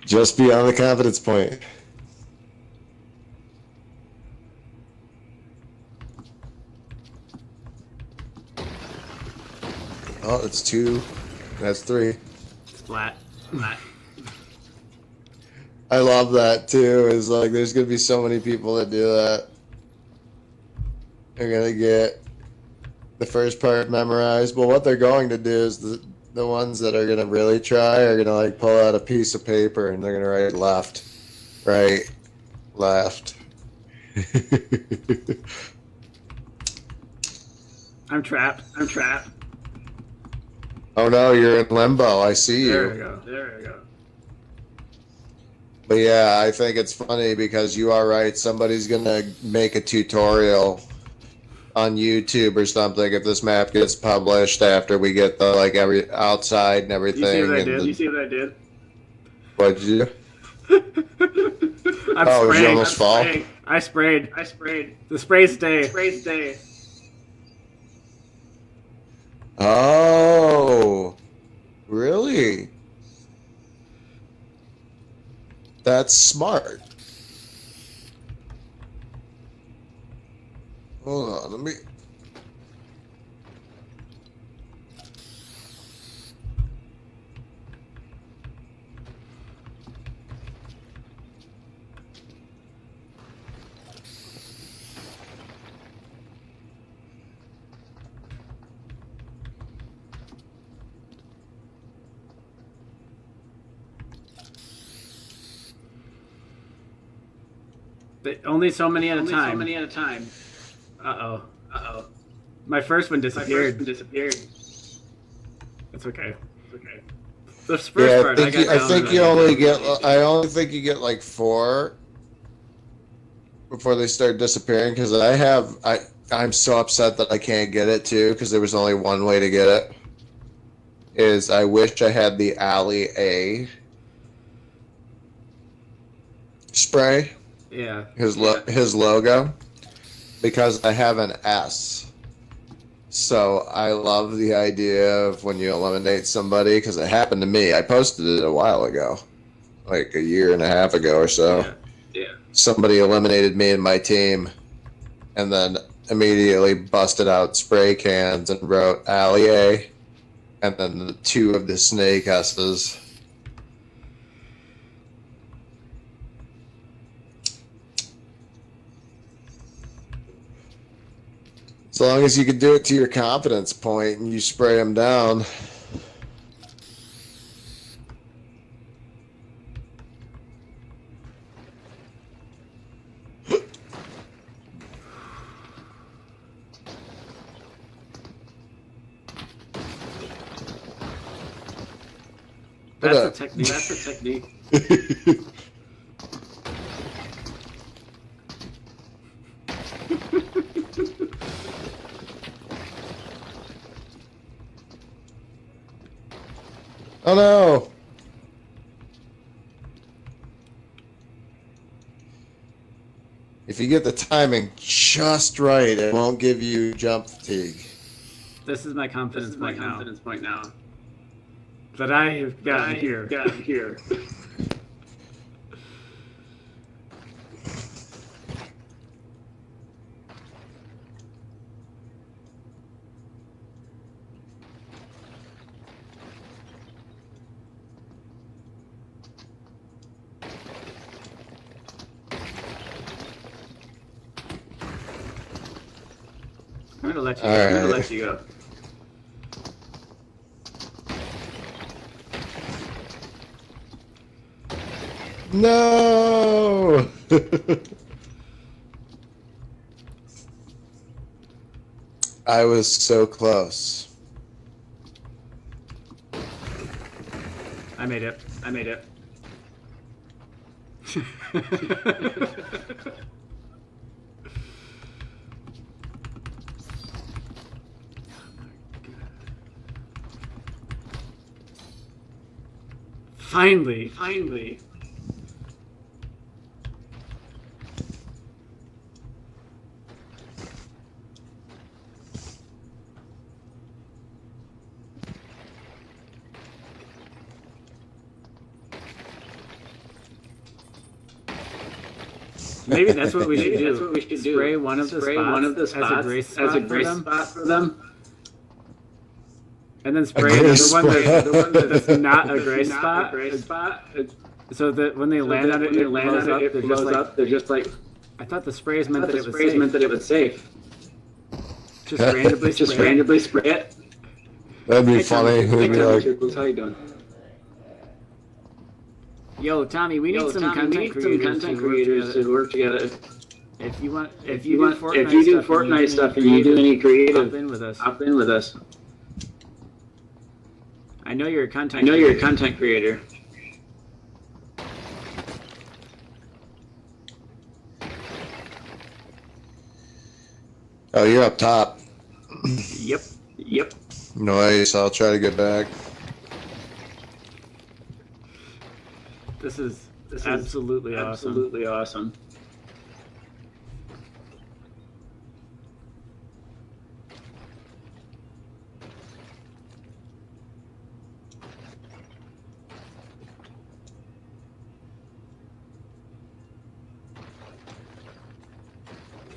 S2: Just beyond the confidence point. Oh, that's 2. That's 3.
S1: Splat.
S2: I love that too. Is like there's gonna be so many people that do that. They're gonna get the first part memorized. But what they're going to do is the ones that are gonna really try are gonna like pull out a piece of paper and they're gonna write left, right, left.
S1: I'm trapped.
S2: Oh no, you're in limbo. I see you.
S1: There we go. There we go.
S2: But yeah, I think it's funny because you are right. Somebody's gonna make a tutorial on YouTube or something if this map gets published after we get the like every outside and everything.
S1: You see what I
S2: and
S1: did?
S2: the-
S1: You see what I did?
S2: What'd you do?
S1: I'm
S2: Oh, did
S1: spraying.
S2: you almost fall?
S1: I sprayed.
S3: I sprayed.
S1: The sprays stay.
S3: Sprays stay.
S2: Oh, really? That's smart. Hold on, let me.
S1: But only so many at a time.
S3: So many at a time.
S1: Uh-oh.
S3: Uh-oh.
S1: My first one disappeared.
S3: Disappeared.
S1: It's okay. It's okay. The first
S2: Yeah,
S1: part,
S2: I think you only get. I only think you get like 4 before they start disappearing. Because I'm so upset that I can't get it too. Because there was only one way to get it. Is I wish I had the Alley A spray.
S1: Yeah.
S2: His logo, because I have an S. So I love the idea of when you eliminate somebody, because it happened to me. I posted it a while ago, like a year and a half ago or so.
S3: Yeah.
S2: Somebody eliminated me and my team, and then immediately busted out spray cans and wrote Allie, and then the 2 of the snake S's. As long as you can do it to your confidence point and you spray them down.
S1: That's a technique. That's a technique.
S2: Oh no! If you get the timing just right, it won't give you jump fatigue.
S1: This is my confidence point now.
S3: Point now.
S1: That I have gotten here. I'm gonna let you go.
S2: All right.
S3: I'm gonna let you go.
S2: No! I was so close.
S1: I made it.
S3: I made it.
S1: Finally. Maybe that's what we should do.
S3: That's what we should do.
S1: Spray one of the spots as a gray spot
S3: for them.
S1: And then spray the one that's not a gray spot. So that when they land on it, it blows up.
S3: They're just like.
S1: I thought the sprays meant that it was
S3: sprays
S1: safe.
S3: meant that it was safe.
S1: Just randomly spray it.
S2: That'd be funny. They'd be like,
S3: How you doing?
S1: Yo, Tommy, we need some content creators
S3: to work together.
S1: If you
S3: If
S1: do
S3: you do Fortnite stuff and you do any creative,
S1: hop in with us.
S3: hop in with us.
S1: I know you're a content.
S3: I know you're a content creator.
S2: Oh, you're up top.
S1: Yep.
S3: Yep.
S2: Nice. I'll try to get back.
S1: This is absolutely awesome.
S3: Absolutely awesome.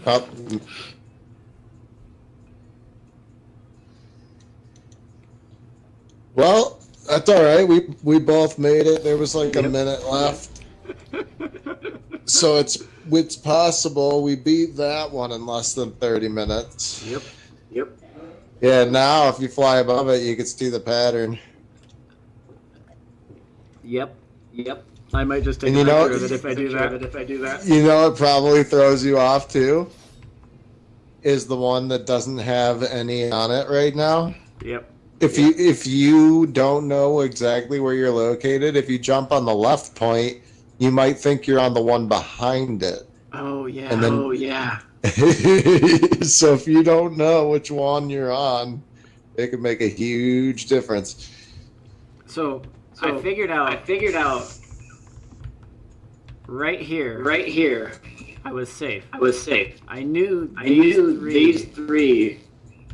S2: Up. Well, that's all right. We both made it. There was like a minute left. So it's possible we beat that one in less than 30 minutes.
S1: Yep.
S3: Yep.
S2: Yeah, now if you fly above it, you can see the pattern.
S1: Yep.
S3: Yep.
S1: I might just take
S2: And
S1: a
S2: you know-
S1: picture of it if I do that.
S2: You know it probably throws you off too? Is the one that doesn't have any on it right now.
S1: Yep.
S2: If you don't know exactly where you're located, if you jump on the left point, you might think you're on the one behind it.
S1: Oh yeah.
S2: And then-
S3: Oh yeah.
S2: So if you don't know which one you're on, it can make a huge difference.
S1: So I figured out right here.
S3: Right here.
S1: I was safe.
S3: I was safe.
S1: I knew
S3: I knew these three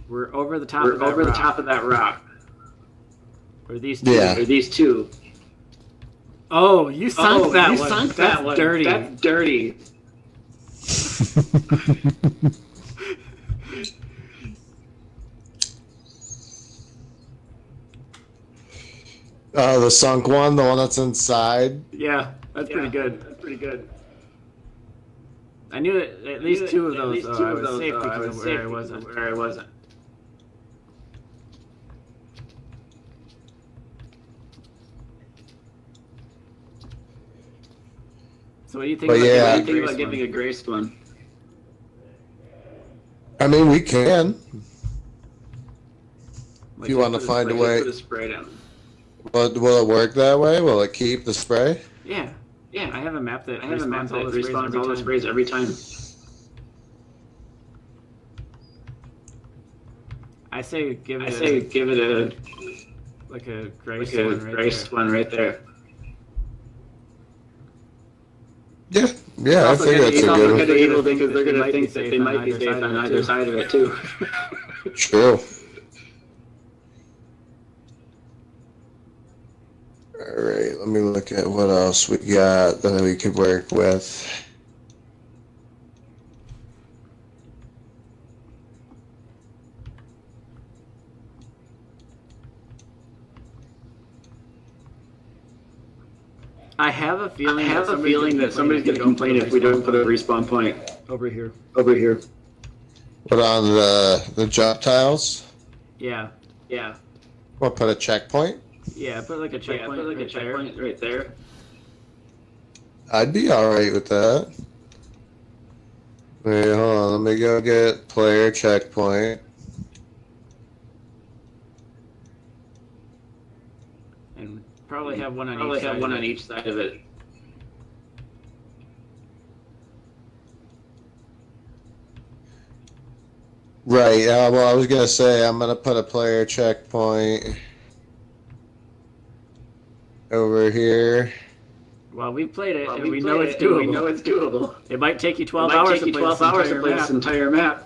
S1: were over the top
S3: were
S1: of that
S3: over the
S1: rock.
S3: top of that rock.
S1: Or these two.
S2: Yeah.
S3: Or these two.
S1: Oh, you sunk that
S3: you
S1: one.
S3: sunk
S1: That's
S3: that one.
S1: dirty.
S3: That's dirty.
S2: The sunk one, the one that's inside.
S1: Yeah, that's pretty good.
S3: That's pretty good.
S1: I knew that at least two of those. I was safe
S3: I
S1: because
S3: was
S1: of
S3: safe
S1: where I wasn't.
S3: Where I wasn't.
S1: So what do you think
S2: But
S1: about
S2: yeah.
S3: What do you
S1: giving
S3: think
S1: a
S3: about
S1: grace
S3: giving
S1: one?
S3: a graced one?
S2: I mean, we can.
S1: Like,
S2: If you
S1: just
S2: want to
S1: put
S2: find a
S3: Like,
S2: way.
S3: put a spray down.
S2: But will it work that way? Will it keep the spray?
S1: Yeah,
S3: Yeah.
S1: I have a map that
S3: I have a map
S1: respawns all
S3: that
S1: the sprays
S3: respawns
S1: every
S3: all the
S1: time.
S3: sprays every time.
S1: I say give
S3: I
S1: it.
S3: say give it a
S1: like a grace
S3: like a
S1: one right
S3: graced
S1: there.
S3: one right there.
S2: Yeah, yeah, I
S1: also
S2: think
S1: gonna-
S2: that's
S1: he's
S2: a
S1: also
S2: good one.
S3: Because
S1: gonna think
S3: they're
S1: that
S3: going to
S1: they
S3: think that they might be safe on either side of it too.
S2: True. All right, let me look at what else we got that we could work with.
S1: I have a
S3: I
S1: feeling.
S3: have a feeling that somebody's going to complain if we don't put a respawn point
S1: over here.
S3: over here.
S2: Put on the jump tiles.
S1: Yeah,
S3: Yeah.
S2: We'll put a checkpoint.
S1: yeah. Put like a
S3: Yeah,
S1: checkpoint
S3: put like a
S1: right there.
S3: checkpoint right there.
S2: I'd be all right with that. Wait, hold on. Let me go get player checkpoint.
S1: And probably have one on
S3: Probably
S1: each
S3: have
S1: side.
S3: one
S1: of
S3: on
S1: it.
S3: each side of it.
S2: Right. Well, I was gonna say I'm gonna put a player checkpoint over here.
S1: Well, we played it, and
S3: We
S1: we
S3: played
S1: know
S3: it,
S1: it's
S3: and
S1: doable.
S3: We know it's doable.
S1: It might take you
S3: It
S1: 12
S3: might
S1: hours
S3: take
S1: to
S3: you
S1: play
S3: 12
S1: this
S3: hours to
S1: entire
S3: play
S1: map.
S3: this entire map.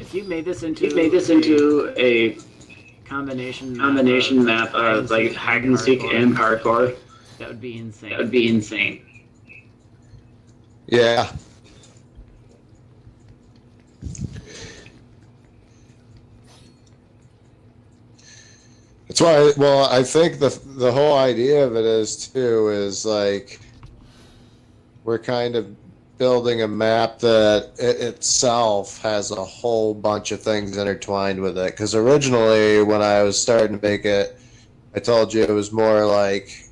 S1: If you made this into
S3: a
S1: combination
S3: map of like hide and seek and parkour,
S1: that would be insane.
S3: that would be insane.
S2: Yeah. That's why. Well, I think the whole idea of it is too is like we're kind of building a map that itself has a whole bunch of things intertwined with it. Because originally, when I was starting to make it, I told you it was more like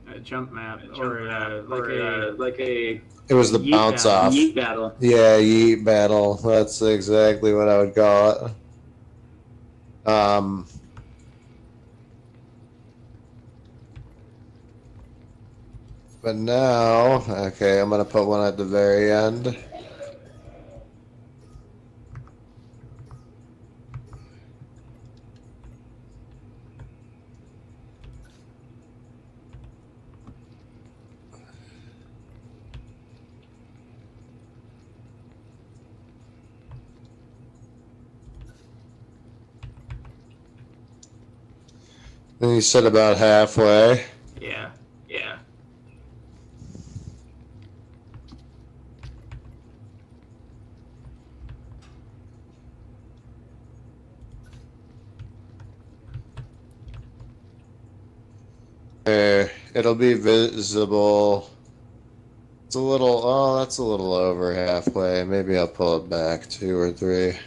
S1: a jump map,
S3: like a
S2: it was the bounce off.
S3: yeet battle.
S2: Yeah, yeet battle. That's exactly what I would call it. But now, okay, I'm gonna put one at the very end. And you said about halfway.
S1: Yeah.
S2: There, it'll be visible. It's a little, oh, that's a little over halfway. Maybe I'll pull it back 2 or 3.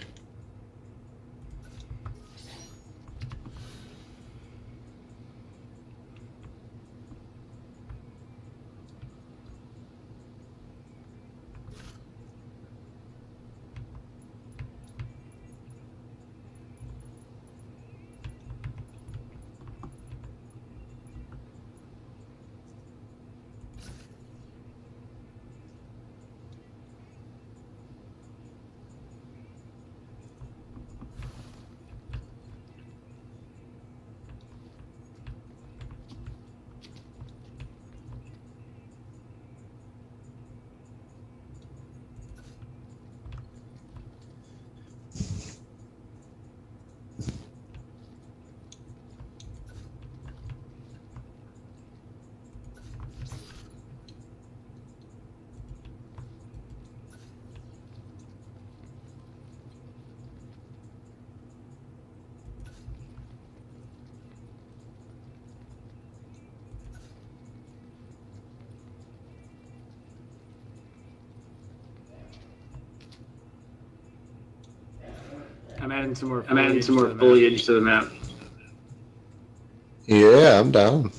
S1: I'm adding some more.
S3: Foliage to the map.
S2: Yeah, I'm down.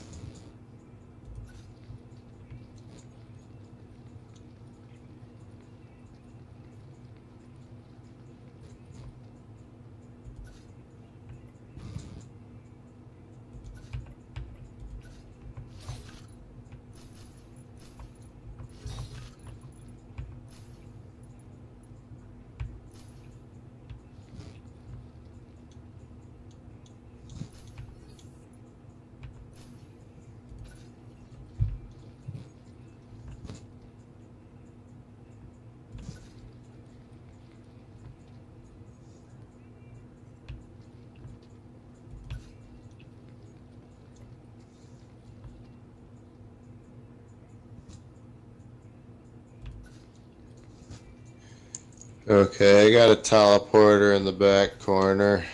S2: Okay, I got a teleporter in the back corner.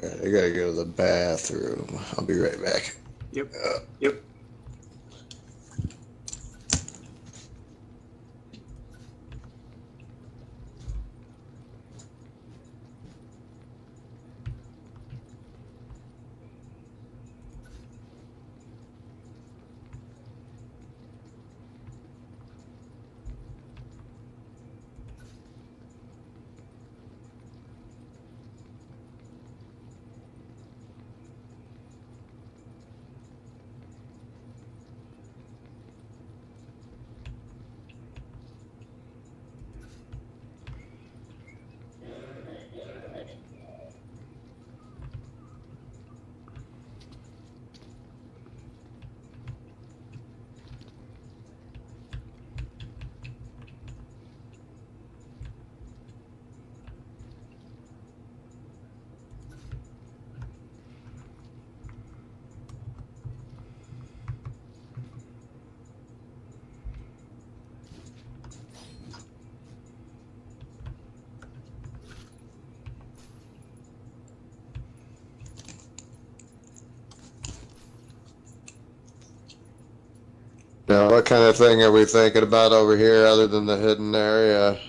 S2: Alright, I gotta go to the bathroom. I'll be right back.
S1: Yep.
S3: Yep.
S2: Now, what kind of thing are we thinking about over here other than the hidden area?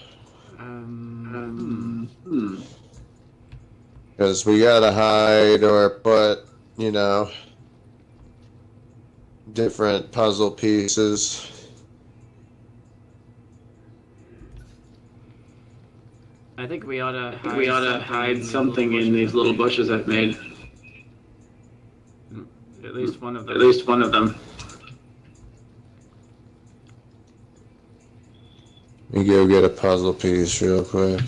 S2: Because we gotta hide or put, you know, different puzzle pieces.
S1: I think we ought to
S3: hide something in these little bushes I've made.
S1: At least one of them.
S3: At least one of them.
S2: Let me go get a puzzle piece real quick.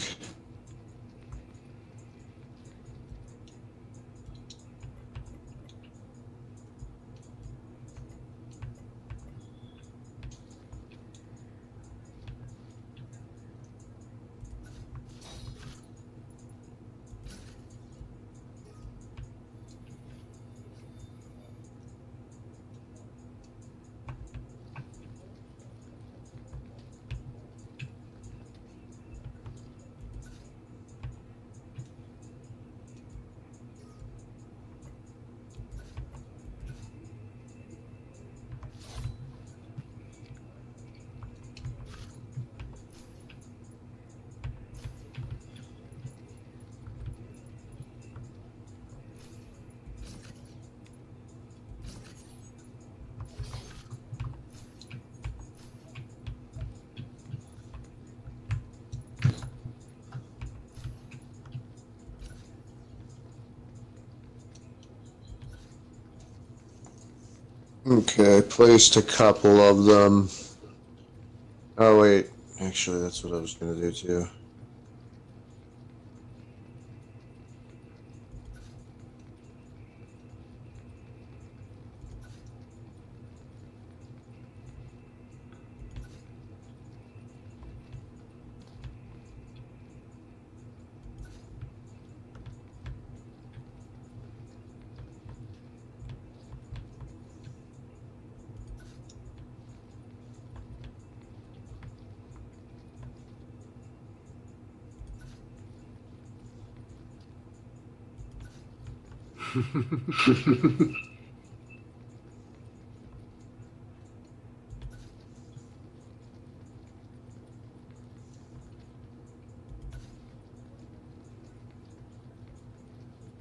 S2: Okay, placed a couple of them. Oh wait, actually that's what I was gonna do too.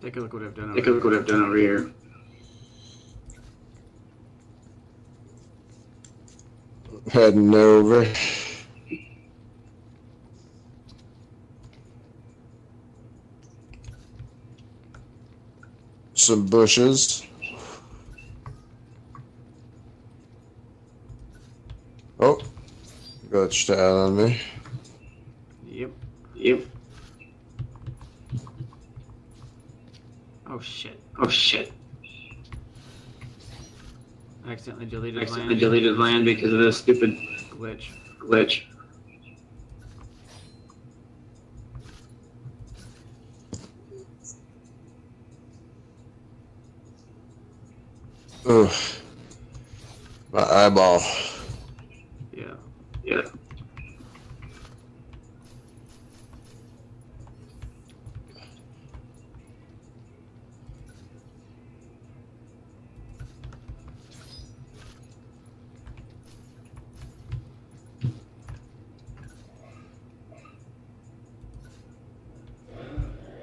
S1: Take a look what I've done over
S3: Take a look what I've done over here.
S2: Heading over. Some bushes. Oh, glitched out on me.
S1: Yep.
S3: Yep.
S1: Oh shit.
S3: Oh shit.
S1: I accidentally deleted
S3: I
S1: land.
S3: deleted land because of this stupid
S1: glitch.
S2: Ugh. My eyeball.
S1: Yeah.
S3: Yeah.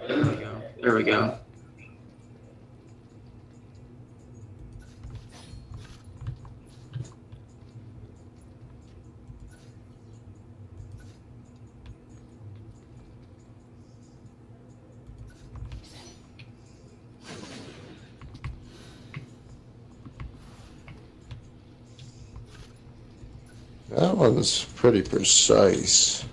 S1: There we go.
S3: There we go.
S2: That one's pretty precise.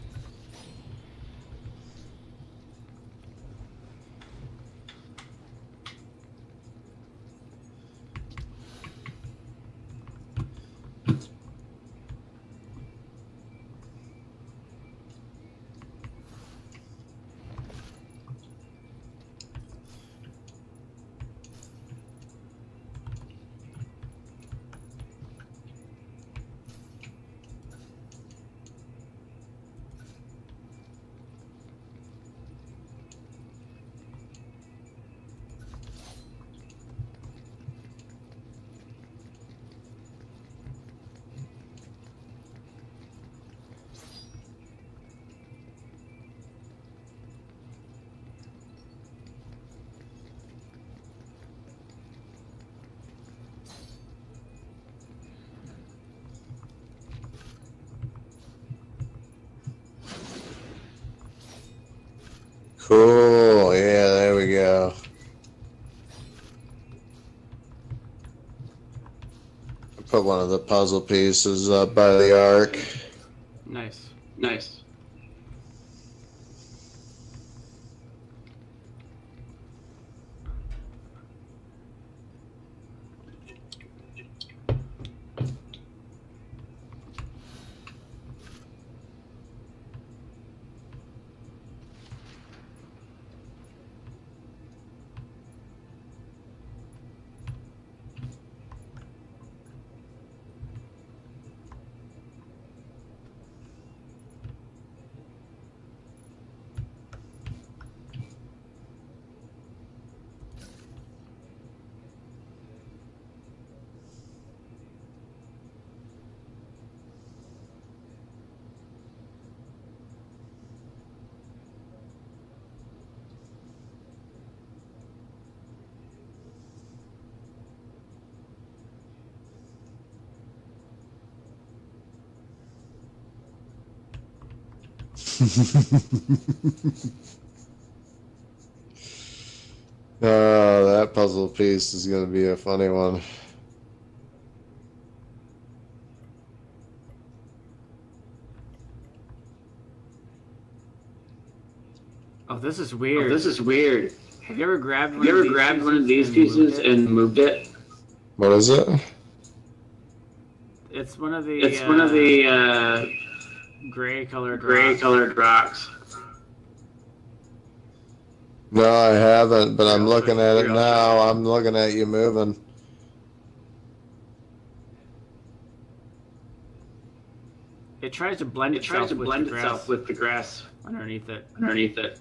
S2: put one of the puzzle pieces up by the ark.
S1: Nice.
S3: Nice.
S2: Oh, that puzzle piece is going to be a funny one.
S1: Oh, this is weird.
S3: Oh, this is weird.
S1: Have you ever grabbed
S3: Have you ever grabbed one of these pieces and moved it?
S2: What is it?
S1: It's one of the.
S3: It's one of the
S1: gray-colored
S3: rocks.
S2: No, I haven't, but I'm looking at it now. I'm looking at you moving.
S1: It tries to blend itself
S3: with the grass
S1: underneath it.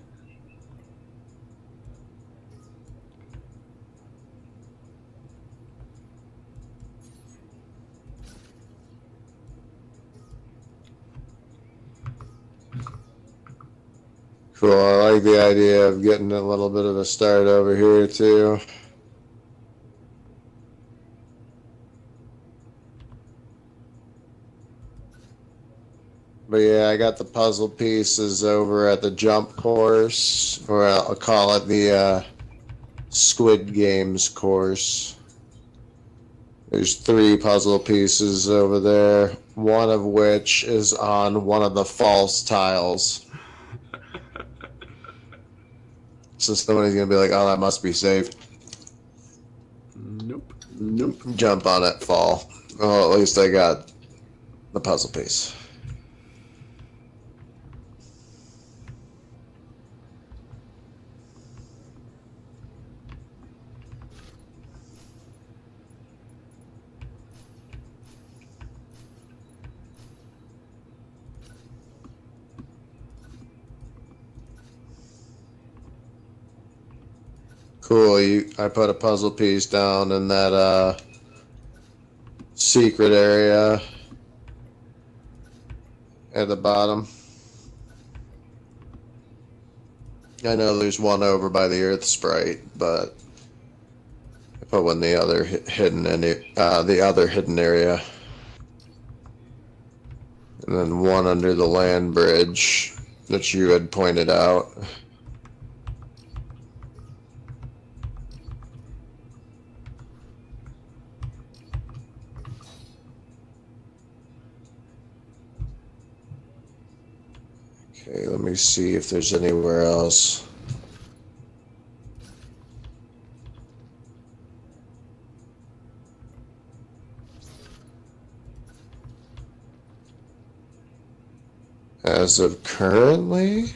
S2: Cool, I like the idea of getting a little bit of a start over here too. But yeah, I got the puzzle pieces over at the jump course, or I'll call it the Squid Games course. There's 3 puzzle pieces over there, one of which is on one of the false tiles. So somebody's gonna be like, oh, that must be safe.
S1: Nope.
S2: Jump on it, fall. Well, at least I got the puzzle piece. Cool, I put a puzzle piece down in that secret area at the bottom. I know there's one over by the Earth Sprite, but I put one in the other hidden area, and then one under the land bridge that you had pointed out. Okay, let me see if there's anywhere else. As of currently,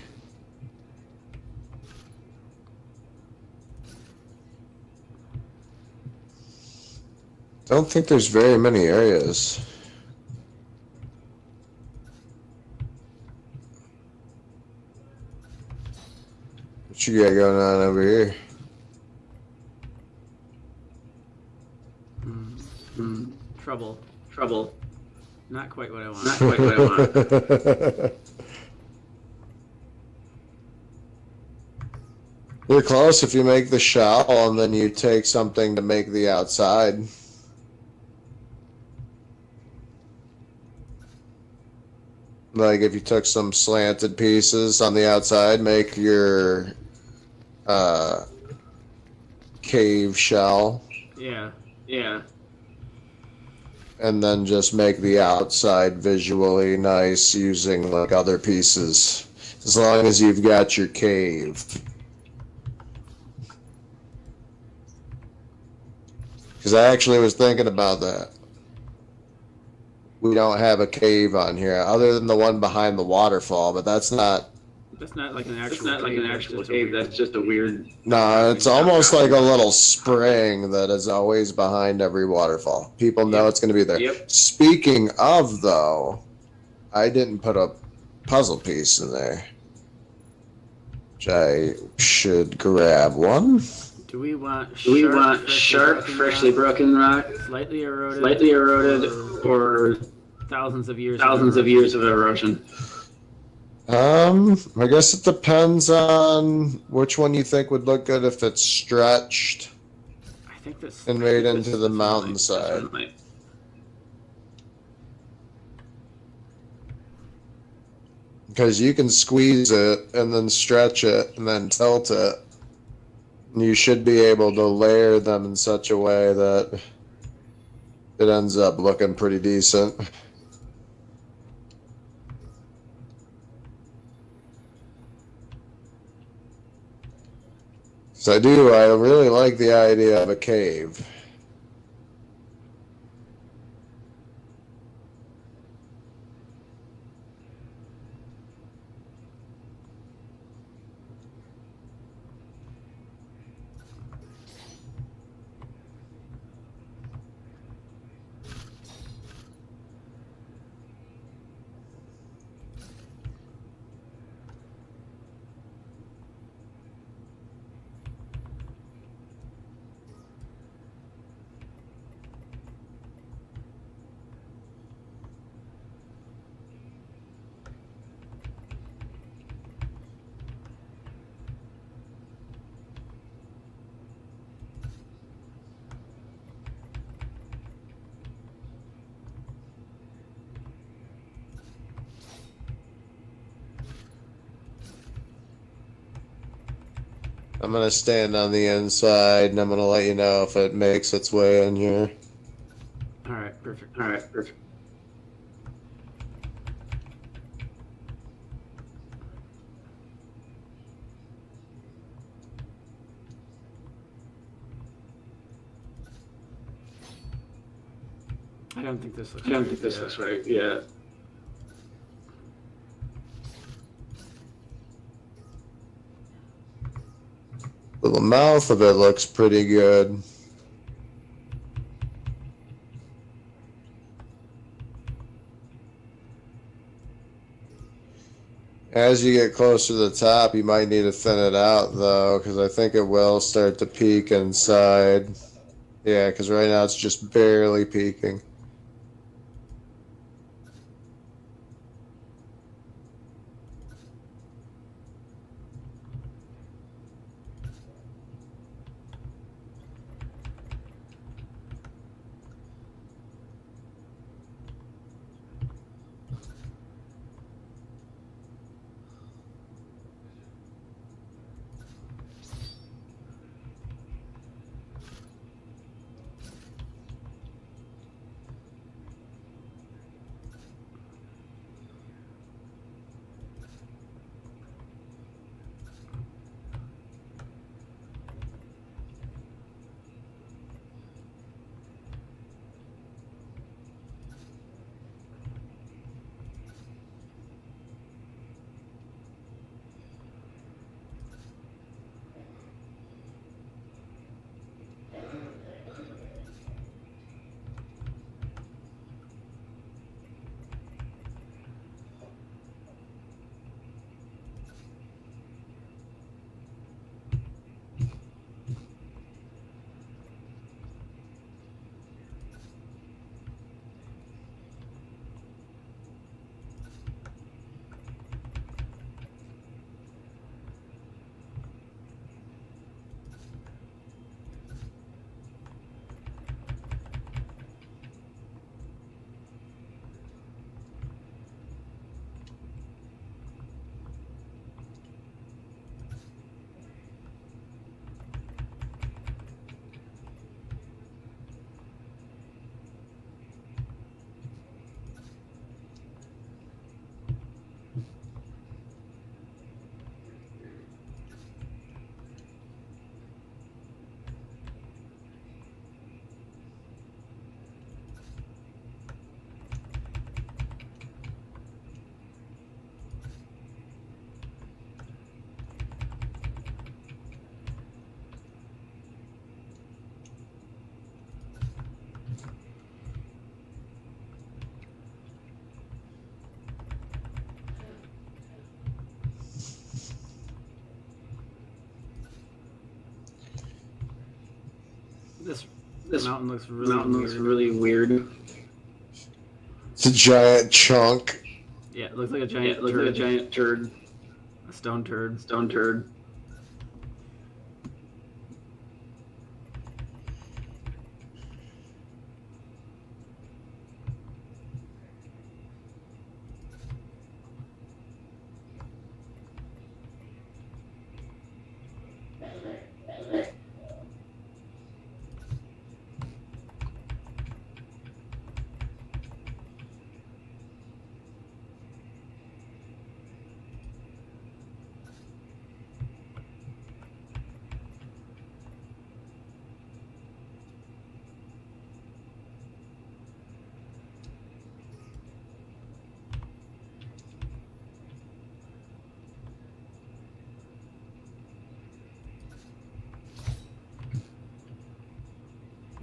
S2: don't think there's very many areas. What you got going on over here?
S1: Trouble. Not quite what I want.
S2: You're close if you make the shell and then you take something to make the outside. Like if you took some slanted pieces on the outside, make your cave shell.
S1: Yeah.
S2: and then just make the outside visually nice using like other pieces. As long as you've got your cave. Because I actually was thinking about that. We don't have a cave on here, other than the one behind the waterfall, but that's not...
S1: That's not like an actual
S3: It's not
S1: cave.
S3: like an actual cave. That's just a weird...
S2: No, it's almost like a little spring that is always behind every waterfall. People know it's going to be there.
S3: Yep.
S2: Speaking of, though, I didn't put a puzzle piece in there. Which I should grab one.
S1: Do we want
S3: sharp, freshly broken rock,
S1: slightly eroded,
S3: or
S1: thousands of years
S3: of erosion?
S2: I guess it depends on which one you think would look good if it's stretched
S1: I think this
S2: and made into the mountainside. Because you can squeeze it and then stretch it and then tilt it. You should be able to layer them in such a way that it ends up looking pretty decent. So I really like the idea of a cave. I'm going to stand on the inside, and I'm going to let you know if it makes its way in here.
S1: Alright, perfect. I don't think this looks
S3: right. Yeah.
S2: The mouth of it looks pretty good. As you get closer to the top, you might need to thin it out, though, because I think it will start to peak inside. Yeah, because right now it's just barely peaking.
S3: This
S1: mountain looks
S3: really weird.
S2: It's a giant chunk.
S1: Yeah, it looks like a giant
S3: turd.
S1: A stone turd.
S3: Stone turd.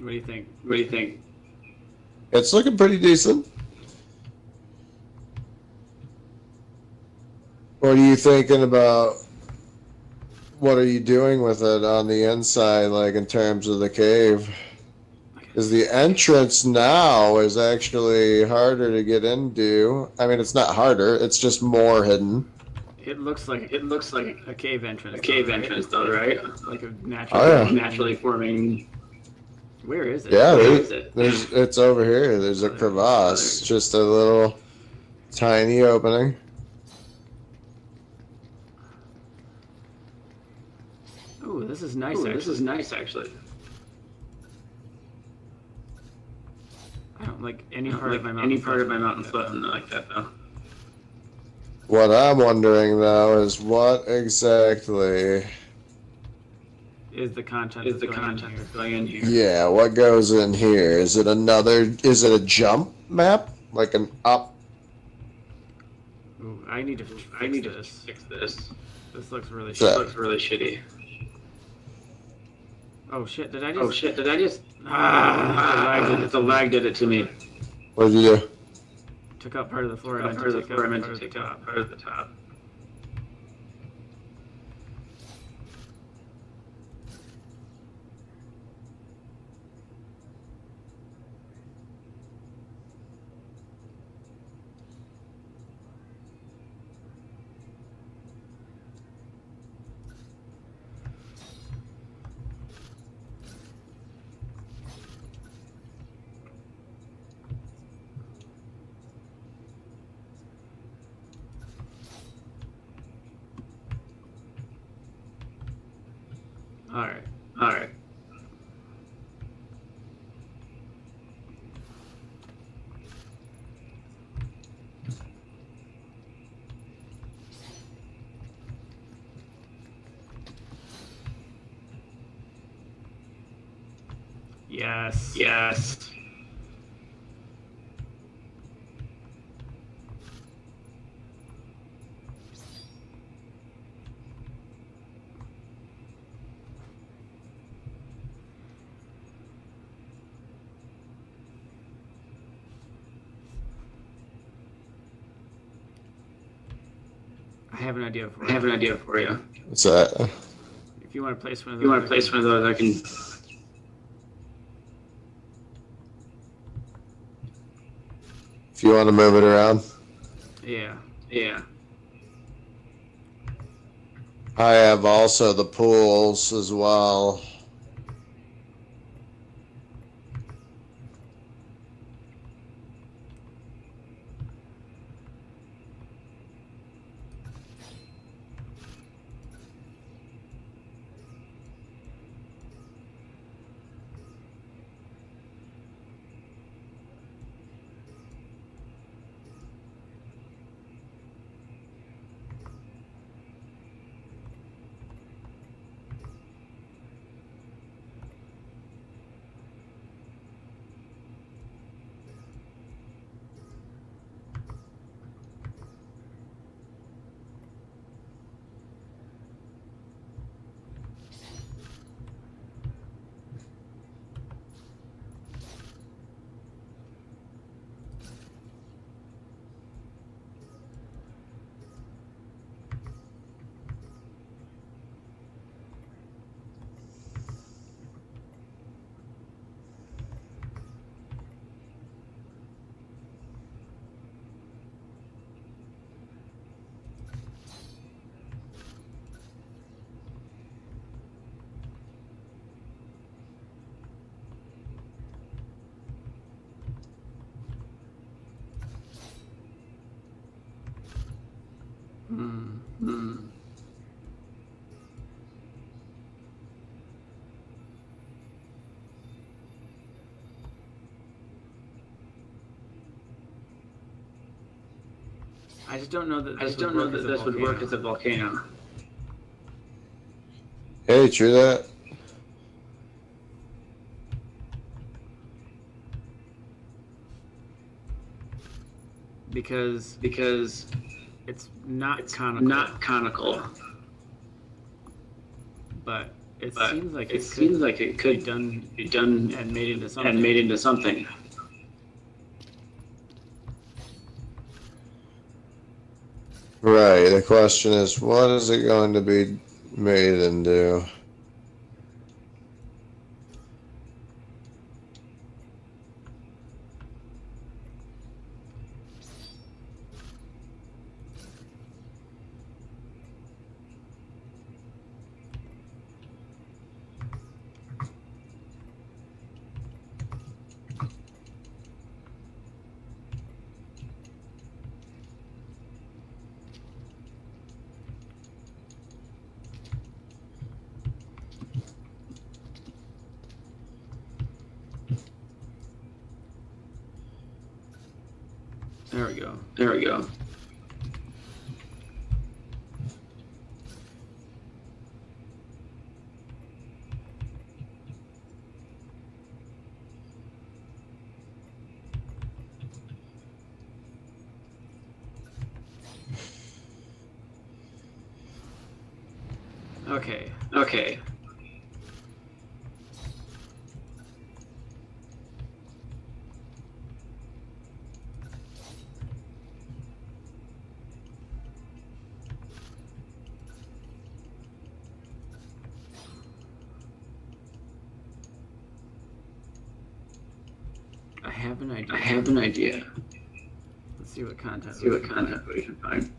S1: What do you think?
S3: What do you think?
S2: It's looking pretty decent. What are you thinking about? What are you doing with it on the inside, like in terms of the cave? Because the entrance now is actually harder to get into. I mean, it's not harder; it's just more hidden.
S1: It looks like a cave entrance.
S3: A cave entrance, though, right?
S1: Like a naturally
S3: forming.
S1: Where is it?
S2: Yeah,
S3: Where is it?
S2: it's over here. There's a crevasse, just a little tiny opening.
S1: Ooh, this is nice.
S3: This is nice, actually.
S1: I don't like any part of my mountain
S3: foot like that, though.
S2: What I'm wondering though is what exactly
S1: is the content
S3: going in here.
S2: Yeah, what goes in here? Is it a jump map? Like an up?
S1: Ooh, I need to
S3: fix this.
S1: This looks really
S2: So-
S3: shitty.
S1: Oh shit, did I just
S3: The lag did it to me.
S2: What did you do?
S1: took out part of the floor?
S3: I meant to take out part of the top.
S1: All right. Yes. I have an idea for you.
S2: What's that?
S1: If you want to place one of
S3: those, I can.
S2: If you want to move it around.
S1: Yeah.
S2: I have also the pools as well.
S1: I just don't know that
S3: this would work as a volcano.
S2: Hey, true that.
S1: Because it's not conical. But it seems like it could be done and made into something.
S2: Right. The question is, what is it going to be made into?
S1: There we go. Okay. I have an idea. Let's see what content we can find.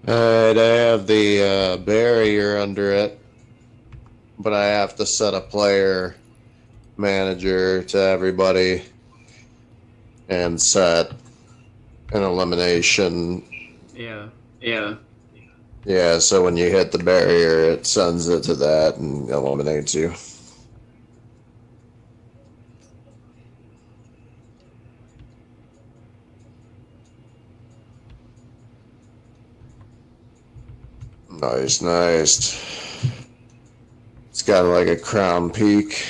S2: Alright, I have the barrier under it, but I have to set a player manager to everybody. and set an elimination.
S1: Yeah.
S3: Yeah.
S2: Yeah, so when you hit the barrier, it sends it to that and eliminates you. Nice, nice. It's got like a crown peak.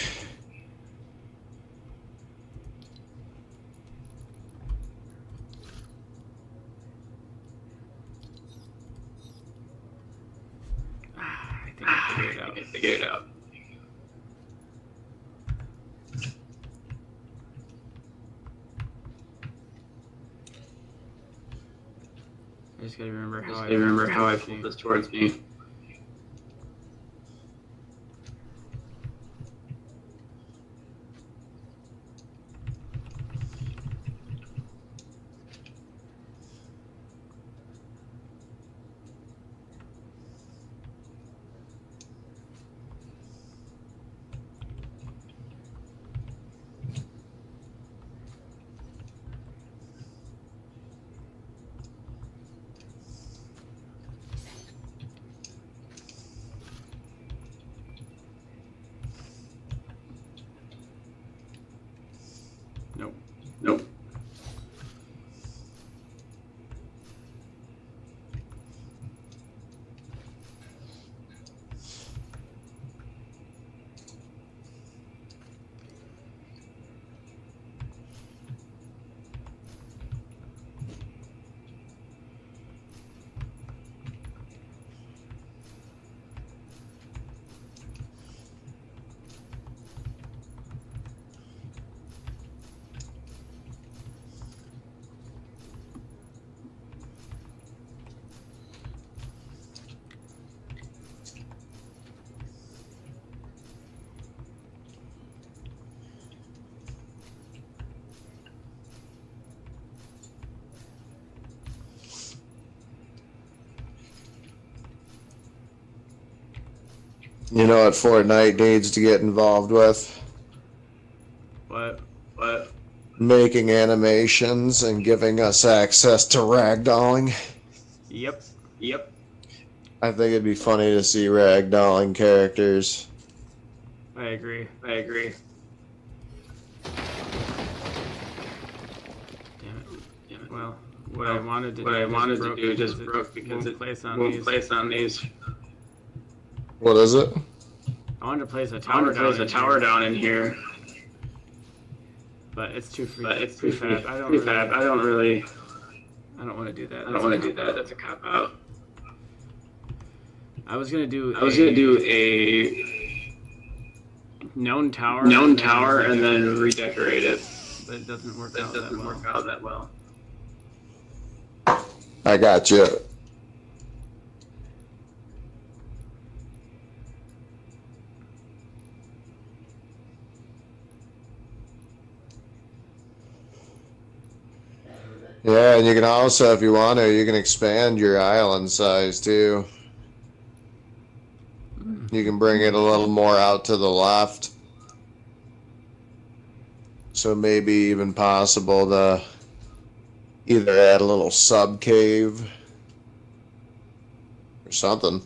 S1: I think I figured it out.
S3: I figured it out.
S1: I just gotta remember
S3: how I pulled this towards me.
S1: Nope.
S3: Nope.
S2: You know what Fortnite needs to get involved with?
S1: What?
S2: Making animations and giving us access to ragdolling.
S1: Yep.
S2: I think it'd be funny to see ragdolling characters.
S1: I agree.
S3: I agree.
S1: Damn it. Well, what I wanted to do just broke because it won't place on these.
S2: What is it?
S1: I wanted to place a
S3: I want to place a tower down in here,
S1: but it's too free.
S3: but it's
S1: too
S3: too
S1: fab. I don't want to do that.
S3: I don't want to do that. That's a cop out.
S1: I was gonna do
S3: a
S1: known tower
S3: and then redecorate it.
S1: but it doesn't work
S3: That
S1: out
S3: doesn't
S1: that well.
S3: work out that well.
S2: I got you. Yeah, and you can also, if you want to, you can expand your island size too. You can bring it a little more out to the left. So maybe even possible to either add a little sub cave or something.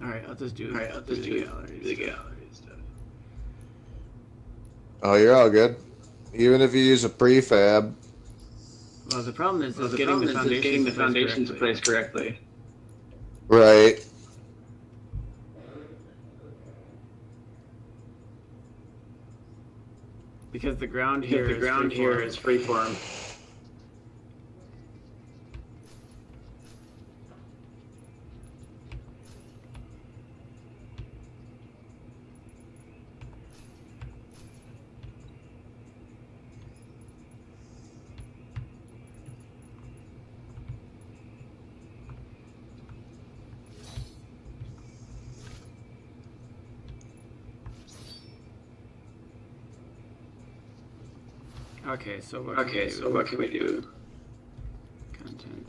S1: All right, I'll just do
S3: The gallery stuff.
S2: Oh, you're all good. Even if you use a prefab.
S1: Well, the problem is
S3: The
S1: getting
S3: problem
S1: the
S3: is getting the foundation to
S1: place
S3: place correctly.
S2: Right.
S1: because the ground
S3: Because
S1: here
S3: the ground here is freeform.
S1: Okay, so what
S3: can we do?
S1: Content.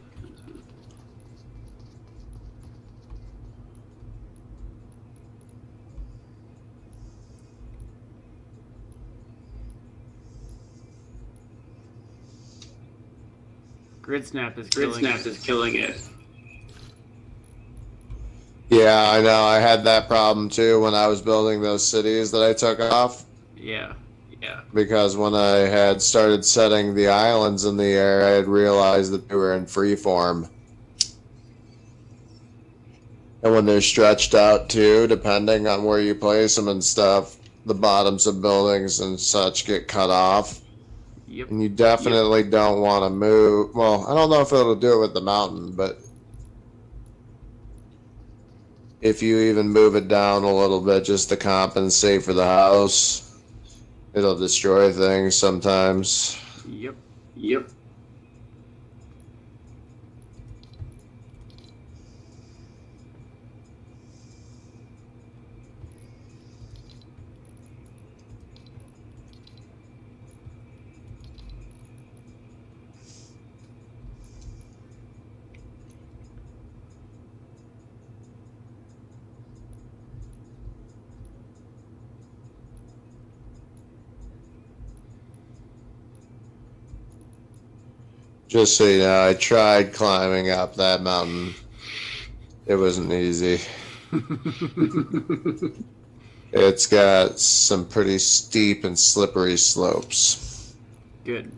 S1: Grid snap is
S3: killing it.
S2: Yeah, I know. I had that problem too when I was building those cities that I took off.
S1: Yeah.
S2: Because when I had started setting the islands in the air, I had realized that they were in freeform. And when they're stretched out too, depending on where you place them and stuff, the bottoms of buildings and such get cut off.
S1: Yep.
S2: And you definitely don't want to move. Well, I don't know if it'll do it with the mountain, but if you even move it down a little bit just to compensate for the house, it'll destroy things sometimes.
S3: Yep.
S2: Just so you know, I tried climbing up that mountain. It wasn't easy. It's got some pretty steep and slippery slopes.
S1: Good.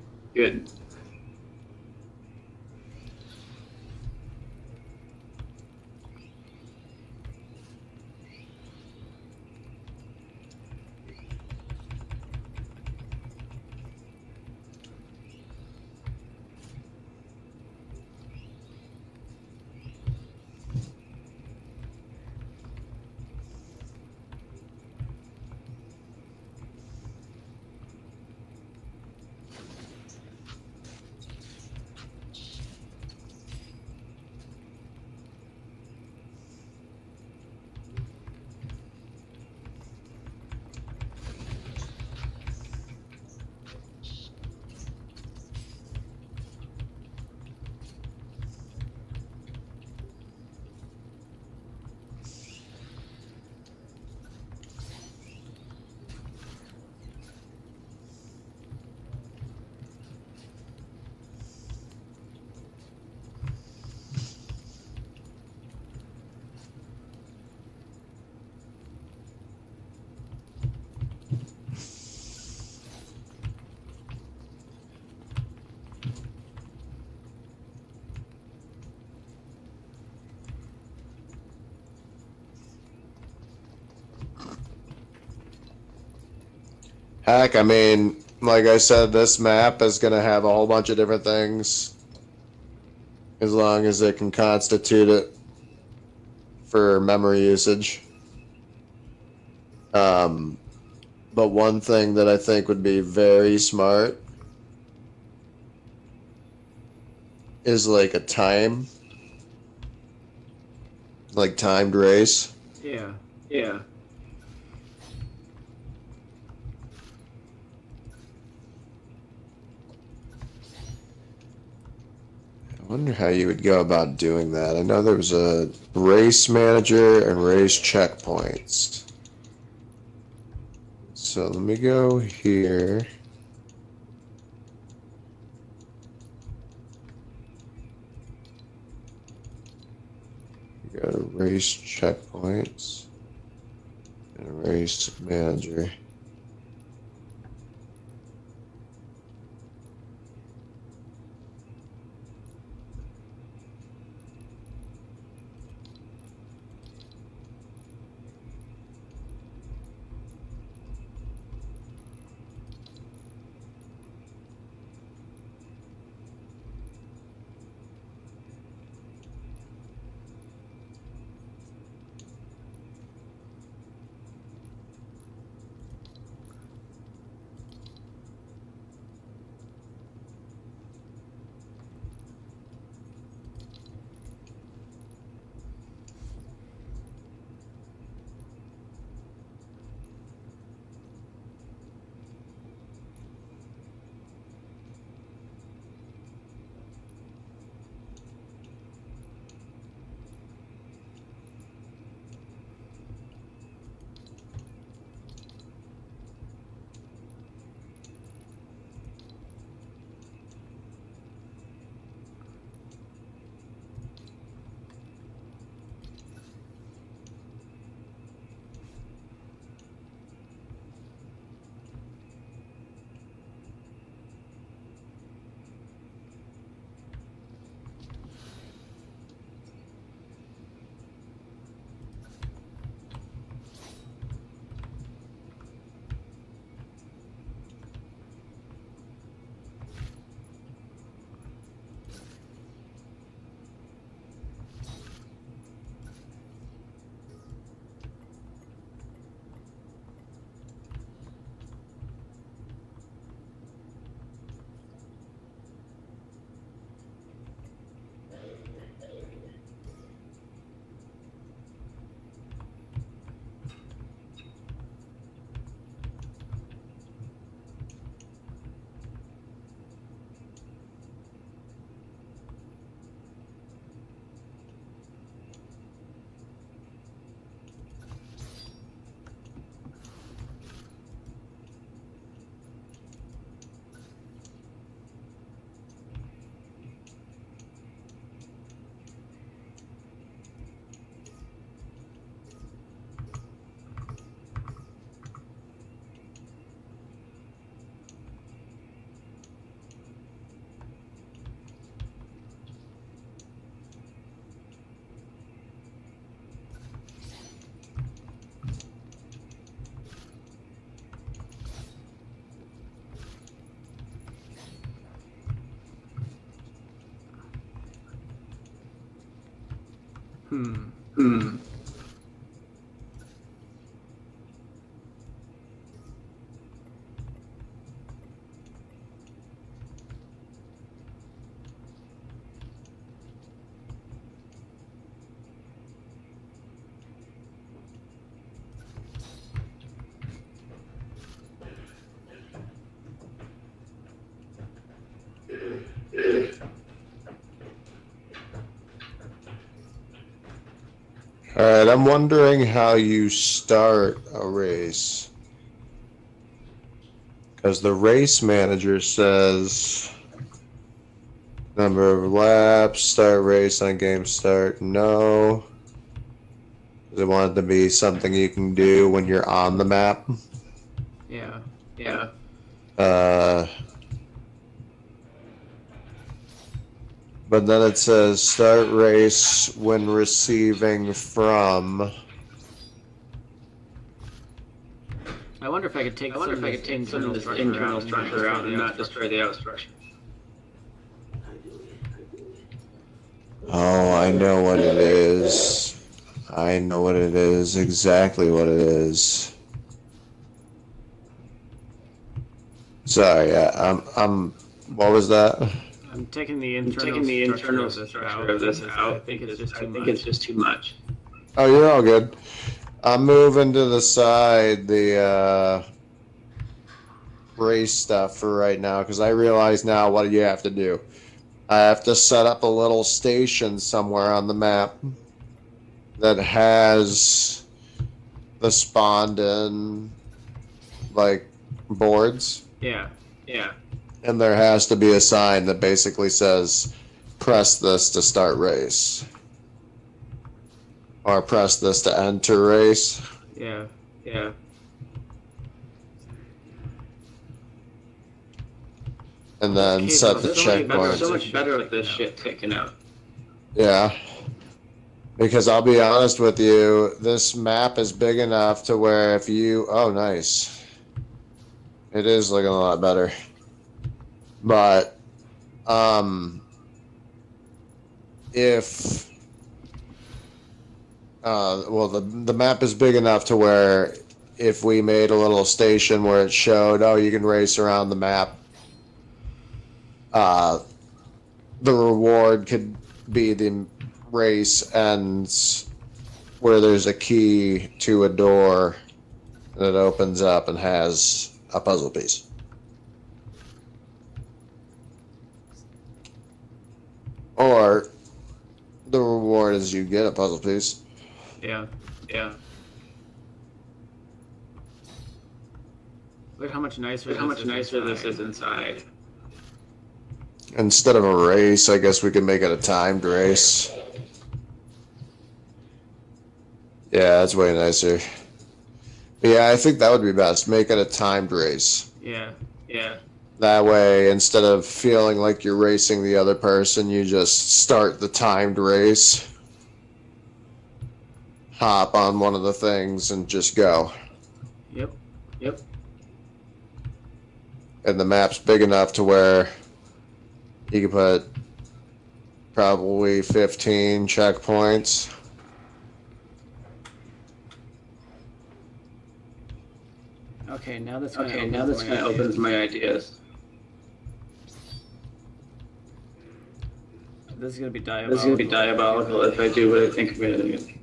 S2: Heck, I mean, like I said, this map is going to have a whole bunch of different things as long as it can constitute it for memory usage. But one thing that I think would be very smart is like a timed race.
S1: Yeah.
S2: I wonder how you would go about doing that. I know there was a race manager and race checkpoints. So let me go here. Go to race checkpoints and race manager.
S3: Hmm.
S2: All right, I'm wondering how you start a race. Because the race manager says number of laps, start race on game start. No. They want it to be something you can do when you're on the map.
S1: Yeah.
S3: Yeah.
S2: But then it says start race when receiving from.
S1: I wonder if I could take some of this
S3: internal structure out and not destroy the out structure.
S2: Oh, I know what it is. I know what it is. Exactly what it is. Sorry, I'm. What was that?
S1: I'm taking the internal structure of this out. I think it's just too much.
S2: Oh, you're all good. I'm moving to the side the race stuff for right now because I realize now what you have to do. I have to set up a little station somewhere on the map that has the spawned in like boards.
S1: Yeah.
S2: And there has to be a sign that basically says press this to start race. Or press this to enter race.
S1: Yeah.
S2: And then set the checkpoint.
S3: So much better with this shit taken out.
S2: Yeah. Because I'll be honest with you, this map is big enough to where if you... Oh, nice. It is looking a lot better. But, if... well, the map is big enough to where if we made a little station where it showed, oh, you can race around the map, the reward could be the race ends where there's a key to a door and it opens up and has a puzzle piece. Or the reward is you get a puzzle piece.
S1: Yeah. Look how much nicer this is inside.
S2: Instead of a race, I guess we could make it a timed race. Yeah, that's way nicer. But yeah, I think that would be best. Make it a timed race.
S1: Yeah.
S2: That way, instead of feeling like you're racing the other person, you just start the timed race. Hop on one of the things and just go.
S1: Yep.
S2: And the map's big enough to where you can put probably 15 checkpoints.
S1: Okay, now this
S3: kind of opens my ideas.
S1: This is gonna be
S3: diabolical if I do what I think I'm gonna do.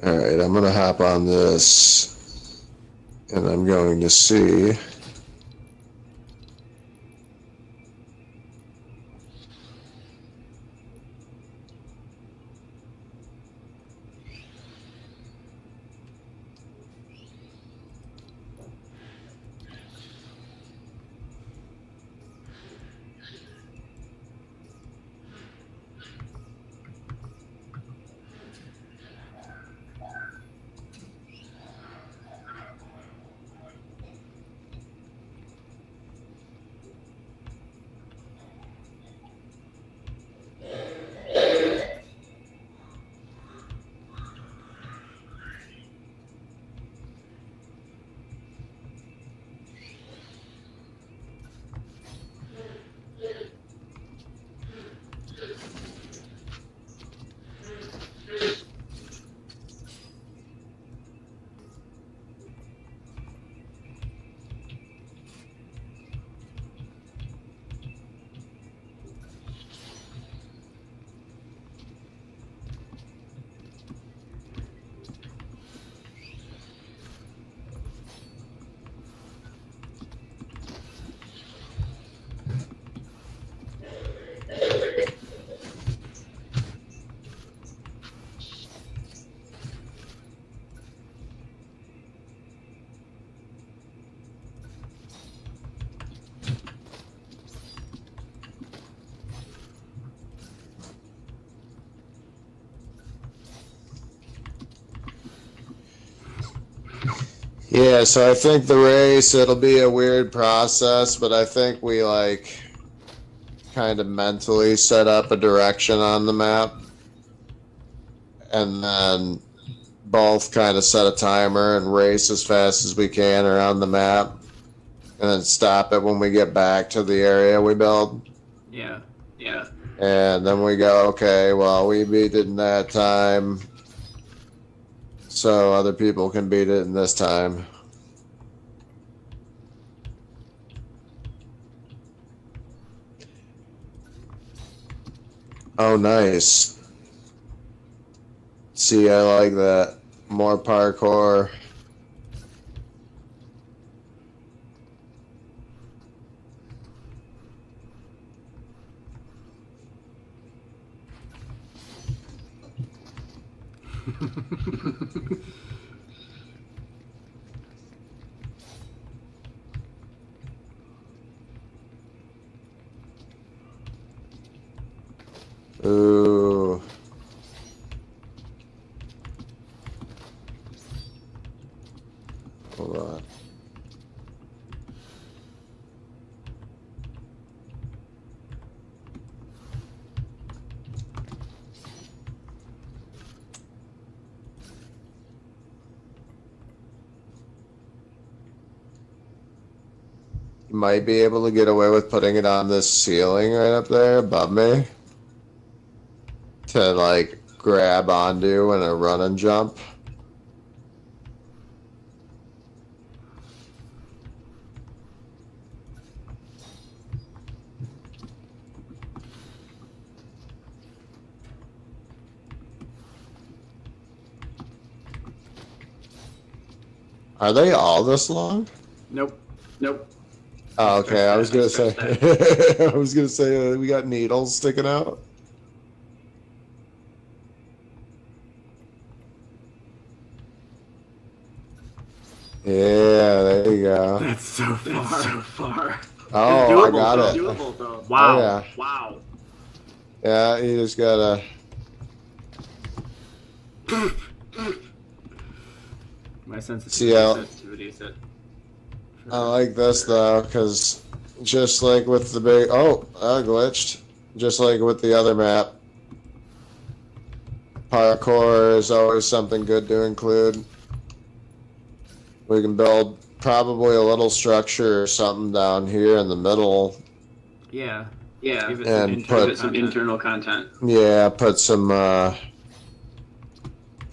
S2: Alright, I'm going to hop on this and I'm going to see. Yeah, so I think the race, it'll be a weird process, but I think we like kind of mentally set up a direction on the map and then both kind of set a timer and race as fast as we can around the map and then stop it when we get back to the area we build.
S1: Yeah.
S2: And then we go, okay, well, we beat it in that time, so other people can beat it in this time. Oh, nice. See, I like that. More parkour. Ooh. Hold on. You might be able to get away with putting it on this ceiling right up there above me to like grab onto and a run and jump. Are they all this long?
S1: Nope.
S2: Oh, okay, I was gonna say. I was gonna say we got needles sticking out. Yeah, there you go.
S1: That's so far.
S2: Oh,
S1: Doable,
S2: I got it.
S3: Doable, though.
S1: Wow.
S2: Oh, yeah.
S3: Wow.
S2: Yeah, you just gotta.
S1: My
S2: sensitivity is it. I like this though, because just like with the big. Oh, I glitched. Just like with the other map. Parkour is always something good to include. We can build probably a little structure or something down here in the middle.
S1: Yeah.
S3: Yeah.
S2: And
S3: put some internal content.
S2: Yeah, put some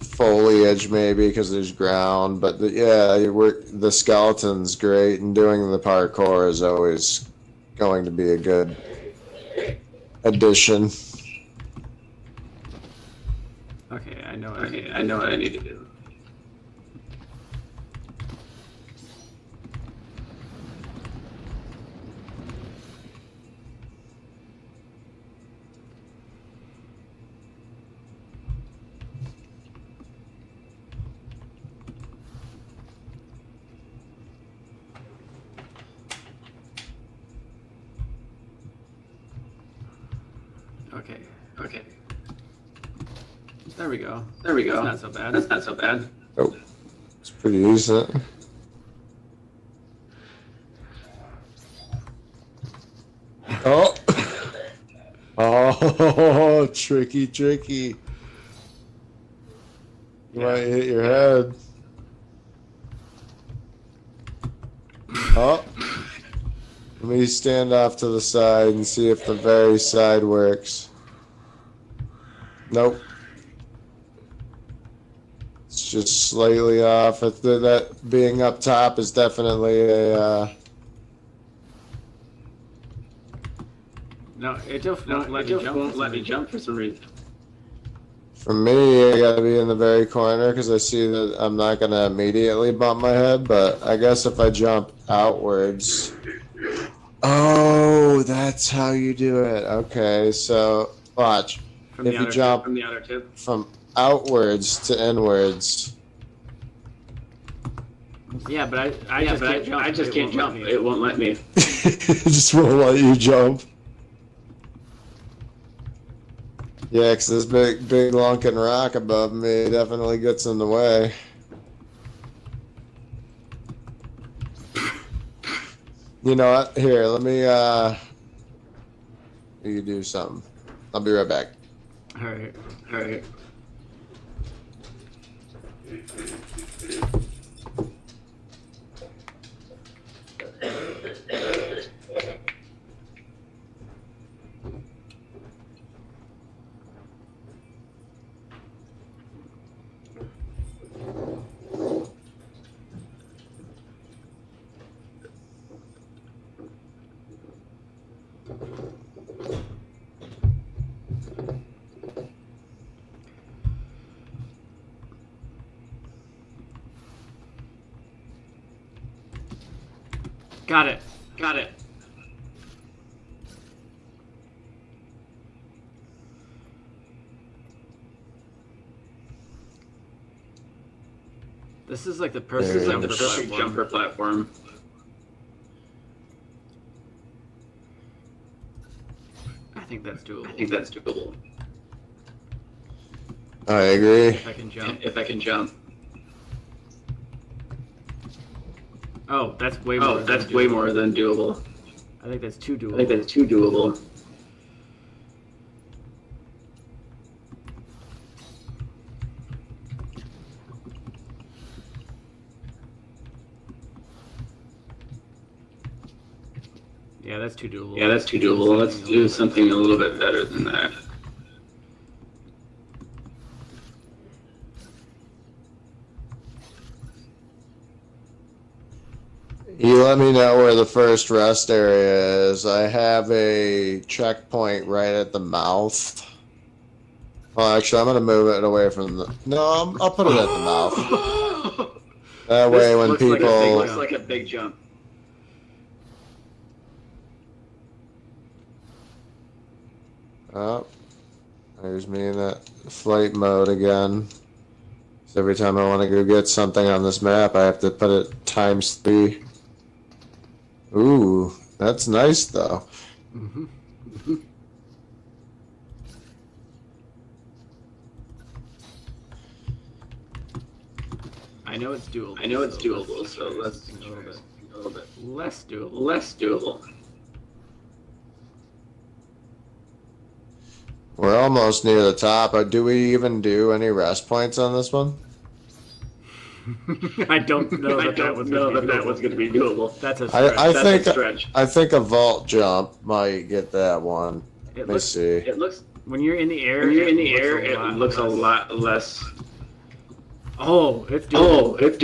S2: foliage maybe because there's ground. But the skeleton's great, and doing the parkour is always going to be a good addition.
S1: Okay, I know
S3: what I need to do. Okay.
S1: There we go.
S3: That's
S1: not so bad.
S3: That's not so bad.
S2: Oh, it's pretty decent. Oh. Oh, tricky. You might hit your head. Oh. Let me stand off to the side and see if the very side works. Nope. It's just slightly off. That being up top is definitely a...
S1: No, it just won't let me jump
S3: for some reason.
S2: For me, I gotta be in the very corner because I see that I'm not gonna immediately bump my head, but I guess if I jump outwards... Oh, that's how you do it. Okay, so watch. If you jump
S3: from the outer tip,
S2: from outwards to inwards.
S1: Yeah, but I just can't jump.
S3: It won't let me.
S2: It just won't let you jump. Yeah, because this big lunkin' rock above me definitely gets in the way. You know what? Here, let me you do something. I'll be right back.
S1: All right.
S3: All right.
S1: Got it.
S3: Got it.
S1: This is like the
S3: This is like the perfect
S1: platform.
S3: jumper platform.
S1: I think that's doable.
S3: I think that's doable.
S2: I agree.
S1: If I can jump.
S3: If I can jump.
S1: Oh, that's way more.
S3: Oh, that's way more than doable.
S1: I think that's too doable.
S3: I think that's too doable.
S1: Yeah, that's too doable.
S3: Yeah, that's too doable. Let's do something a little bit better than that.
S2: You let me know where the first rest area is. I have a checkpoint right at the mouth. Well, actually, I'm going to move it away from the... No, I'll put it at the mouth. That way when
S1: looks like a
S2: people...
S1: big
S3: Looks like a big jump.
S2: Oh, there's me in that flight mode again. So every time I want to go get something on this map, I have to put it ×3. Ooh, that's nice though.
S1: Mm-hmm. I know it's doable.
S3: I know it's doable, so let's
S1: a little bit.
S3: a little bit
S1: Less doable.
S3: less doable.
S2: We're almost near the top. Do we even do any rest points on this one?
S1: I don't know that that was
S3: going to be doable.
S1: That's a stretch.
S2: I think a vault jump might get that one. Let me see.
S3: It looks
S1: when you're in the air.
S3: it looks a lot less.
S1: Oh, it's doable.
S3: Oh, it's